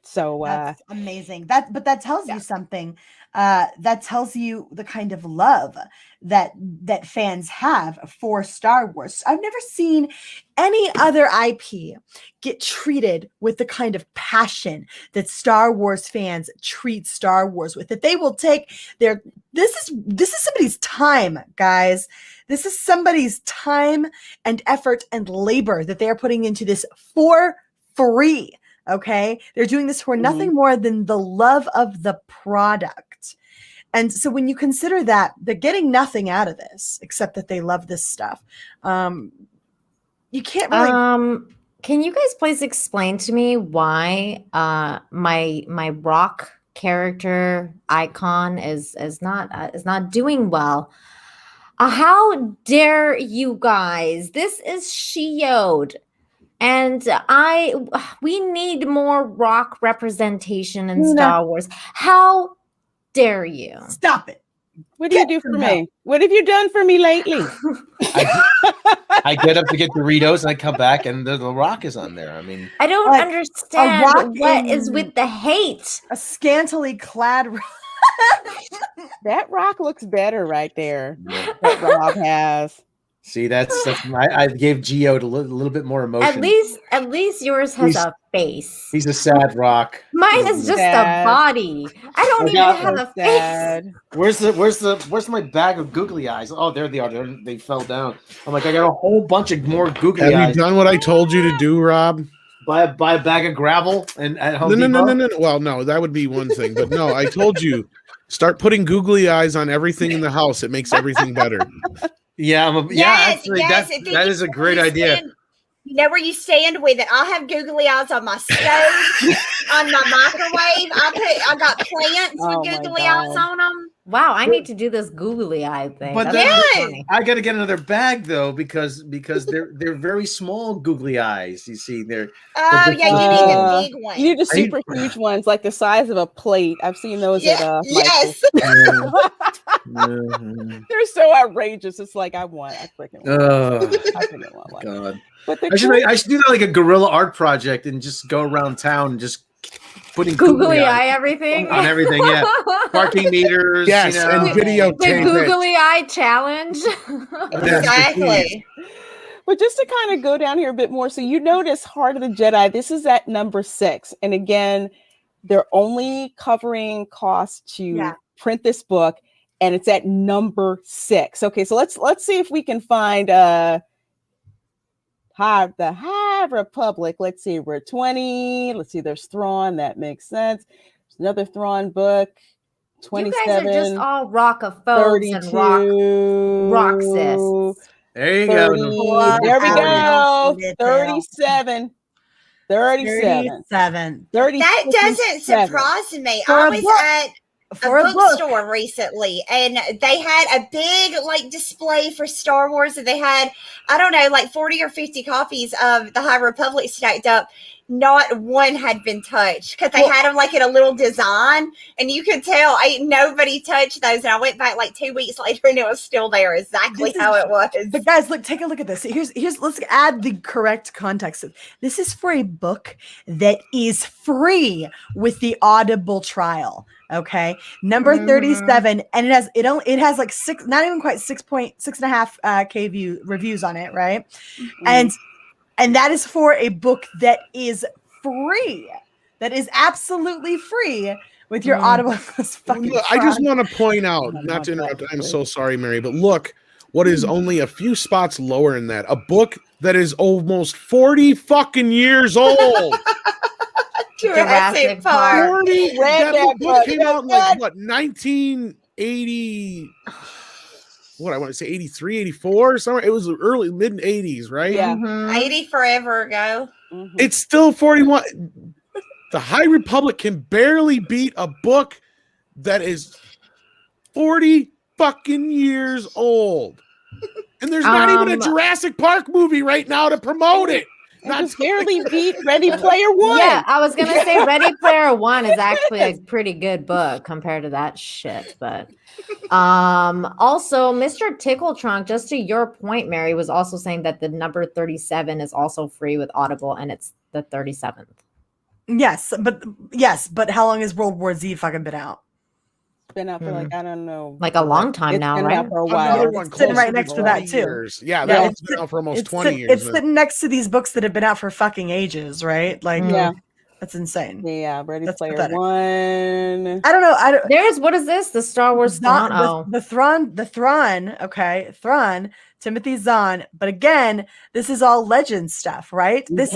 So that's amazing. But that tells you something. That tells you the kind of love that fans have for Star Wars. I've never seen any other IP get treated with the kind of passion that Star Wars fans treat Star Wars with. That they will take this is somebody's time, guys. This is somebody's time and effort and labor that they are putting into this for free. Okay, they're doing this for nothing more than the love of the product. And so when you consider that, they're getting nothing out of this except that they love this stuff. You can't really. Can you guys please explain to me why my rock character icon is not doing well? How dare you guys? This is Shield. And we need more rock representation in Star Wars. How dare you? Stop it. What do you do for me? What have you done for me lately? I get up to get Doritos and I come back and the rock is on there. I mean, I don't understand what is with the hate. A scantily clad rock. That rock looks better right there. That Rob has. See, I gave Geo a little bit more emotion. At least yours has a face. He's a sad rock. Mine is just a body. I don't even have a face. Where's my bag of googly eyes? Oh, there they are. They fell down. I'm like, I got a whole bunch of more googly eyes. Have you done what I told you to do, Rob? Buy a bag of gravel and at Home Depot? No. Well, no, that would be one thing. But no, I told you, start putting googly eyes on everything in the house. It makes everything better. Yeah, actually, that is a great idea. You know where you stand with it. I'll have googly eyes on my stove, on my microwave. I got plants Oh with my googly God. eyes on them. Wow, I need to do this googly eye thing. But That's then really Yes. funny. I got to get another bag though because they're very small googly eyes. You see, they're Oh, yeah, you need the big one. You need the I need- super huge ones, like the size of a plate. I've seen those Yeah, at Michael's. yes. Mhm. They're so outrageous. It's like I freaking want. Oh, I freaking want one. God. But the I should do that like a guerrilla art project and just go around town and just putting Googly eyes eye everything. on everything. Yeah, parking meters. Yes, you know. and The videotape it. googly eye challenge. Exactly. But just to kind of go down here a bit more, so you notice Heart of the Jedi, this is at number 6. And again, they're only covering costs to print this book, and it's at number 6. Okay, so let's see if we can find the High Republic. Let's see, we're 20. Let's see, there's Thrawn. That makes sense. There's another Thrawn book. 27. You guys are just all rockaphobes and rocksis. There you 30, go. there we go. Detail. 37. 37. 37. 30, That doesn't 57. surprise me. For I a was book. at For a a book. bookstore recently, and they had a big display for Star Wars, and they had, I don't know, like 40 or 50 copies of the High Republic stacked up. Not one had been touched because they had them like in a little design, and you could tell ain't nobody touched those. And I went back like 2 weeks later, and it was still there, exactly how it was. But guys, look, take a look at this. Here's let's add the correct context. This is for a book that is free with the Audible trial. Okay, number 37, and it has like 6, not even quite 6.5 K reviews on it, right? And that is for a book that is free, that is absolutely free with your Audible. Look, I just want to point out, not to interrupt, I'm so sorry, Mary, but look what is only a few spots lower than that. A book that is almost 40 fucking years old. Jurassic Park. 40? That book came out in like, what, 1980? What, I want to say 83, 84? Somewhere. It was early, mid-80s, right? Yeah. 80 forever ago. It's still 41. The High Republic can barely beat a book that is 40 fucking years old. And there's not even a Jurassic Park movie right now to promote it. Not barely beat Ready Player One. Yeah, I was gonna say Ready Player One is actually a pretty good book compared to that shit. But also Mr. Tickle Trunk, just to your point, Mary, was also saying that the number 37 is also free with Audible, and it's the 37th. Yes, but how long has World War Z fucking been out? It's been out for like, I don't know, like a long time it's now, been right? out for a while. Another one It's sitting close right next to that too. years. Yeah, that one's been out for almost 20 years. It's sitting next to these books that have been out for fucking ages, right? Like, Yeah. that's insane. Yeah, Ready That's Player pathetic. One. I don't know. There's what is this? The Star Wars Thrawn. The Thrawn. Okay, Thrawn. Timothy Zahn. But again, this is all legend stuff, right? This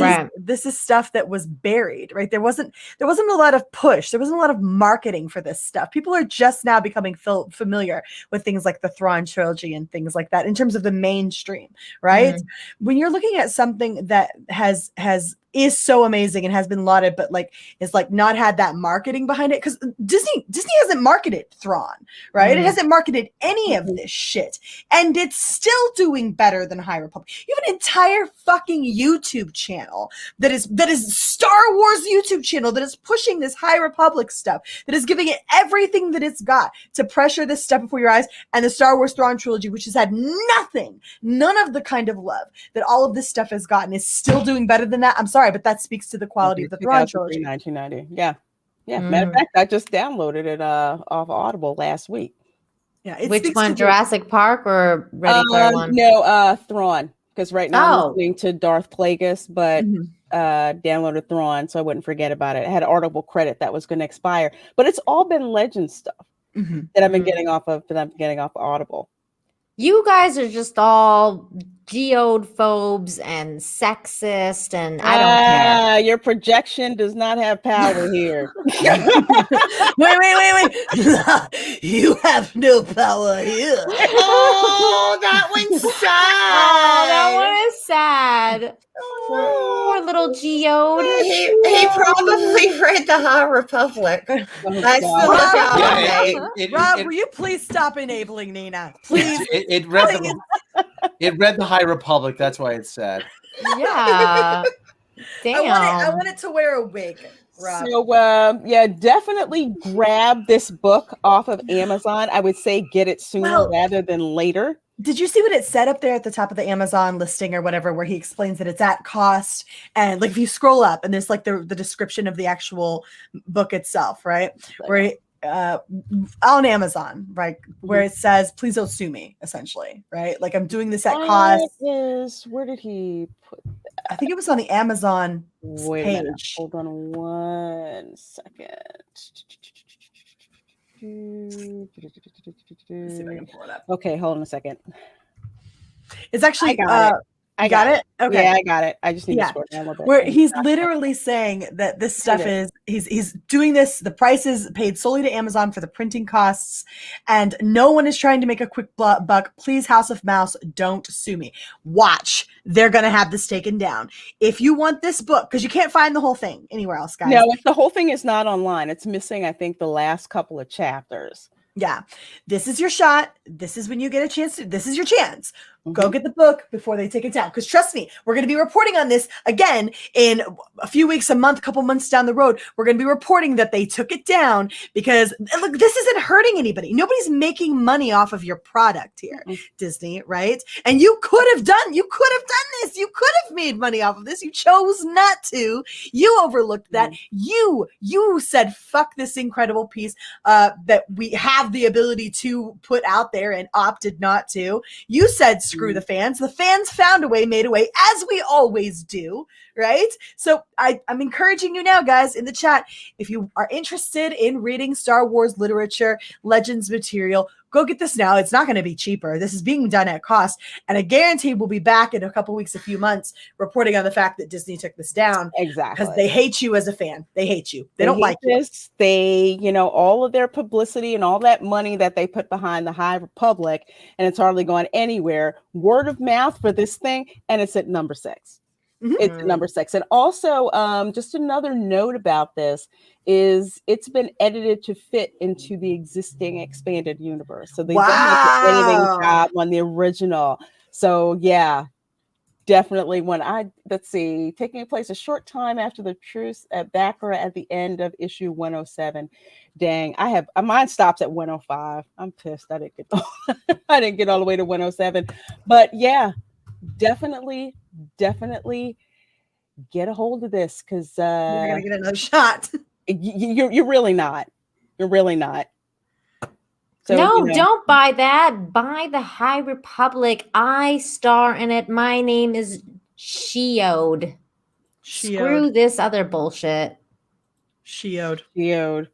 is stuff that was buried, right? There wasn't a lot of push. There wasn't a lot of marketing for this stuff. People are just now becoming familiar with things like the Thrawn trilogy and things like that in terms of the mainstream, right? When you're looking at something that is so amazing and has been lauded, but like is like not had that marketing behind it, because Disney hasn't marketed Thrawn, right? It hasn't marketed any of this shit, and it's still doing better than High Republic. You have an entire fucking YouTube channel that is Star Wars YouTube channel that is pushing this High Republic stuff, that is giving it everything that it's got to pressure this stuff before your eyes, and the Star Wars Thrawn trilogy, which has had none of the kind of love that all of this stuff has gotten, is still doing better than that. I'm sorry, but that speaks to the quality of the Thrawn trilogy. 1990. Yeah. Matter of fact, I just downloaded it off Audible last week. Yeah. Which one, Jurassic Park or Ready Player One? No, Thrawn. Because right now I'm listening to Darth Plagueis, but downloaded Thrawn so I wouldn't forget about it. I had an Audible credit that was going to expire, but it's all been legend stuff that I've been getting off of Audible. You guys are just all geode phobes and sexist, and I don't care. Your projection does not have power here. Wait. You have no power here. Oh, that one's sad. Oh, that one is sad. Poor little geode. He probably read the High Republic. That's the look out on me. Rob, will you please stop enabling Nina? Please. It read the High Republic. That's why it's sad. Yeah. Damn. I want it to wear a wig, Rob. So yeah, definitely grab this book off of Amazon. I would say get it sooner rather than later. Did you see what it said up there at the top of the Amazon listing or whatever, where he explains that it's at cost? And like if you scroll up and there's like the description of the actual book itself, right? Where on Amazon, right? Where it says, please don't sue me, essentially, right? Like I'm doing this at cost. Where did he put that? I think it was on the Amazon page. Hold on one second. Okay, hold on a second. It's actually I got it. Okay. Yeah, I got it. I just need to scroll down a little bit. Where he's literally saying that this stuff he's doing this. The price is paid solely to Amazon for the printing costs, and no one is trying to make a quick buck. Please, House of Mouse, don't sue me. Watch, they're gonna have this taken down. If you want this book, because you can't find the whole thing anywhere else, guys. No, the whole thing is not online. It's missing, I think, the last couple of chapters. Yeah, this is your shot. This is when you get a chance to. This is your chance. Go get the book before they take it down. Because trust me, we're going to be reporting on this again in a few weeks, a month, couple months down the road. We're going to be reporting that they took it down because look, this isn't hurting anybody. Nobody's making money off of your product here, Disney, right? And you could have done this. You could have made money off of this. You chose not to. You overlooked that. You said, fuck this incredible piece that we have the ability to put out there and opted not to. You said, screw the fans. The fans found a way, made a way, as we always do, right? So I'm encouraging you now, guys, in the chat, if you are interested in reading Star Wars literature, Legends material, go get this now. It's not going to be cheaper. This is being done at cost. And I guarantee we'll be back in a couple weeks, a few months, reporting on the fact that Disney took this down. Exactly. Because they hate you as a fan. They hate you. They don't like this. They, all of their publicity and all that money that they put behind the High Republic, and it's hardly gone anywhere. Word of mouth for this thing, and it's at number 6. It's at number 6. And also, just another note about this is it's been edited to fit into the existing expanded universe. So they've done like an editing job on the original. So yeah, definitely taking place a short time after the truce at Baccarat at the end of issue 107. Dang, mine stops at 105. I'm pissed I didn't get all the way to 107. But yeah, definitely get a hold of this, because you're gonna get another shot. You're really not. You're really not. So, no, don't buy that. Buy the High Republic. I star in it. My name is Shiode. Screw this other bullshit. Shiode.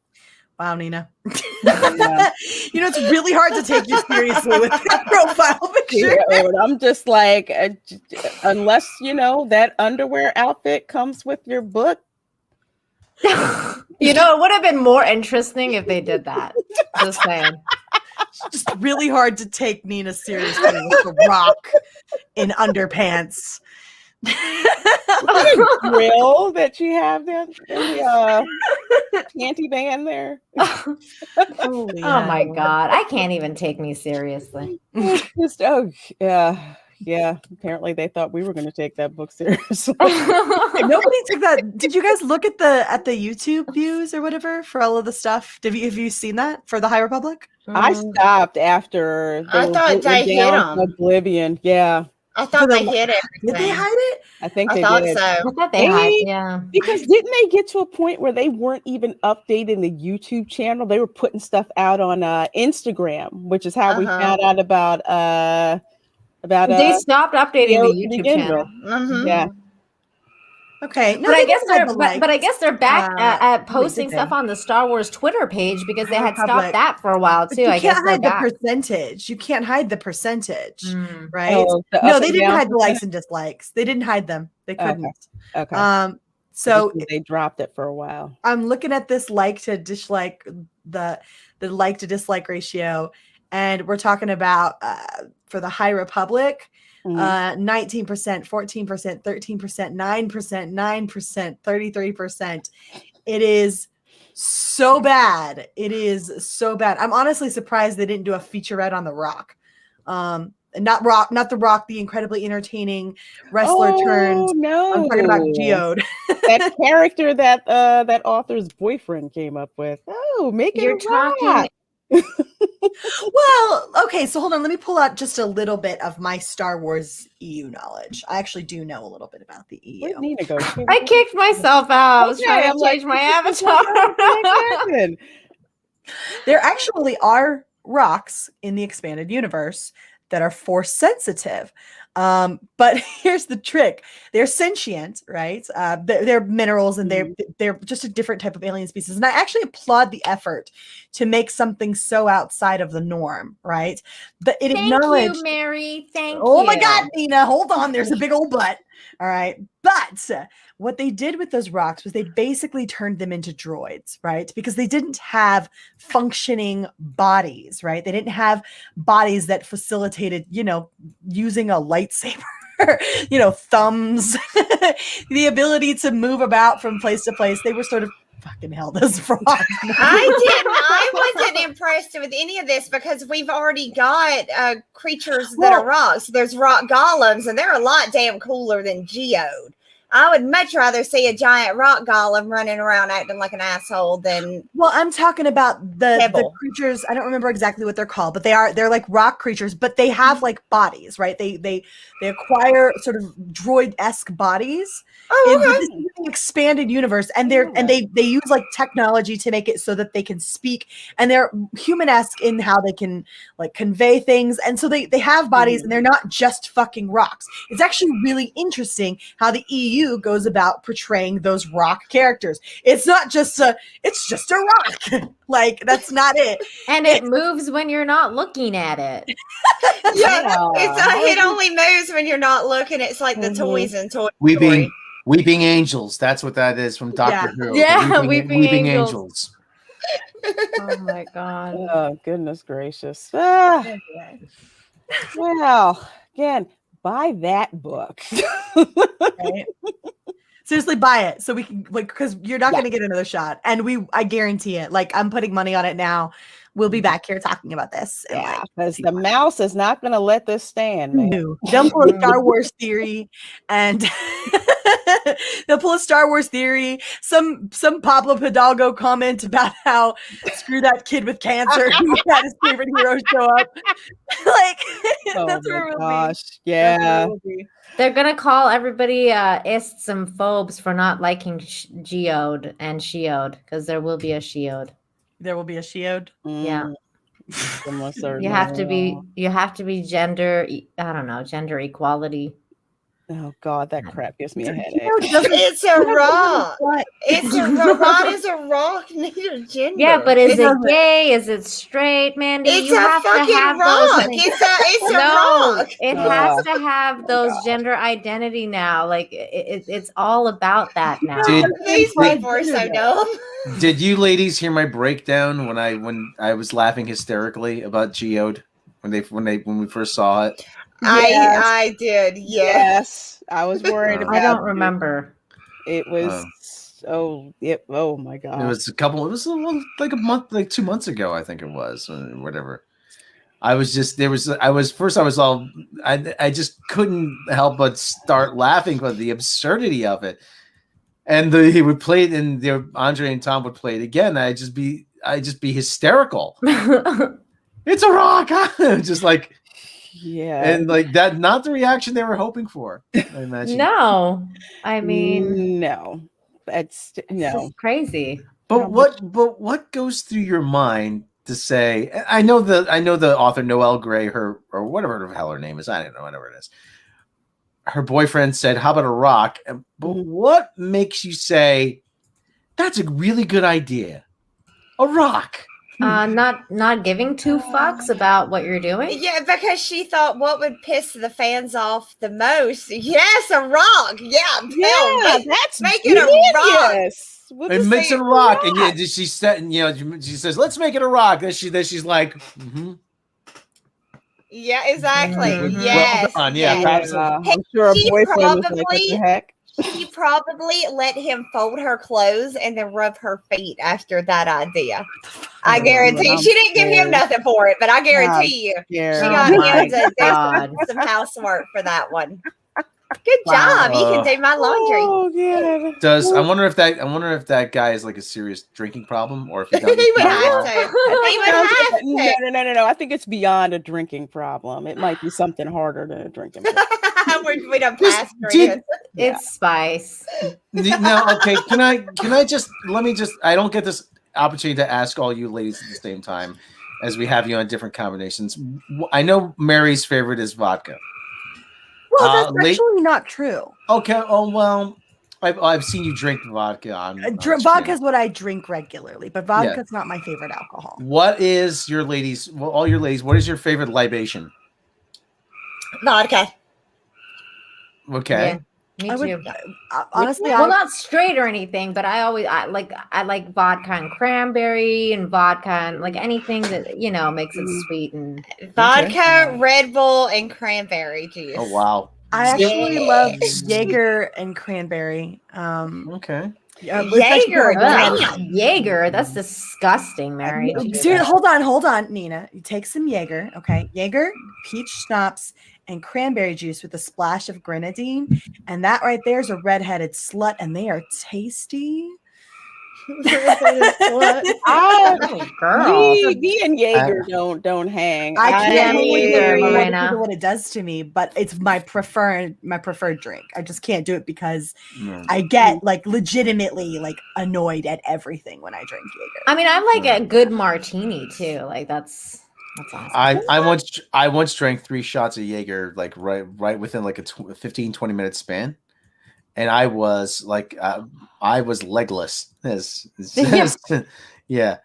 Wow, Nina. It's really hard to take you seriously with that profile picture. I'm just like, unless that underwear outfit comes with your book. It would have been more interesting if they did that. Just saying. It's just really hard to take Nina seriously with the rock in underpants. Grill that you have there in the panty band there. Oh my god, I can't even take me seriously. Yeah. Apparently they thought we were going to take that book seriously. Nobody took that. Did you guys look at the YouTube views or whatever for all of the stuff? Have you seen that for the High Republic? I stopped after. I thought they hit them. Oblivion. Yeah. I thought they hid it. Did they hide it? I think they thought did. so. I thought they hide, yeah. Because didn't they get to a point where they weren't even updating the YouTube channel? They were putting stuff out on Instagram, which is how we found out about they stopped updating the YouTube channel. Yeah. Okay, no, But I they guess didn't hide they're the but I likes. guess they're back at Wait, posting did stuff they? on the Star Wars Twitter page because they High had Republic. stopped that for a while But too. you I guess can't they're hide the back. percentage. You can't hide the percentage, Mm. right? Oh, the No, up they and didn't down hide the likes percentage? and dislikes. They didn't hide them. They Okay. couldn't. Okay. So they dropped it for a while. I'm looking at this like to dislike the like to dislike ratio, and we're talking about for the High Republic, 19%, 14%, 13%, 9%, 9%, 33%. It is so bad. It is so bad. I'm honestly surprised they didn't do a featurette on The Rock. Not The Rock, the incredibly entertaining wrestler turned. No, I'm talking about Geode. that character that that author's boyfriend came up with. Oh, make it You're talking. Well, okay, so hold on. Let me pull out just a little bit of my Star Wars EU knowledge. I actually do know a little bit about the EU. Where'd Nina go? I kicked myself out. I was Okay, trying I'm to change my avatar. There actually are rocks in the expanded universe that are force sensitive. But here's the trick. They're sentient, right? They're minerals and they're just a different type of alien species. And I actually applaud the effort to make something so outside of the norm, right? But it Thank acknowledged. you, Mary. Thank you. Oh my God, Nina, hold on. There's a big old butt. All right. But what they did with those rocks was they basically turned them into droids, right? Because they didn't have functioning bodies, right? They didn't have bodies that facilitated, using a lightsaber, thumbs, the ability to move about from place to place. They were sort of fucking hell, those frogs. I wasn't impressed with any of this because we've already got creatures that are rocks. There's rock golems, and they're a lot damn cooler than Geode. I would much rather see a giant rock golem running around acting like an asshole than. Well, I'm talking about the creatures. I don't remember exactly what they're called, but they're like rock creatures, but they have like bodies, right? They acquire sort of droid-esque bodies in this expanded universe, and they use like technology to make it so that they can speak, and they're human-esque in how they can like convey things, and so they have bodies, and they're not just fucking rocks. It's actually really interesting how the EU goes about portraying those rock characters. It's not just it's just a rock. Like, that's not it. And it moves when you're not looking at it. It only moves when you're not looking. It's like the toys and Toy Story. Weeping Angels. That's what that is from Doctor Who. Yeah, Weeping Angels. Oh my God. Oh, goodness gracious. Well, again, buy that book. Right? Seriously, buy it so we can, like, because you're not going to get another shot, and I guarantee it. Like, I'm putting money on it now. We'll be back here talking about this. Yeah, because the mouse is not going to let this stand, man. No. They'll pull a Star Wars theory, and Some Pablo Hidalgo comment about how screw that kid with cancer. He had his favorite hero show up. Like, that's where we'll be. Yeah. They're gonna call everybody ists and phobes for not liking Geode and Shiode, because there will be a Shiode. There will be a Shiode. Yeah. You have to be gender. I don't know, gender equality. Oh God, that crap gives me a headache. It's a rock. It's a rock. Why does a rock need a gender? Yeah, but is it gay? Is it straight, Mandy? It's a fucking rock. It's a rock. It has to have those gender identity now. Like it's all about that now. These people are so dumb. Did you ladies hear my breakdown when I was laughing hysterically about Geode when we first saw it? Yes. I did. Yes. I was worried about I don't remember. It was oh my God. It was like a month, like 2 months ago, I think it was, or whatever. I just couldn't help but start laughing about the absurdity of it. And he would play it, and Andre and Tom would play it again. I'd just be hysterical. It's a rock, just like. Yeah, and like that, not the reaction they were hoping for. I imagine. No, I mean, no, that's no crazy. But what goes through your mind to say? I know the author Noelle Gray, or whatever the hell her name is. I don't know, whatever it is. her boyfriend said, "How about a rock?" But what makes you say that's a really good idea? A rock. Not giving two fucks about what you're doing. Yeah, because she thought what would piss the fans off the most. Yes, a rock. Yeah, that's make it a rock. We'll And just makes say it a rock, and yeah, she said, she says, "Let's make it a rock." Then she's like, Yeah, exactly. Mhm. Yes. Well done. Yeah, yes. I'm sure a She boyfriend was like, "What the heck?" She probably let him fold her clothes and then rub her feet after that idea. I guarantee she didn't give him nothing for it, but I guarantee you she got him to do some housework for that one. Good job. You can do my laundry. Oh, yeah. I wonder if that guy is like a serious drinking problem, or if he He would have to. He would have to. No. I think it's beyond a drinking problem. It might be something harder than a drinking problem. We don't pass It's spice. Now, okay, can I just I don't get this opportunity to ask all you ladies at the same time as we have you on different combinations. I know Mary's favorite is vodka. Well, that's actually not true. Okay. Oh well, I've seen you drink vodka on vodka is what I drink regularly, but vodka's not my favorite alcohol. What is your ladies? Well, all your ladies. What is your favorite libation? Vodka. Okay. Me too. Honestly, not straight or anything, but I like vodka and cranberry and vodka and like anything that makes it sweet and vodka, Red Bull, and cranberry juice. Oh wow! I actually love Jaeger and cranberry. Okay. Jaeger, that's disgusting, Mary. Dude, hold on, Nina. You take some Jaeger, okay? Jaeger, peach schnapps, and cranberry juice with a splash of grenadine, and that right there is a redheaded slut, and they are tasty. Girl. Me and Jaeger don't hang. I can't either, Lorena. what it does to me, but it's my preferred drink. I just can't do it because I get like legitimately like annoyed at everything when I drink Jaeger. I mean, I like a good martini too. Like that's awesome. I once drank 3 shots of Jaeger like right within like a 15-20 minute span. And I was like, I was legless. Yeah.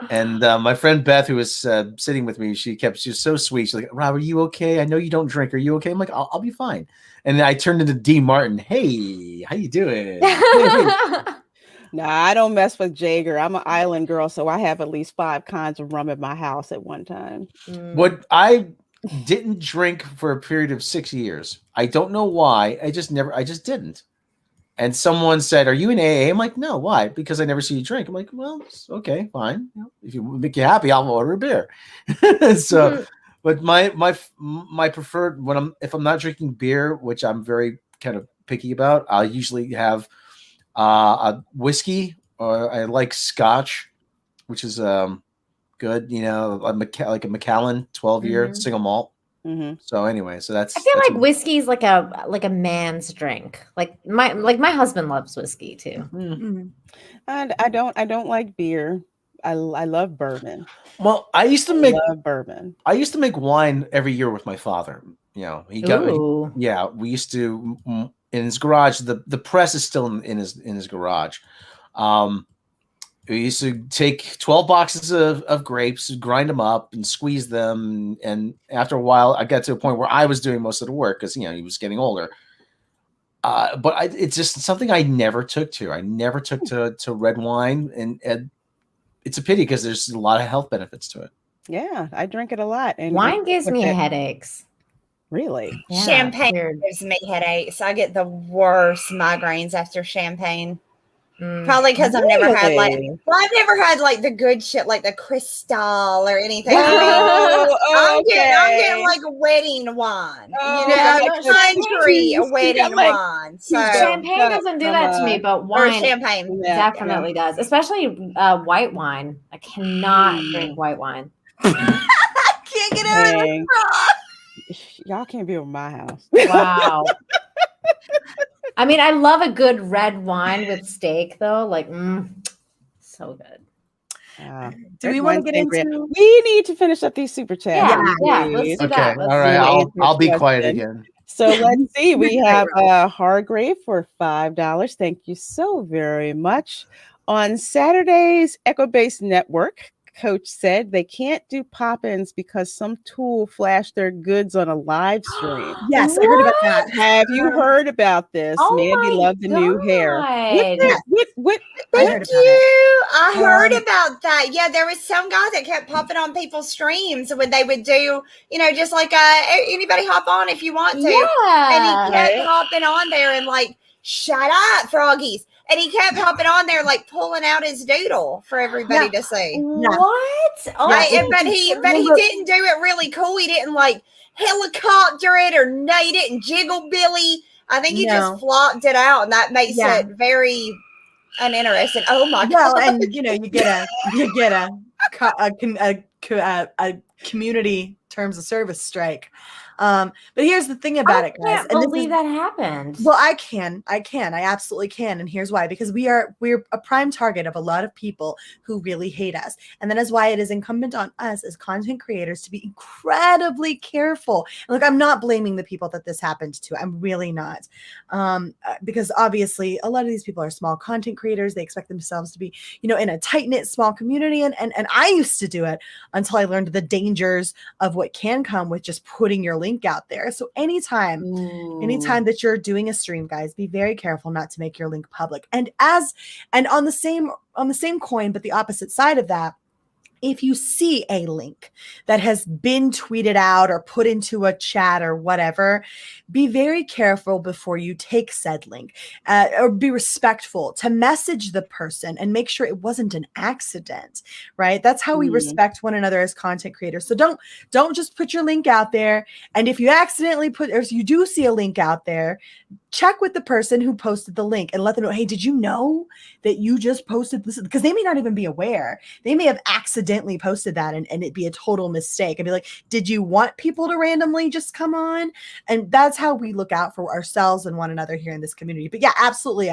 And my friend Beth, who was sitting with me, she was so sweet. She's like, "Rob, are you okay? I know you don't drink. Are you okay?" I'm like, I'll be fine. And then I turned into D. Martin. Hey, how you doing? Nah, I don't mess with Jaeger. I'm an island girl, so I have at least 5 kinds of rum in my house at one time. What I didn't drink for a period of 6 years. I don't know why. I just didn't. And someone said, "Are you in AA?" I'm like, "No, why?" "Because I never see you drink." I'm like, "Well, okay, fine. If you make you happy, I'll order a beer." So, but my preferred if I'm not drinking beer, which I'm very kind of picky about, I'll usually have a whiskey, or I like Scotch, which is good. Like a Macallan 12-year single malt. So anyway, that's. I feel like whiskey is like a man's drink. Like my husband loves whiskey too. And I don't like beer. I love bourbon. Well, I used to make bourbon. I used to make wine every year with my father. He got we used to in his garage. The press is still in his garage. We used to take 12 boxes of grapes, grind them up, and squeeze them. And after a while, I got to a point where I was doing most of the work because he was getting older. But it's just something I never took to. I never took to red wine, and it's a pity because there's a lot of health benefits to it. Yeah, I drink it a lot. And wine gives me headaches. Really? Yeah, champagne gives me headaches. I get the worst migraines after champagne. Probably because I've never had like the good shit like the Cristal or anything. I'm getting like wedding wine. Country wedding wine. So champagne doesn't do that to me, but wine champagne definitely does. Especially white wine. I cannot drink white wine. I can't get out of it. Y'all can't be over my house. Wow. I mean, I love a good red wine with steak, though. Like, so good. Do we want to get into? We need to finish up these super chats. Yeah. Let's do that. All right, I'll be quiet again. So let's see. We have Hargrave for $5. Thank you so very much. On Saturday's Echo Base Network, Coach said they can't do pop-ins because some tool flashed their goods on a live stream. Yes, I heard about that. Have you heard about this? Oh Mandy my loved the new hair. God. What? Thank you. I heard about that. Yeah, there was some guy that kept popping on people's streams when they would do, just like anybody hop on if you want to. Yeah. And he kept hopping on there and like, shut up, froggies. And he kept hopping on there, like pulling out his doodle for everybody to see. What? Oh, Right, but he didn't do it really cool. He didn't like helicopter it or nade it and jiggle Billy. I think he just flopped it out, and that makes it very uninteresting. Oh my god! Well, and you get a community terms of service strike. But here's the thing about it, guys. I can't believe that happened. Well, I absolutely can. And here's why, because we're a prime target of a lot of people who really hate us. And that is why it is incumbent on us as content creators to be incredibly careful. And look, I'm not blaming the people that this happened to. I'm really not. Because obviously a lot of these people are small content creators. They expect themselves to be, in a tight-knit small community. And I used to do it until I learned the dangers of what can come with just putting your link out there. So anytime that you're doing a stream, guys, be very careful not to make your link public. And on the same coin, but the opposite side of that, if you see a link that has been tweeted out or put into a chat or whatever, be very careful before you take said link, or be respectful to message the person and make sure it wasn't an accident, right? That's how we respect one another as content creators. So don't just put your link out there. And if you accidentally or if you do see a link out there, check with the person who posted the link and let them know, hey, did you know that you just posted this? Because they may not even be aware. They may have accidentally posted that and it be a total mistake. And be like, did you want people to randomly just come on? And that's how we look out for ourselves and one another here in this community. But yeah, absolutely.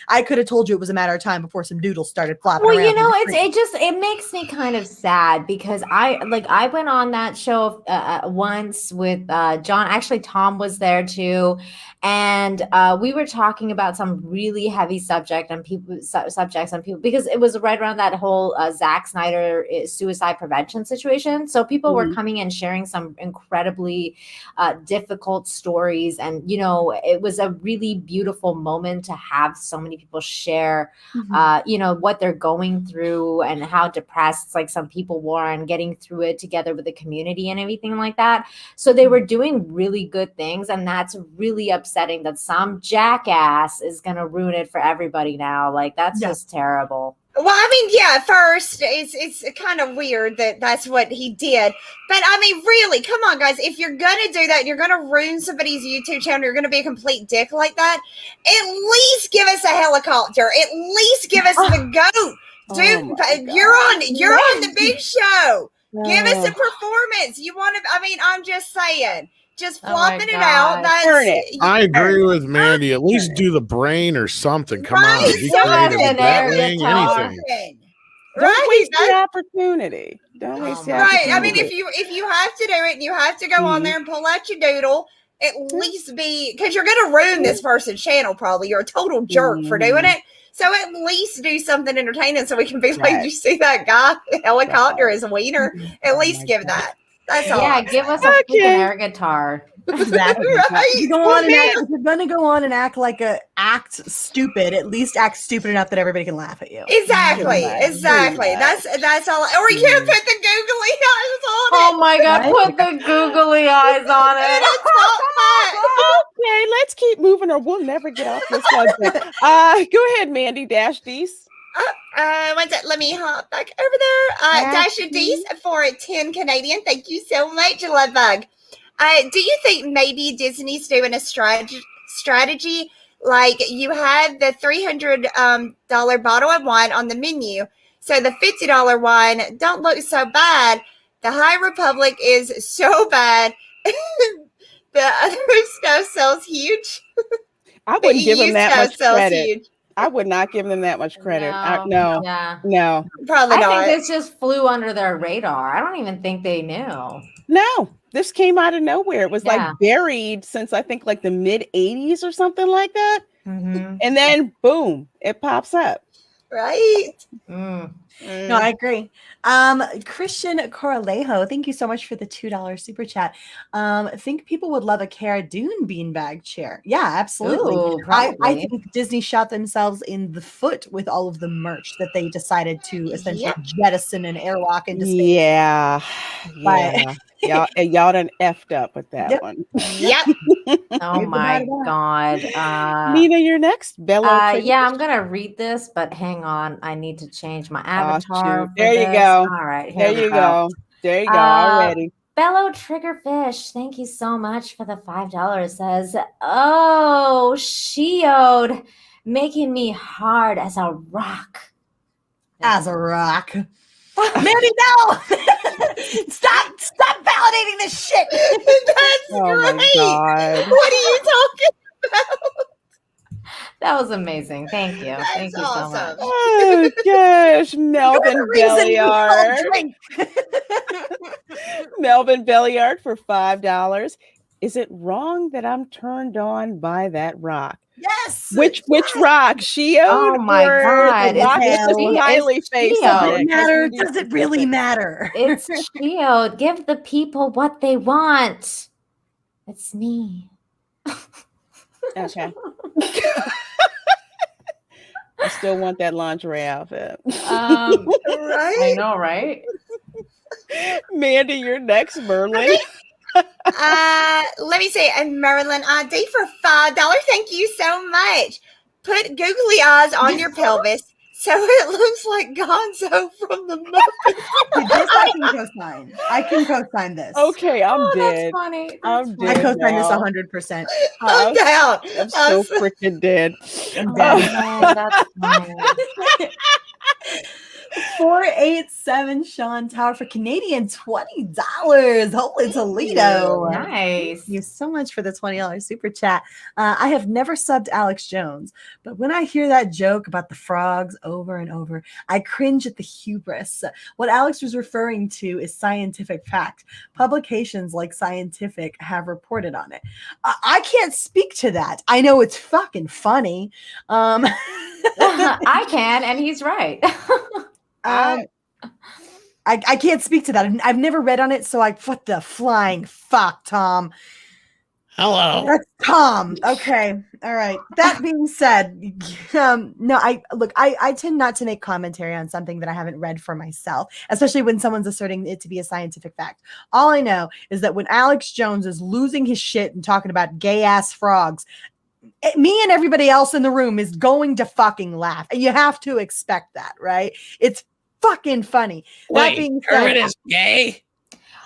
I could have told you it was a matter of time before some doodles started flopping around. Well, it makes me kind of sad because I went on that show once with John. Actually, Tom was there too. And we were talking about some really heavy subjects on people because it was right around that whole Zack Snyder suicide prevention situation. So people were coming in sharing some incredibly difficult stories, and it was a really beautiful moment to have so many people share, what they're going through and how depressed like some people were and getting through it together with the community and everything like that. So they were doing really good things, and that's really upsetting that some jackass is going to ruin it for everybody now. Like that's just terrible. Well, I mean, yeah, first, it's kind of weird that that's what he did. But, I mean, really, come on, guys. If you're going to do that, you're going to ruin somebody's YouTube channel, you're going to be a complete dick like that, at least give us a helicopter. At least give us the goat. Dude, you're on the big show. Give us a performance. You want to, I mean, I'm just saying. Just flopping it out. I agree with Mandy. At least do the brain or something. Come on. Be creative. Anything. Don't waste the opportunity. Don't waste the opportunity. Right. I mean, if you have to do it and you have to go on there and pull out your doodle, at least because you're going to ruin this person's channel probably. You're a total jerk for doing it. So at least do something entertaining so we can be like, you see that guy? The helicopter is a wiener. At least give that. That's all. Yeah, give us a freaking air guitar. Exactly. Right. If you're gonna go on and act stupid, at least act stupid enough that everybody can laugh at you. Exactly. That's all. Or you can't put the googly eyes on it. Oh my god, put the googly eyes on it. Okay, let's keep moving or we'll never get off this subject. Go ahead, Mandy, dash these. One sec, let me hop back over there. Dash your D's for 10 Canadian. Thank you so much, Love Bug. Do you think maybe Disney's doing a strategy like you have the $300 bottle of wine on the menu, so the $50 wine don't look so bad. The High Republic is so bad. The other stuff sells huge. I wouldn't give them that much credit. Huge. I would not give them that much credit. No. Probably not. I think this just flew under their radar. I don't even think they knew. No. This came out of nowhere. It was Yeah. like buried since I think like the mid 80s or something like that. Mhm. And then boom, it pops up. Right? No, I agree. Christian Coralejo, thank you so much for the $2 super chat. Think people would love a Cara Dune beanbag chair. Yeah, absolutely. Ooh, I probably. think Disney shot themselves in the foot with all of the merch that they decided to essentially Yep. jettison and airwalk into space. Yeah. But- Y'all done effed up with that Yep. one. Yep. Oh my God. Nina, you're next. Bello. Yeah, I'm gonna read this, but hang on. I need to change my avatar. shoot. There you this. go. All right, There here we you go. There you go. Uh, Already. Bellow Triggerfish, thank you so much for the $5. Says, oh, Shield, making me hard as a rock. As a rock. Mandy, no! Stop validating this shit. That's Oh great. my God. What are you talking about? That was amazing. Thank you. Thank you so much. Oh gosh, Melvin Belliard. Melvin Belliard for $5. Is it wrong that I'm turned on by that rock? Yes. Which rock? Shield? Oh my or God, the rock it's with the Shield. smiley It's face Shield. on Does it? it matter? Because Does it really matter? It's Shield. Give the people what they want. It's me. Okay. I still want that lingerie outfit. Right? I know, right? Mandy, you're next, Merlin. Let me see. And Marilyn ID for $5. Thank you so much. Put googly eyes on your pelvis so it looks like Gonzo from the Muppets. This I can co-sign. I can co-sign this. Okay, I'm dead. That's funny. I'm I dead co-sign this now. 100%. I'm down. I'm so freaking dead. I'm Oh, dead. man, that's funny. 487 Sean Tower for Canadian $20. Holy Toledo. Nice. Thank you so much for the $20 super chat. I have never subbed Alex Jones, but when I hear that joke about the frogs over and over, I cringe at the hubris. What Alex was referring to is scientific fact. Publications like Scientific have reported on it. I can't speak to that. I know it's fucking funny. I can, and he's right. I can't speak to that. I've never read on it, so what the flying fuck, Tom? Hello. That's Tom. Okay. All right. That being said, no, I tend not to make commentary on something that I haven't read for myself, especially when someone's asserting it to be a scientific fact. All I know is that when Alex Jones is losing his shit and talking about gay ass frogs, me and everybody else in the room is going to fucking laugh. And you have to expect that, right? It's fucking funny. That being said, is gay.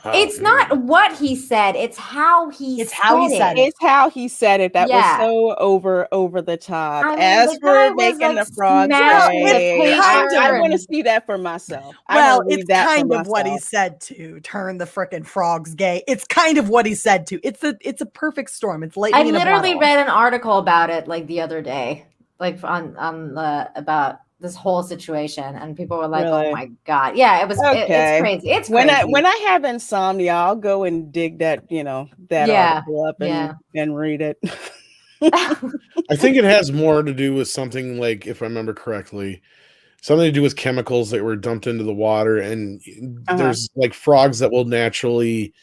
It's not what he said, it's how he It's how he said it. It's how he said it. That Yeah. was so over the top. I mean, As the guy for was, making like, the frogs smashing the gay, paper I want to and- see that for myself. I Well, wanna read it's that for kind of what he myself. said to turn the frickin' frogs gay. It's kind of what he said to. It's a perfect storm. It's I lightning in a literally bottle. read an article about it like the other day, like on the about this whole situation, and people were like, Really? "Oh my god, yeah, it was Okay. it's crazy. It's When crazy." I have insomnia, I'll go and dig that Yeah, article up and read it. I think it has more to do with something like, if I remember correctly, something to do with chemicals that were dumped into the water. And there's like frogs that will naturally,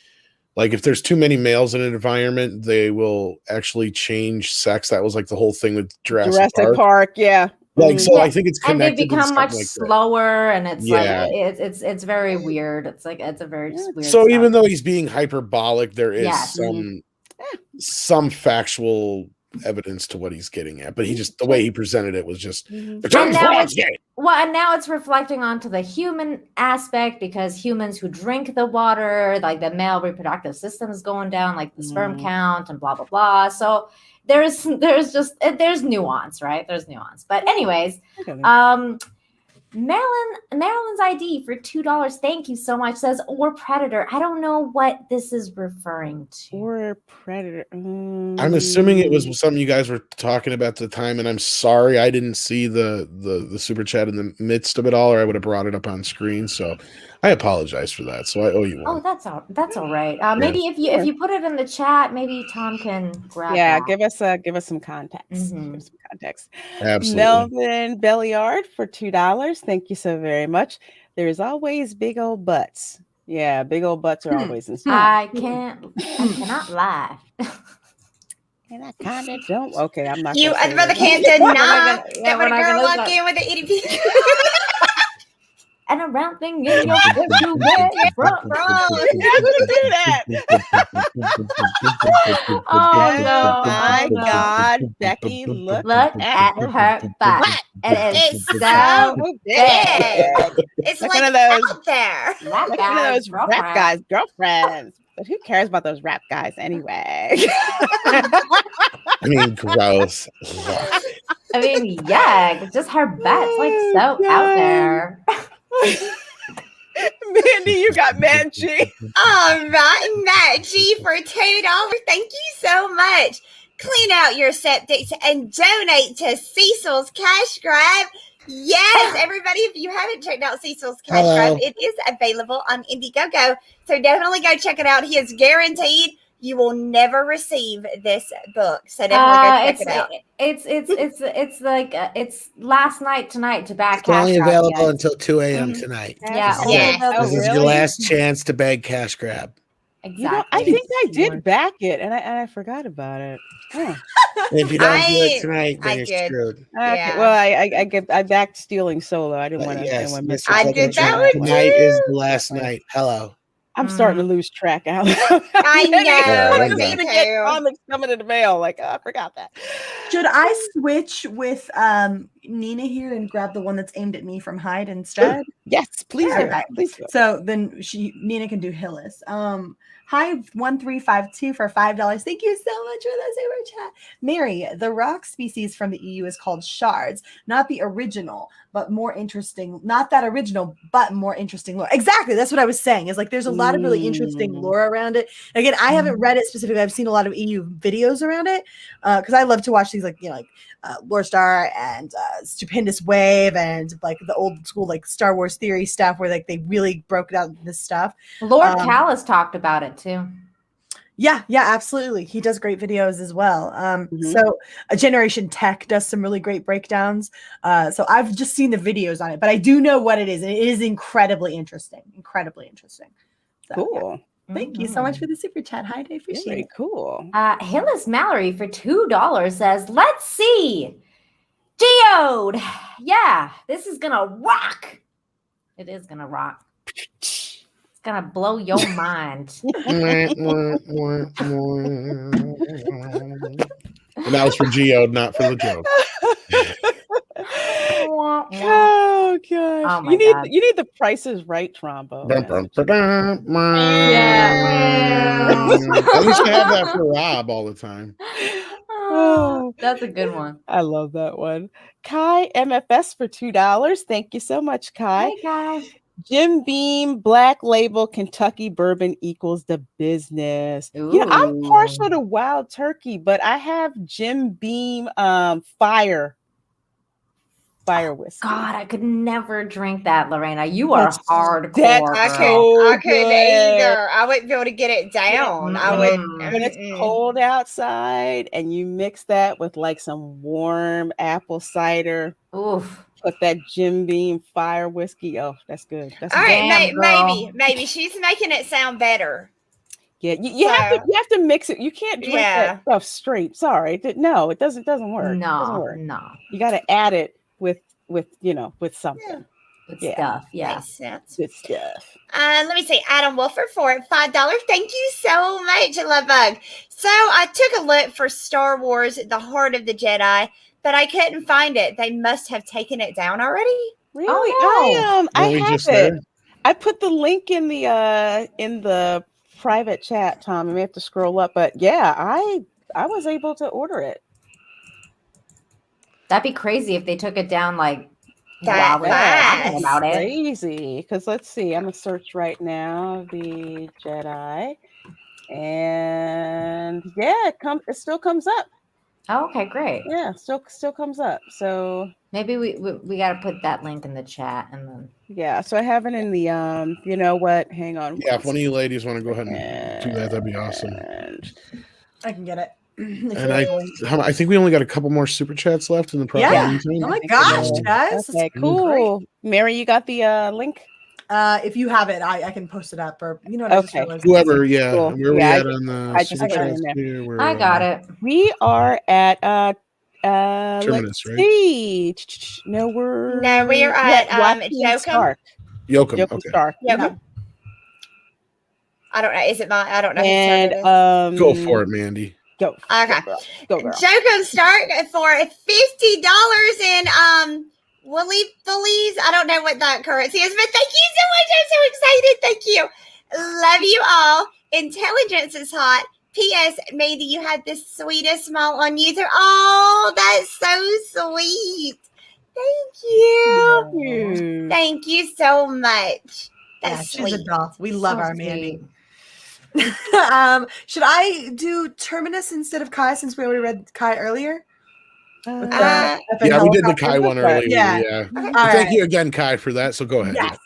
like if there's too many males in an environment, they will actually change sex. That was like the whole thing with Jurassic Park. Yeah. Like, so I think it's and they connected. become much like slower, and it's Yeah. like it's very weird. It's like it's a very weird. So stuff. even though he's being hyperbolic, there is Yes. some factual evidence to what he's getting at. But he just, the way he presented it was just And now and now it's reflecting onto the human aspect, because humans who drink the water, like the male reproductive system is going down, like the sperm count and blah blah blah. So there's nuance, right? There's nuance. But anyways, Marilyn's ID for $2. Thank you so much. Says or predator. I don't know what this is referring to. Or predator. I'm assuming it was something you guys were talking about at the time, and I'm sorry I didn't see the super chat in the midst of it all, or I would have brought it up on screen. So I apologize for that. So I owe you one. Oh, that's all right. Maybe if you put it in the chat, maybe Tom can grab. Yeah, that. give us some context. Mhm. Give some context. Absolutely. Melvin Belliard for $2. Thank you so very much. There's always big old butts. Yeah, big old butts are always in store. I cannot lie. And I kind of don't. Okay, I'm not. You, gonna say brother, that. can't deny that when we're a not girl gonna walk look in with an itty bitty. And a round thing in your foot, you get front row. I'm gonna do that. Oh no! My Oh, no. God, Becky, look at her butt. It is It's so big. It's Like like one of those- out there. Rap like one of guys, those rap guys' girlfriends. But who cares about those rap guys anyway? I mean, gross. I mean, yeah, just her butt's like so Oh, out there. Mandy, you got Mad G. All right, Matt G for $2. Thank you so much. Clean out your septics and donate to Cecil's Cash Grab. Yes, everybody, if you haven't checked out Cecil's Cash Grab, it is available on Indiegogo. So definitely go check it out. He is guaranteed you will never receive this book. So definitely go check it out. It's like it's last night tonight to back It's only cash grab, available yes. until 2 a.m. Mhm. tonight. Yeah, This is only Yeah. available- This is your last chance to beg cash grab. Exactly. You know, I think I did back it, and I forgot about it. Huh. If you don't do I- it tonight, I then you're did. screwed. Okay, Yeah. well, I backed Stealing Solo. I didn't But want to. yes, miss Mr. I it. did that Secretary, one tonight is too. the last night. Hello. I'm starting to lose track out. I know. Yeah, Me to get too. comics coming in the mail. Like, oh, I forgot that. Should I switch with Nina here and grab the one that's aimed at me from Hyde instead? Yes, please do. Okay. Please do. So then Nina can do Hillis. Hyde 1352 for $5. Thank you so much for that super chat. Mary, the rock species from the EU is called shards, not the original, but more interesting. Not that original, but more interesting lore. Exactly. That's what I was saying. Is like there's a lot of really interesting lore around it. Again, I haven't read it specifically. I've seen a lot of EU videos around it because I love to watch these Lore Star and Stupendous Wave and like the old school like Star Wars theory stuff where like they really broke down this stuff. Lord Callis talked about it too. Yeah, absolutely. He does great videos as well. So a Generation Tech does some really great breakdowns. So I've just seen the videos on it, but I do know what it is, and it is incredibly interesting. So, Cool. yeah. Thank you so much for the super chat. Hi, I appreciate Very it. cool. Hillis Mallory for $2 says, "Let's see, Geode. Yeah, this is gonna rock. It is gonna rock. It's gonna blow your mind." And that was for Geode, not for the joke. Oh gosh. Oh my God. You need the Price is Right trombone. At Yeah. least you have that for Rob all the time. Oh, That's a good one. I love that one. Kai MFS for $2. Thank you so much, Kai. Hey guys. Jim Beam Black Label Kentucky Bourbon equals the business. You know, I'm partial to Wild Turkey, but I have Jim Beam fire whiskey. God, I could never drink that, Lorena. You are That's- hardcore. that's girl. I couldn't good. either. I wouldn't be able to get it down. I would. When it's cold outside and you mix that with like some warm apple cider, Oof. put that Jim Beam fire whiskey. Oh, that's good. That's All good. right, Damn, girl. maybe she's making it sound better. Yeah, you have to mix it. You can't drink Yeah. that stuff straight. Sorry, no, it doesn't work. It doesn't No, work. no. You got to add it with something. Good Yeah. stuff. Yeah. Makes sense. Good stuff. Let me see. Adam Wolfer for $5. Thank you so much, Love Bug. So I took a look for Star Wars: The Heart of the Jedi, but I couldn't find it. They must have taken it down already. Really? Oh, I Were we have just it. there? I put the link in the private chat, Tom. You may have to scroll up, but yeah, I was able to order it. That'd be crazy if they took it down like That we're fast. talking about it. Crazy. Because let's see, I'm gonna search right now the Jedi, and yeah, it still comes up. Oh, okay, great. Yeah, still comes up. So Maybe we got to put that link in the chat and then. yeah, so I have it in the you know what? Hang on. Yeah, if one of you ladies want to go ahead and do that, that'd be awesome. I can get it. And I think we only got a couple more super chats left in the Yeah. Oh my gosh, guys. Okay, cool. Mary, you got the link? If you have it, I can post it up, or you know what? Okay. Whoever, yeah. Cool. Where we at on the I just super got it chats in there. here? I got it. We are at Terminus, let's right? see. No, we're at Joachim Stark. Yoakum. Joachim Okay. Stark. Yoakum. I don't know. Is it my? I don't know. And Go for it, Mandy. Go. Okay. Go girl. Joakim Stark for $50 in Woolly Bullies. I don't know what that currency is, but thank you so much. I'm so excited. Thank you. Love you all. Intelligence is hot. P.S. Mandy, you had the sweetest smile on YouTube. Oh, that's so sweet. Thank you. Thank you so much. That's she's a sweet. doll. We love So our Mandy. Should I do Terminus instead of Kai since we already read Kai earlier? Yeah, we did the Kai one earlier. Yeah. All Thank you again, Kai, for that. So go ahead. Yes.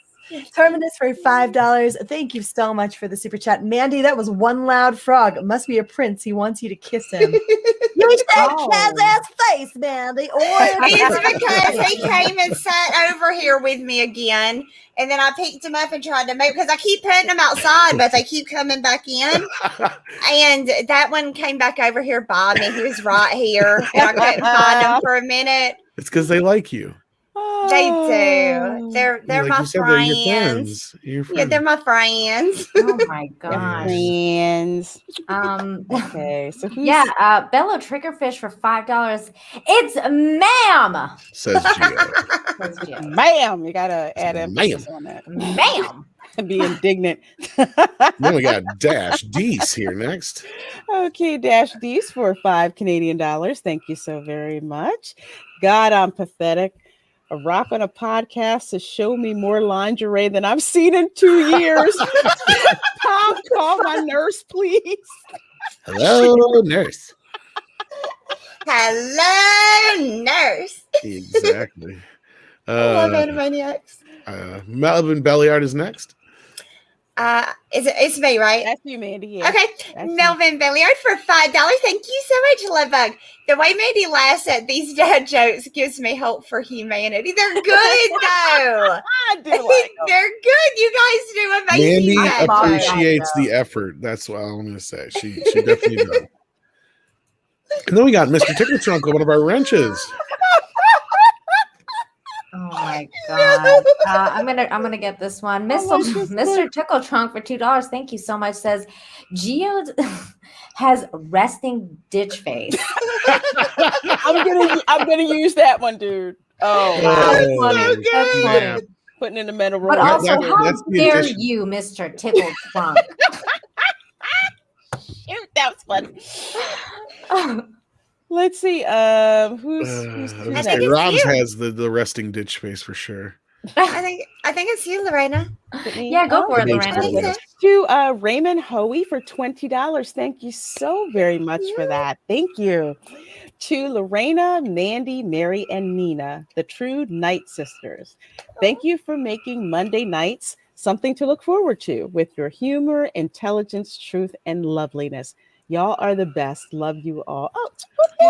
Terminus for $5. Thank you so much for the super chat. Mandy, that was one loud frog. It must be a prince. He wants you to kiss him. You said Kaz-ass face, Mandy. It's because he came and sat over here with me again, and then I picked him up and tried to make, because I keep putting them outside, but they keep coming back in. And that one came back over here by me. He was right here, and I couldn't find him for a minute. It's because they like you. They do. They're Like my you said, friends. they're your friends. Your friends. Yeah, they're my friends. Oh my gosh. Friends. Okay, so who's Bello Triggerfish for $5. It's ma'am. Says Gio. Ma'am, you gotta add emphasis on that. Ma'am. Be indignant. Then we got Dash Deese here next. Okay, Dash D's for $5 Canadian. Thank you so very much. God, I'm pathetic. A rock on a podcast to show me more lingerie than I've seen in 2 years. Tom, call my nurse, please. Hello, nurse. Hello, nurse. Exactly. I love Animaniacs. Melvin Belliard is next. It's me, right? That's you, Mandy. Yeah. Okay, That's Melvin Belliard for $5. Thank you so much, Lovebug. The way Mandy laughs at these dad jokes gives me hope for humanity. They're good, though. I do like They're good. You guys do amazing. Mandy dad jokes. appreciates the effort. That's what I'm going to say. She definitely does. And then we got Mr. Tickle Trunk, one of our wrenches. Oh my god! I'm gonna get this one, Mr. Tickle Trunk for $2. Thank you so much. Says Geo has resting ditch face. I'm gonna use that one, dude. Oh, that's funny. so That's funny. Putting in the mental roll. But also, how that's the dare addition. you, Mr. Tickle Trunk? Shoot, that was funny. Let's see. Who's I think it's Rob's you. has the resting ditch face for sure. I think it's you, Lorena. Yeah, go for it, It Lorena. makes sense. To Raymond Hoey for $20. Thank you so very much for that. Thank you. To Lorena, Mandy, Mary, and Nina, the true Night Sisters. Thank you for making Monday nights something to look forward to with your humor, intelligence, truth, and loveliness. Y'all are the best. Love you all. You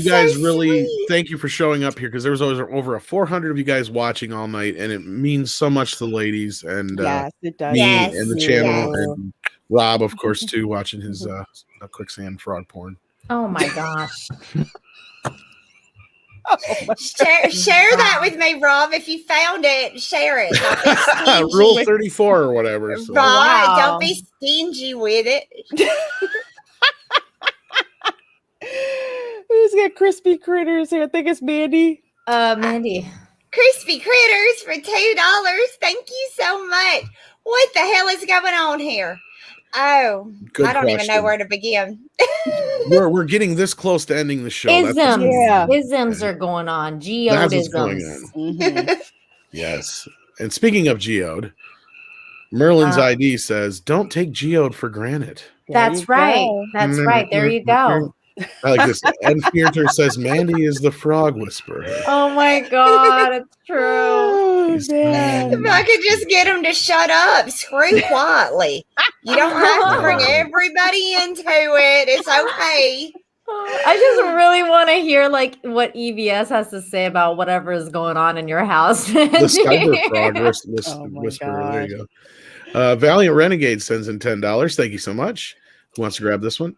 guys really thank you for showing up here, because there was over 400 of you guys watching all night, and it means so much to the ladies and yes, it does. me Yes. and the channel and Rob, of course, too, watching his quicksand frog porn. Oh my gosh! Share that with me, Rob. If you found it, share it. Don't be stingy. Rule 34 or whatever. So. Right. Wow. Don't be stingy with it. Who's got crispy critters here? I think it's Mandy. Mandy. Crispy critters for $2. Thank you so much. What the hell is going on here? Oh, Good I don't even know question. where to begin. we're getting this close to ending the show. Isms. Yeah. Isms are going on. That's what's going Geodisms. on. Mhm. Yes. And speaking of geode, Merlin's ID says, "Don't take geode for granted." That's right. That's right. There you go. I like this. Ed Fierter says, "Mandy is the frog whisperer." Oh my God, it's true. Oh, man. If I could just get him to shut up, scream quietly. You don't have to bring everybody into it. It's okay. I just really want to hear like what EVS has to say about whatever is going on in your house. The cyber frog Oh my whisperer. There you gosh. go. Valiant Renegade sends in $10. Thank you so much. Who wants to grab this one?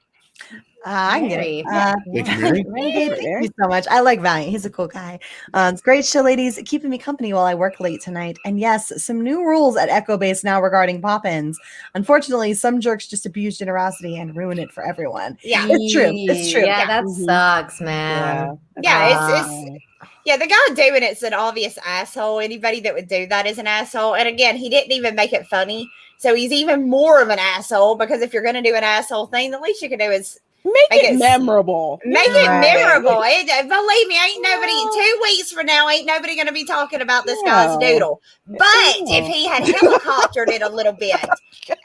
I can get Mary. it. Thank you, Mary. Renegade, thank you so much. I like Valiant. He's a cool guy. It's great show, ladies. Keeping me company while I work late tonight. And yes, some new rules at Echo Base now regarding pop-ins. Unfortunately, some jerks just abuse generosity and ruin it for everyone. Yeah. It's true. It's true. Yeah, that sucks, man. Yeah, the guy doing it's an obvious asshole. Anybody that would do that is an asshole. And again, he didn't even make it funny. So he's even more of an asshole because if you're going to do an asshole thing, the least you can do is Make it memorable. Make it memorable. Believe me, ain't nobody 2 weeks from now, ain't nobody going to be talking about this guy's doodle. But if he had helicoptered it a little bit,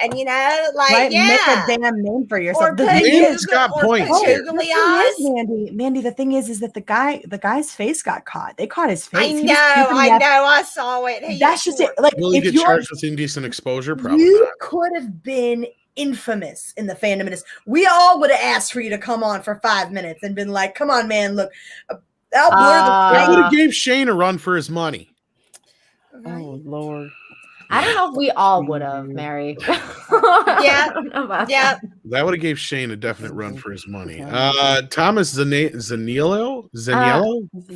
and like, make a damn name for yourself. Mandy's got points here. Mandy, the thing is that the guy's face got caught. They caught his face. I know. I saw it. That's just it. Like, will he if get charged with indecent exposure? Probably you not. could have been infamous in the Fandom Menace. We all would have asked for you to come on for 5 minutes and been like, "Come on, man, look, I'll blur I would have gave Shane a run for his money." Oh Lord. I don't know if we all would have, Mary. Yeah. That would have gave Shane a definite run for his money. Thomas Zaniello?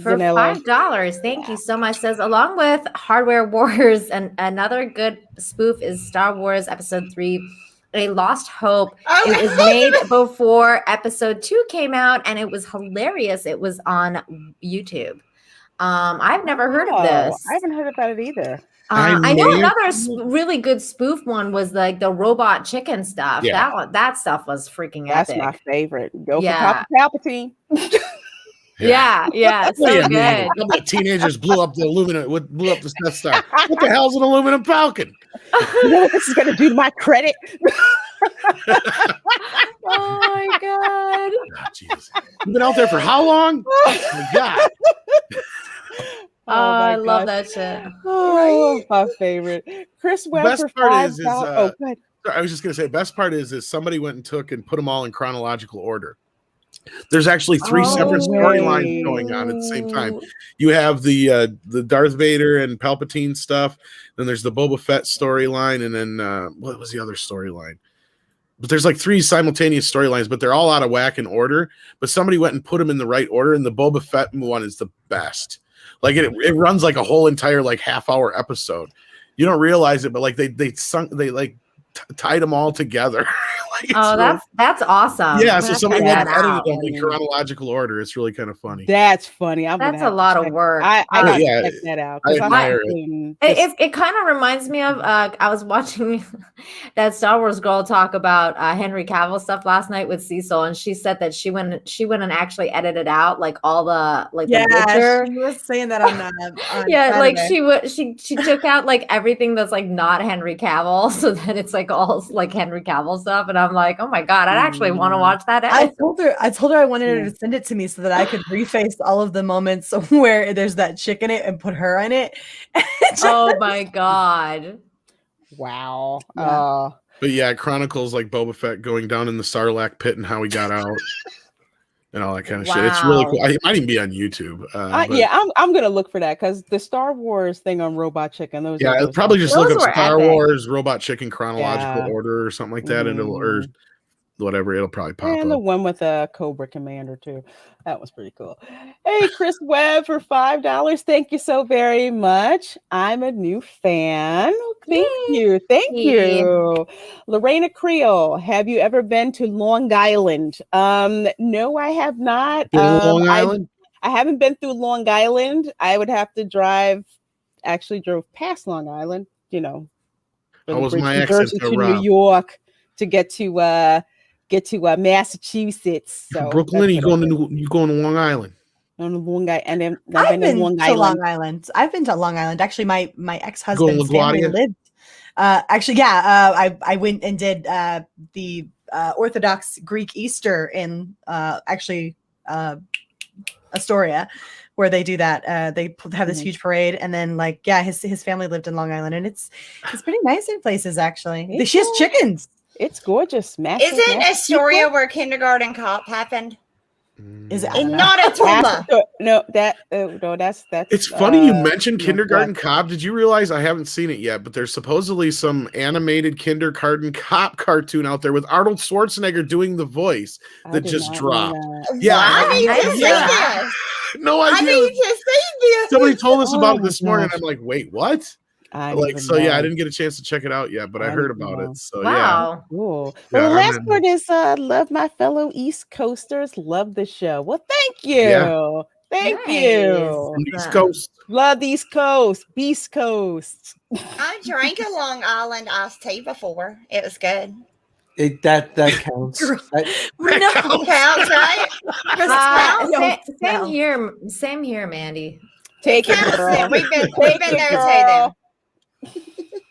For $5. Thank you so much. Says, along with Hardware Wars, and another good spoof is Star Wars Episode 3, A Lost Hope. It was made before Episode 2 came out, and it was hilarious. It was on YouTube. I've never heard of this. I haven't heard about it either. I know another really good spoof one was like the robot chicken stuff. Yeah. That stuff was freaking That's epic. my favorite. Go for Palpatine. Yeah, so good. The teenagers blew up the Death Star. What the hell's an aluminum falcon? You know what this is going to do to my credit? Oh my god! You've been out there for how long? Oh my god! I love that shit. Oh, my favorite. Chris Webb Best for part is $5. Oh, good. I was just gonna say, best part is somebody went and took and put them all in chronological order. There's actually 3 separate storylines going on at the same time. You have the Darth Vader and Palpatine stuff. Then there's the Boba Fett storyline, and then what was the other storyline? But there's like 3 simultaneous storylines, but they're all out of whack in order. But somebody went and put them in the right order, and the Boba Fett one is the best. Like it runs like a whole entire like half-hour episode. You don't realize it, but like they tied them all together. That's awesome. Yeah, so somebody went and edited them in chronological order. It's really kind of funny. That's funny. That's a lot of work. I gotta check that out. I admire It kind of reminds me of I was watching that Star Wars girl talk about Henry Cavill stuff last night with Cecil, and she said that she went and actually edited out like all the the Witcher. She was saying that on like Saturday. she took out like everything that's like not Henry Cavill, so that it's like all like Henry Cavill stuff, and I'm like, oh my god, I actually want to watch that. I told her I wanted her to send it to me so that I could reface all of the moments where there's that chick in it and put her in it. Oh my god! Wow. But yeah, it chronicles like Boba Fett going down in the Sarlacc pit and how he got out. And all that kind of shit. It's really cool. It might even be on YouTube. I'm gonna look for that because the Star Wars thing on Robot Chicken. Probably just look up Star Wars Robot Chicken chronological order or something like that, and or whatever, it'll probably pop and the up. one with a Cobra Commander too. That was pretty cool. Hey, Chris Webb for $5. Thank you so very much. I'm a new fan. Thank you. Lorena Creel, have you ever been to Long Island? No, I have not. Long Island? I haven't been through Long Island. I would have to drove past Long Island, How was my New accent Jersey to to Rob? New York to get to get to Massachusetts. So Brooklyn, that's you what I going did. to Long Island? On the Long Island, and then I've been in Long to Island. Long Island. I've been to Long Island. Actually, my ex-husband's Going to family LaGuardia? lived. Actually, yeah. I went and did the Orthodox Greek Easter in Astoria, where they do that. They have this huge parade, and then his family lived in Long Island, and it's pretty nice in places actually. She has chickens. It's gorgeous. Isn't Astoria where Kindergarten Cop happened? Is it And not a Toma? No, that's. It's funny you mentioned Kindergarten Cop. Did you realize I haven't seen it yet, but there's supposedly some animated Kindergarten Cop cartoon out there with Arnold Schwarzenegger doing the voice that just dropped. Yeah, I didn't see this. No I idea. need to see this. Somebody told us about it my this morning. gosh. I'm like, wait, what? I I didn't didn't get a chance to check it out yet, but I heard about it. So Wow. Cool. Yeah, Well, the I'm last in. word is love my fellow East Coasters. Love the show. Well, thank you. Yeah. Thank Nice. you. From the East Coast. Love the East Coast. Beast Coast. I drank a Long Island iced tea before. It was good. That counts. Counts, right? Same here, Mandy. Take it, Counts girl. then. We've been Take there it, too girl. then.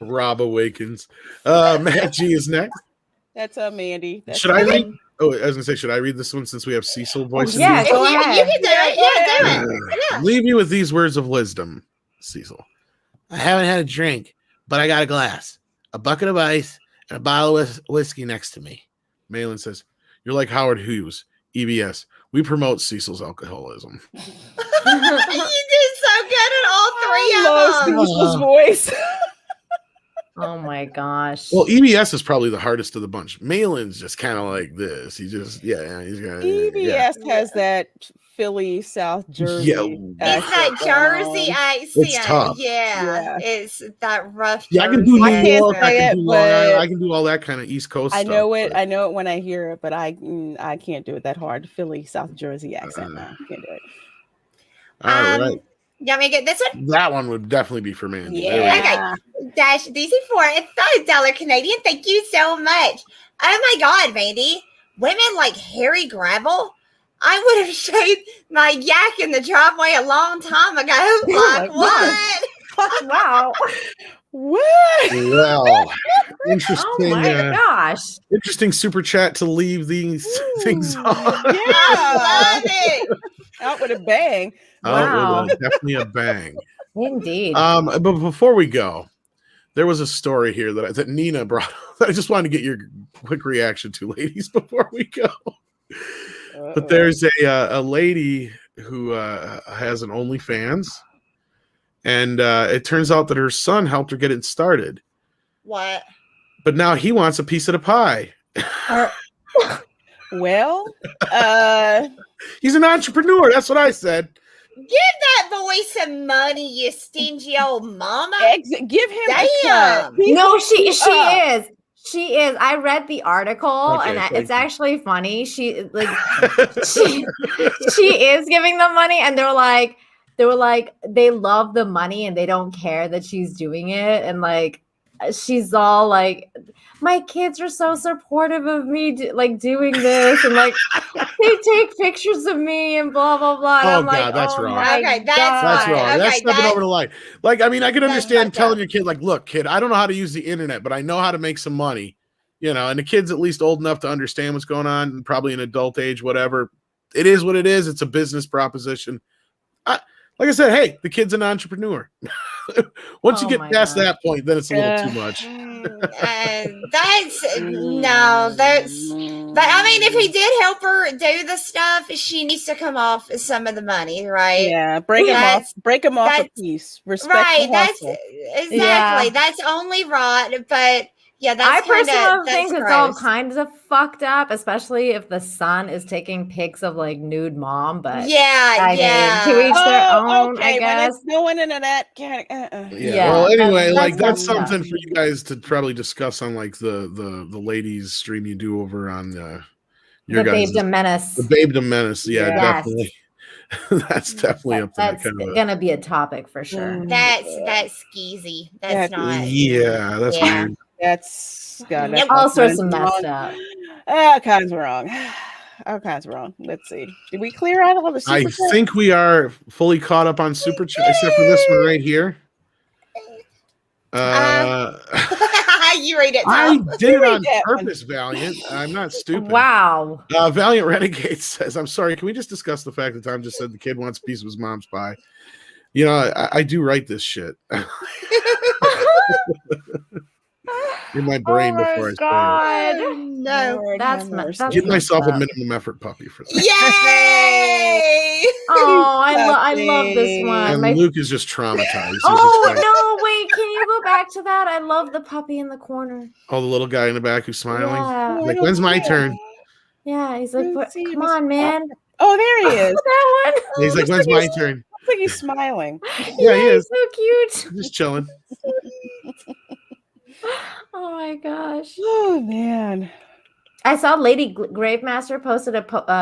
Rob Awakens. Matt G is next. That's Mandy. That's Should I read? Oh, I was gonna say, should I read this one since we have Cecil voice? yeah, If go you ahead. can do it. Yeah, do it. Yeah. Leave you with these words of wisdom, Cecil. I haven't had a drink, but I got a glass, a bucket of ice, and a bottle of whiskey next to me. Malin says, "You're like Howard Hughes, EBS. We promote Cecil's alcoholism." You did so good at all three love of them. Cecil's voice. Oh my gosh. Well, EBS is probably the hardest of the bunch. Malin's just kind of like this. He just, he's got. EBS has that Philly, South Jersey. Yeah. It's that Jersey accent. It's tough. Yeah. It's that rough. Yeah, I can do New Jersey York. I accent. can do Long Island. I can do all that kind of East Coast I stuff. know it. I know it when I hear it, but I can't do it that hard. Philly, South Jersey accent. No, can't do it. All right. You want me to get this one? That one would definitely be for Mandy. Okay. Dash DC for $5 Canadian. Thank you so much. Oh my God, Mandy. Women like Harry Gravel? I would have shaved my yak in the driveway a long time ago. Like, what? Wow. What? Well, interesting. Oh my gosh. Interesting super chat to leave these things on. I love it. Out with a bang. Wow. Definitely a bang. Indeed. But before we go, there was a story here that Nina brought up that I just wanted to get your quick reaction to, ladies, before we go. But there's a lady who has an OnlyFans, and it turns out that her son helped her get it started. What? But now he wants a piece of the pie. Well, he's an entrepreneur. That's what I said. Give that boy some money, you stingy old mama. Give him Damn. No, she is. She is. I read the article, Okay, and thank it's you. actually funny. She is giving them money, and they were like they love the money and they don't care that she's doing it, and like she's all like, my kids are so supportive of me doing this, and like they take pictures of me and blah blah blah. And Oh, I'm like, God, that's oh wrong. my Okay, that's That's fine. wrong. Okay, That's stepping over the line. Like, I mean, I can That's understand fucked telling up. your kid, like, look, kid, I don't know how to use the internet, but I know how to make some money, and the kid's at least old enough to understand what's going on, and probably an adult age, whatever. It is what it is. It's a business proposition. Like I said, hey, the kid's an entrepreneur. Once you Oh get my past God. that point, then it's a little too much. That's no, that's. But I mean, if he did help her do the stuff, she needs to come off some of the money, right? Yeah, break him off. That's- Break him off a that's- piece. Respect Right. the That's hustle. exactly. Yeah. That's only right. But yeah, I that's personally think that's it's all gross. kinds of fucked up, especially if the son is taking pics of like nude mom. But Yeah, I yeah. mean, to each their own, okay. I guess. When it's going into that kind Yeah, Well, anyway, that's like that's messed up. something for you guys to probably discuss on like the ladies stream you do over on your The guys' Fandom Menace. the Fandom Menace. Yeah, Yes. definitely. That's definitely up to that That's kind of. gonna be a topic for sure. That's skeezy. That's not. Yeah, that's Yeah. weird. that's God. Yep. All sorts of messed up. All kinds wrong. All kinds wrong. Let's see. Did we clear out all the super I chats? think we are fully caught up on super chat, except for this one right here. You read it, I Tom. did it read on that one. purpose, Valiant. I'm not stupid. Wow. Valiant Renegade says, I'm sorry, can we just discuss the fact that Tom just said the kid wants a piece of his mom's pie? You know, I do write this shit in my brain before I God. Oh, no. Lord That's have my- mercy. say it. that's Give myself a up. minimum effort puppy for that. Yay! Oh, I love this Puppy. one. And My Luke is just traumatized. He's Oh just like, no! Wait, can you go back to that? I love the puppy in the corner. oh, the little guy in the back who's smiling. Yeah, Like, when's my turn? yeah. He's like, Let's see, "Come Miss- on, man." Oh, there he is. That one. And he's like, when's my turn? Looks like he's smiling. Yeah, he is. He's so cute. Just chilling. Oh my gosh. Oh man. I saw Lady Gravemaster posted a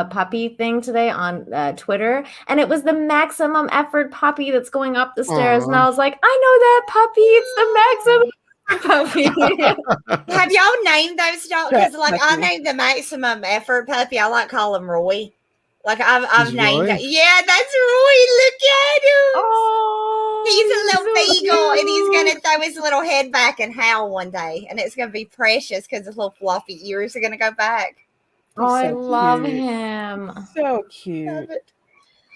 puppy thing today on Twitter, and it was the maximum effort puppy that's going up the stairs. And Aw. I was like, I know that puppy. It's the maximum puppy. Have y'all named those dogs? Because like I Puppy. named the maximum effort puppy. I like call him Roy. Like I've Is named Roy? it. Yeah, that's Roy. Look at him. Oh, He's a little so beagle, and he's cute. gonna throw his little head back and howl one day, and it's gonna be precious because his little floppy ears are gonna go back. Oh, I So love cute. him. So cute.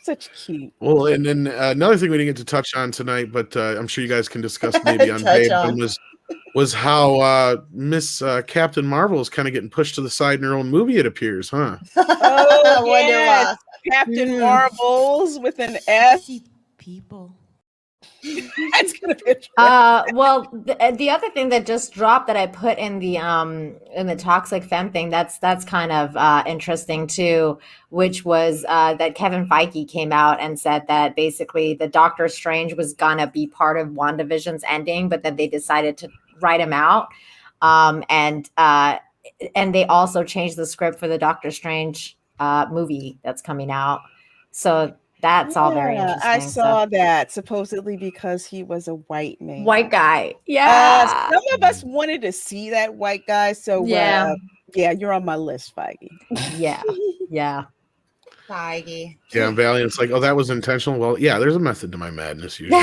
Such cute. Well, and then another thing we didn't get to touch on tonight, but I'm sure you guys can discuss maybe on Touch Babe on. was how Miss Captain Marvel is kind of getting pushed to the side in her own movie, it appears, huh? I Oh, wonder yes. why. Captain Mm. Marvels with an S. People. That's gonna be a Well, the other thing that just dropped that I put in the toxic femme thing, that's kind of interesting too, which was that Kevin Feige came out and said that basically the Doctor Strange was gonna be part of WandaVision's ending, but then they decided to write him out, and they also changed the script for the Doctor Strange movie that's coming out. So that's all very interesting. I saw that supposedly because he was a white man. White guy. Yeah. Some of us wanted to see that white guy. So Yeah. yeah, you're on my list, Feige. Yeah. Yeah. Feige. Yeah, and Valiant's like, oh, that was intentional. Well, yeah, there's a method to my madness usually.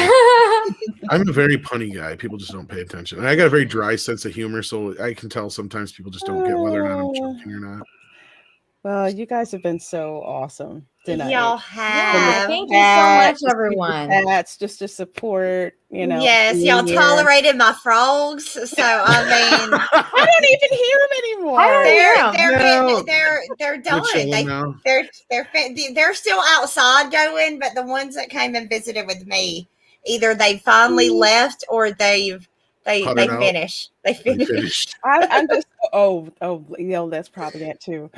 I'm a very punny guy. People just don't pay attention. And I got a very dry sense of humor, so I can tell sometimes people just don't get whether or not I'm joking or not. Well, you guys have been so awesome tonight. Y'all Yeah, have. thank you so much, everyone. That's just to support, Yes, y'all here. tolerated my frogs. So I mean, I don't even hear them anymore. I don't hear 'em. they're They're done. chilling now. They're still outside going, but the ones that came and visited with me, either they finally left or they Puttered out. finished. They They finished. finished. I'm just that's probably that too.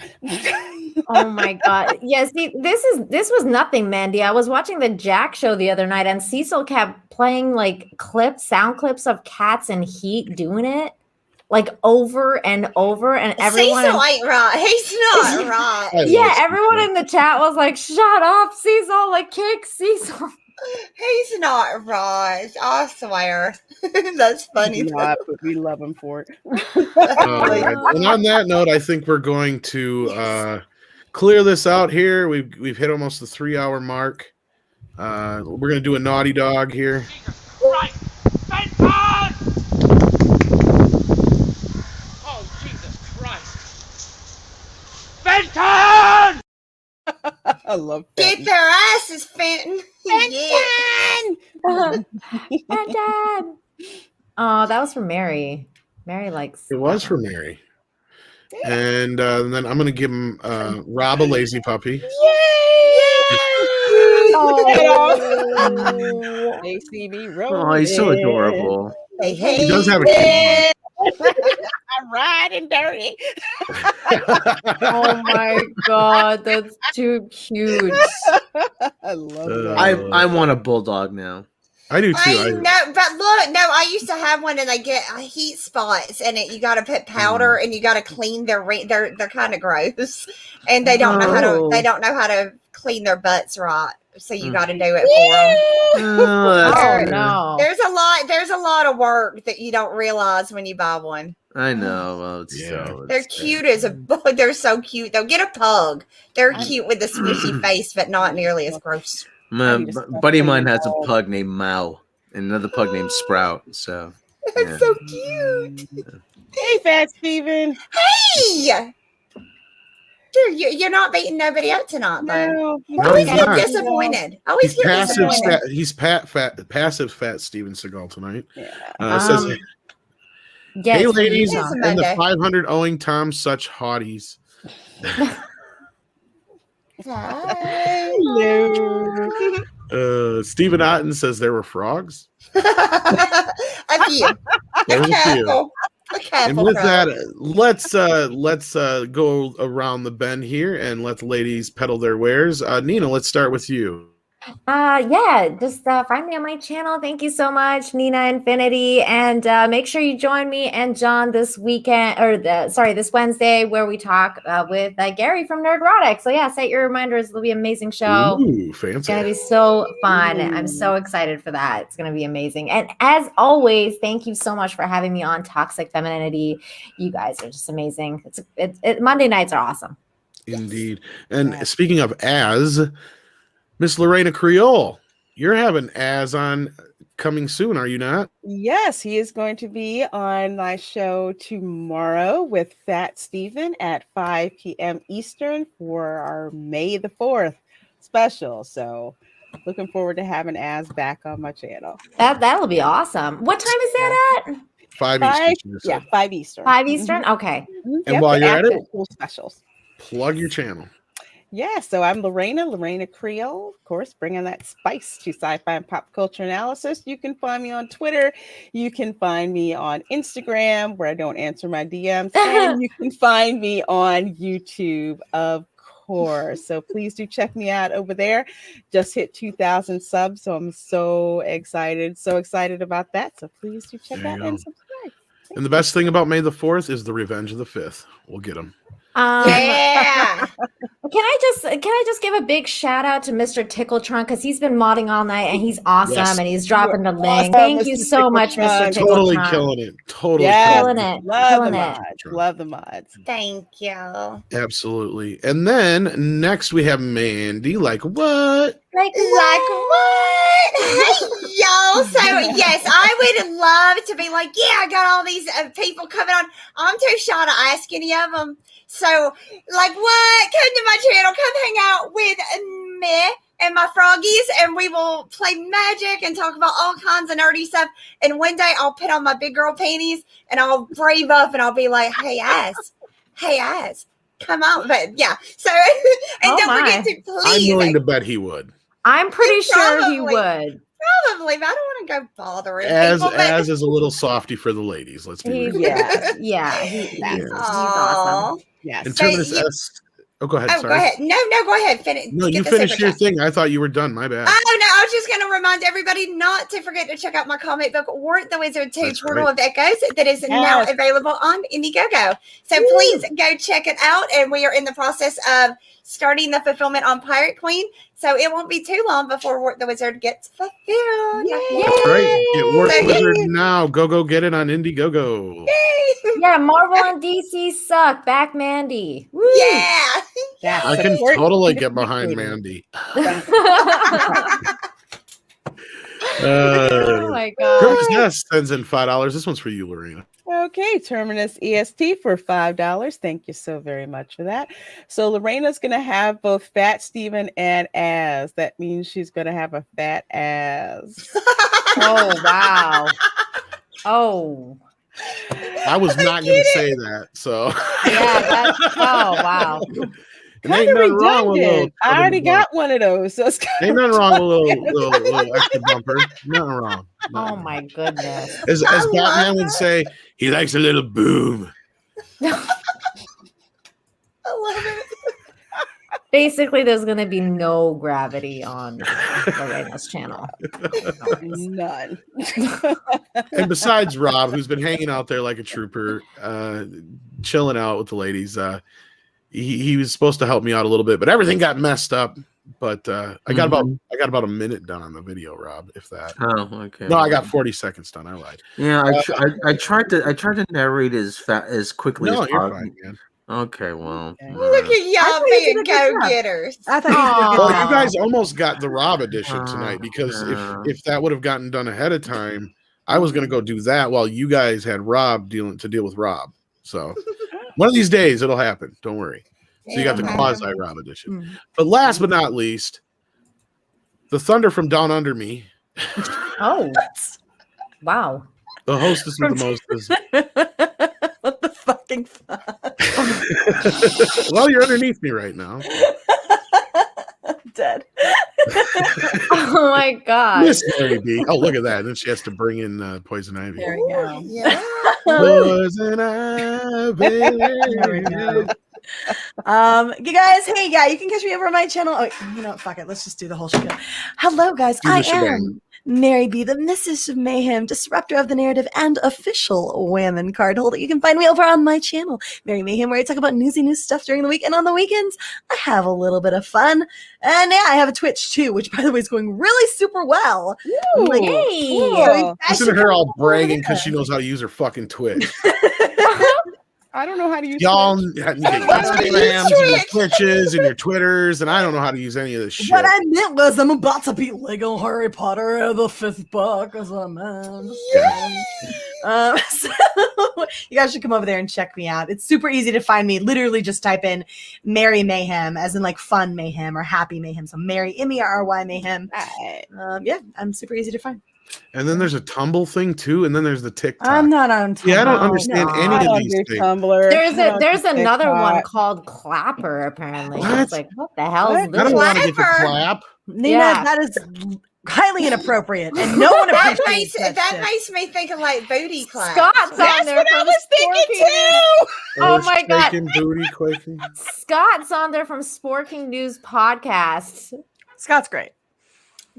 Oh my god. Yeah, see, this was nothing, Mandy. I was watching the Jack show the other night and Cecil kept playing like sound clips of cats in heat doing it like over and over, and everyone Cecil ain't right. He's not right. I love yeah, Cecil. everyone in the chat was like, shut up, Cecil, like kick Cecil. He's not right. I swear. That's funny. Not, but we love him for it. All right. And on that note, I think we're going to clear this out here. We've hit almost the 3-hour mark. We're going to do a naughty dog here. Christ! Benton! Oh, Jesus Christ! Benton! I love Get that. their asses, Fenton. Yeah. And Dad. Oh, that was for Mary. Mary likes It was for Mary. And then I'm going to give him Rob a lazy puppy. Oh. They see me Oh, rolling. he's so adorable. They hate He does have a kid. I'm riding dirty. Oh my god, that's too cute. I love Uh, that. I want a bulldog now. I do too. I know, but look, no, I used to have one, and they get heat spots, and you got to put powder, and you got to clean their. They're kind of gross, and they don't know how to. They don't know how to clean their butts right, so you got to do it for them. Oh, that's Oh weird. no. There's a lot of work that you don't realize when you buy one. I know. Well, They're cute as a bug. They're so cute. Though get a pug. They're cute with the squishy face, but not nearly as gross. My buddy of mine has a pug named Mao and another pug named Sprout. So that's so cute. Hey, Fat Steven. Hey! Dude, you're not beating nobody up tonight, bud. No, Always he's get not. disappointed. Always He's get passive. disappointed. He's passive fat Steven Seagal tonight. Says, yes, hey, ladies, please, Tom. and the 500 owing Tom such hotties. Stephen Otten says there were frogs. A few. There was a few. And with frog. that, let's go around the bend here and let the ladies peddle their wares. Nina, let's start with you. Just find me on my channel. Thank you so much, Nina Infinity, and make sure you join me and John this weekend, this Wednesday, where we talk with Gary from Nerdrotic. So yeah, set your reminders. It'll be an amazing show. Ooh, fancy. It's gonna be so fun. I'm so excited for that. It's gonna be amazing. And as always, thank you so much for having me on Toxic Femininity. You guys are just amazing. Monday nights are awesome. Indeed. And speaking of Miss Lorena Creole, you're having on coming soon, are you not? Yes, he is going to be on my show tomorrow with Fat Steven at 5 p.m. Eastern for our May the 4th special. So looking forward to having back on my channel. That'll be awesome. What time is that at? 5 Eastern. Yeah, 5 Eastern. 5 Eastern? Okay. And while you're at it, cool specials. Plug your channel. Yeah, so I'm Lorena Creole, of course, bringing that spice to sci-fi and pop culture analysis. You can find me on Twitter. You can find me on Instagram, where I don't answer my DMs. And you can find me on YouTube, of course. So please do check me out over there. Just hit 2,000 subs, so I'm so excited about that. So please do check out and subscribe. And the best thing about May the 4th is the Revenge of the 5th. We'll get them. Yeah. Can I just give a big shout out to Mr. Tickle Trunk, because he's been modding all night and he's awesome. Yes. And he's dropping the link. Awesome, Thank you Mr. so Tickle much, Trunk. Mr. Tickle Totally Trunk. killing it. Totally killing it. Love Killing the it. mods. Love the mods. Thank you. Absolutely. And then next we have Mandy. Like what? Like what? Hey, y'all. So, yes, I would love to be like, yeah, I got all these people coming on. I'm too shy to ask any of them. So, like, what? Come to my channel. Come hang out with me and my froggies, and we will play magic and talk about all kinds of nerdy stuff. And one day I'll put on my big girl panties and I'll brave up and I'll be like, hey, ass, come on. But yeah, so, and don't forget to please. I'm willing to bet he would. I'm pretty sure he Probably. would. Probably, but I don't want to go bothering As people. But is a little softy for the ladies. Let's be real. He's awesome. Yes. And Terminus S. Oh, go ahead. Oh, sorry. go ahead. No, go ahead. Finish. No, you the finished super your chat. thing. I thought you were done. My bad. Oh, no, I was just going to remind everybody not to forget to check out my comic book, Wart the Wizard 2 That's Portal right. of Echoes, that is now available on Indiegogo. So please go check it out. And we are in the process of starting the fulfillment on Pirate Queen. So it won't be too long before Wart the Wizard gets fulfilled. Yay! All right. Get Wart So, Wizard now. Go get it on Indiegogo. Yeah, Marvel and DC suck. Back Mandy. Woo. Yeah. I can totally get behind Mandy. Oh my god. Curtis Ness sends in $5. This one's for you, Lorena. Okay, Terminus EST for $5. Thank you so very much for that. So Lorena's going to have both Fat Steven and ass. That means she's going to have a fat ass. Oh, wow. Oh. I was not going to say that, so. Yeah, oh, wow. Kind of redundant. I already got one of those. So it's ain't nothing wrong with a little extra bumper. Nothing wrong. Oh my goodness. As Batman would say, he likes a little boom. I love it. Basically, there's going to be no gravity on Lorena's channel. None. And besides Rob, who's been hanging out there like a trooper, chilling out with the ladies, he was supposed to help me out a little bit, but everything got messed up. but I got about a minute done on the video, Rob. If that. Oh, okay. No, I got 40 seconds done. I lied. Yeah, I tried to narrate as quickly No, as you're possible. fine, man. Okay, well, Look at y'all being go-getters. I thought you did a good Well, job. you guys almost got the Rob edition tonight because if that would have gotten done ahead of time, I was going to go do that while you guys had Rob to deal with Rob. So one of these days it'll happen. Don't worry. So you got the quasi Rob edition. But last but not least, the thunder from down under me. Oh, wow. The hostess with the mostest. What the fucking fuck? Well, you're underneath me right now. Dead. Oh my god. Miss Mary B. Oh, look at that. Then she has to bring in Poison Ivy. There we go. Yeah. Poison Ivy. There we go. You guys, hey, yeah, you can catch me over on my channel. Oh, you know, fuck it. Let's just do the whole shit. Hello, guys. Do the I shebang. am Mary B, the Mistress of Mayhem, disruptor of the narrative, and official Whammon card holder. You can find me over on my channel, Mary Mayhem, where I talk about newsy news stuff during the week, and on the weekends, I have a little bit of fun. And yeah, I have a Twitch too, which by the way is going really super well. Ooh, Like, Hey. cool. Listen to her all bragging because she knows how to use her fucking Twitch. I don't know how to use Y'all Twitch. you get Instagrams and your Twitches and your Twitters, and I don't know how to use any of this shit. What I meant was I'm about to beat Lego Harry Potter the 5th book. Is what I meant. So you guys should come over there and check me out. It's super easy to find me. Literally just type in Mary Mayhem, as in like fun mayhem or happy mayhem. So Mary, M-E-R-R-Y Mayhem. Yeah, I'm super easy to find. And then there's a Tumble thing too, and then there's the TikTok. I'm not on Tumblr. Yeah, I don't understand any of these things. Tumblr. There's another one TikTok. called Clapper, apparently. What? It's like, what the hell is I this? don't want to get the Clapper. clap. Nina, Yeah. that is highly inappropriate, and no one That appreciates that shit. makes me think of like booty claps. Scott's on That's there what I from was thinking too. Oh my God. Shaking, booty quaking. Scott's on there from Sporking News Podcast. Scott's great.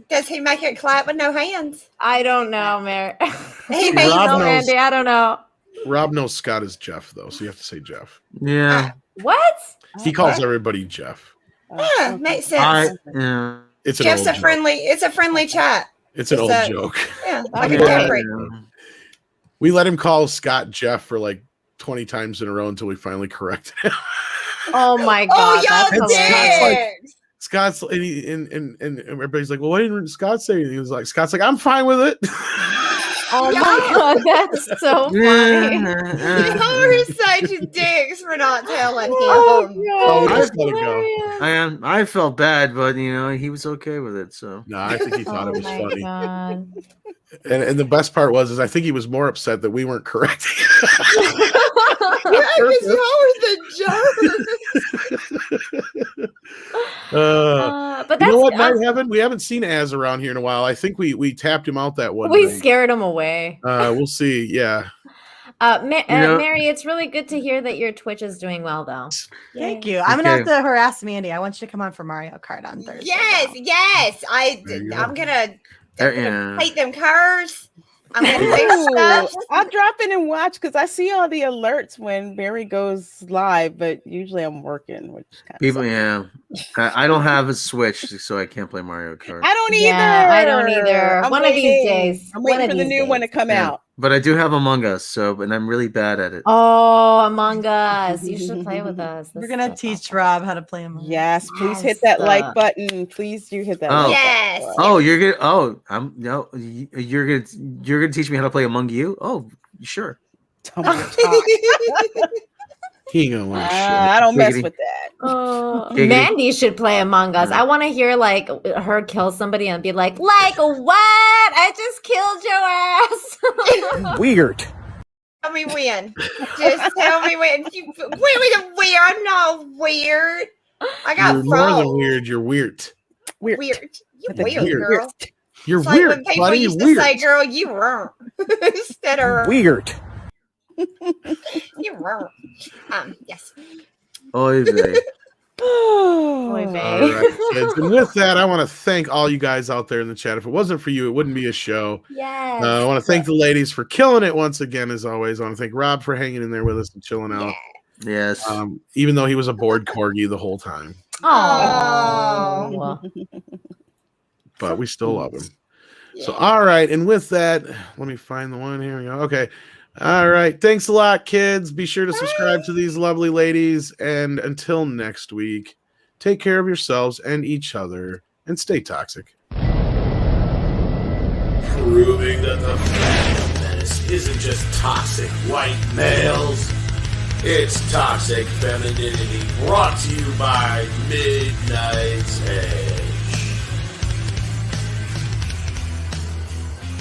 Does he make it clap with no hands? I don't know, Mary. He I makes don't know, Rob knows. Andy. I don't know. Rob knows Scott is Jeff though, so you have to say Jeff. yeah. What? He calls everybody Jeff. Yeah, makes sense. Yeah. It's an Jeff's old a joke. friendly chat. It's an it's old a- joke. Yeah, like a Yeah. temperate. We let him call Scott Jeff for like 20 times in a row until we finally corrected him. Oh my Oh, God. y'all That's hilarious. did. Scott's and everybody's like, well, what didn't Scott say? And he was like, Scott's like, I'm fine with it. Oh my God. That's so funny. Y'all are such dicks for not telling him. Oh, we just let it go. I felt bad, but you know he was okay with it. So No, I think he thought it was my funny. God. And the best part was, is I think he was more upset that we weren't correcting. Yeah, because y'all were the jerks. But You know what, that's Night Heaven? We haven't seen Az around here in a while. I think we tapped him out that one we night. scared him away. We'll see. Yeah. know- Mary, it's really good to hear that your Twitch is doing well, though. Thank you. I'm gonna have to harass Mandy. I want you to come on for Mario Kart on Thursday. Yes. There you go. I'm gonna yeah. hate them cars. I'm gonna do Ooh, stuff. I'll drop in and watch because I see all the alerts when Barry goes live, but usually I'm working, which kind People, of yeah. I don't have a Switch, so I can't play Mario Kart. I don't either. Yeah, I don't either. I'm One of these waiting. days. I'm One waiting of for the these new one to days. come Yeah. out. But I do have Among Us, and I'm really bad at it. Oh, Among Us. You should play with us. We're This gonna is teach awesome. Rob how to play him. Yes, please hit Yes. that like button. Please do hit that. Oh. Like Yes. button. Oh, you're gonna. Oh, I'm no. You're gonna teach me how to play Among You. Oh, sure. Tell me to talk. He ain't gonna learn shit. I don't mess Giggity. with that. Oh, Giggity. Mandy should play Among Us. I want to hear like her kill somebody and be like what? I just killed your ass. Weird. Tell me when. Just tell me when. Wait, weird. I'm not weird. I got You're more than frogs. weird. You're weird. Weird. Weird. You With the weird, weird. girl. You're It's like weird, when people buddy. used You're to weird. say, "Girl, you wrong," instead of Weird. "You wrong." Yes. Oy vey. Oy vey. All right, kids. And with that, I want to thank all you guys out there in the chat. If it wasn't for you, it wouldn't be a show. Yes. I want to thank the ladies for killing it once again, as always. I want to thank Rob for hanging in there with us and chilling out. Yes. Even though he was a bored corgi the whole time. Oh. But we still love him. So, all right. And with that, let me find the one. Here we go. Okay. All right. Thanks a lot, kids. Be sure to subscribe to these lovely ladies. And until next week, take care of yourselves and each other and stay toxic. Proving that the Fandom Menace isn't just toxic white males. It's toxic femininity, brought to you by Midnight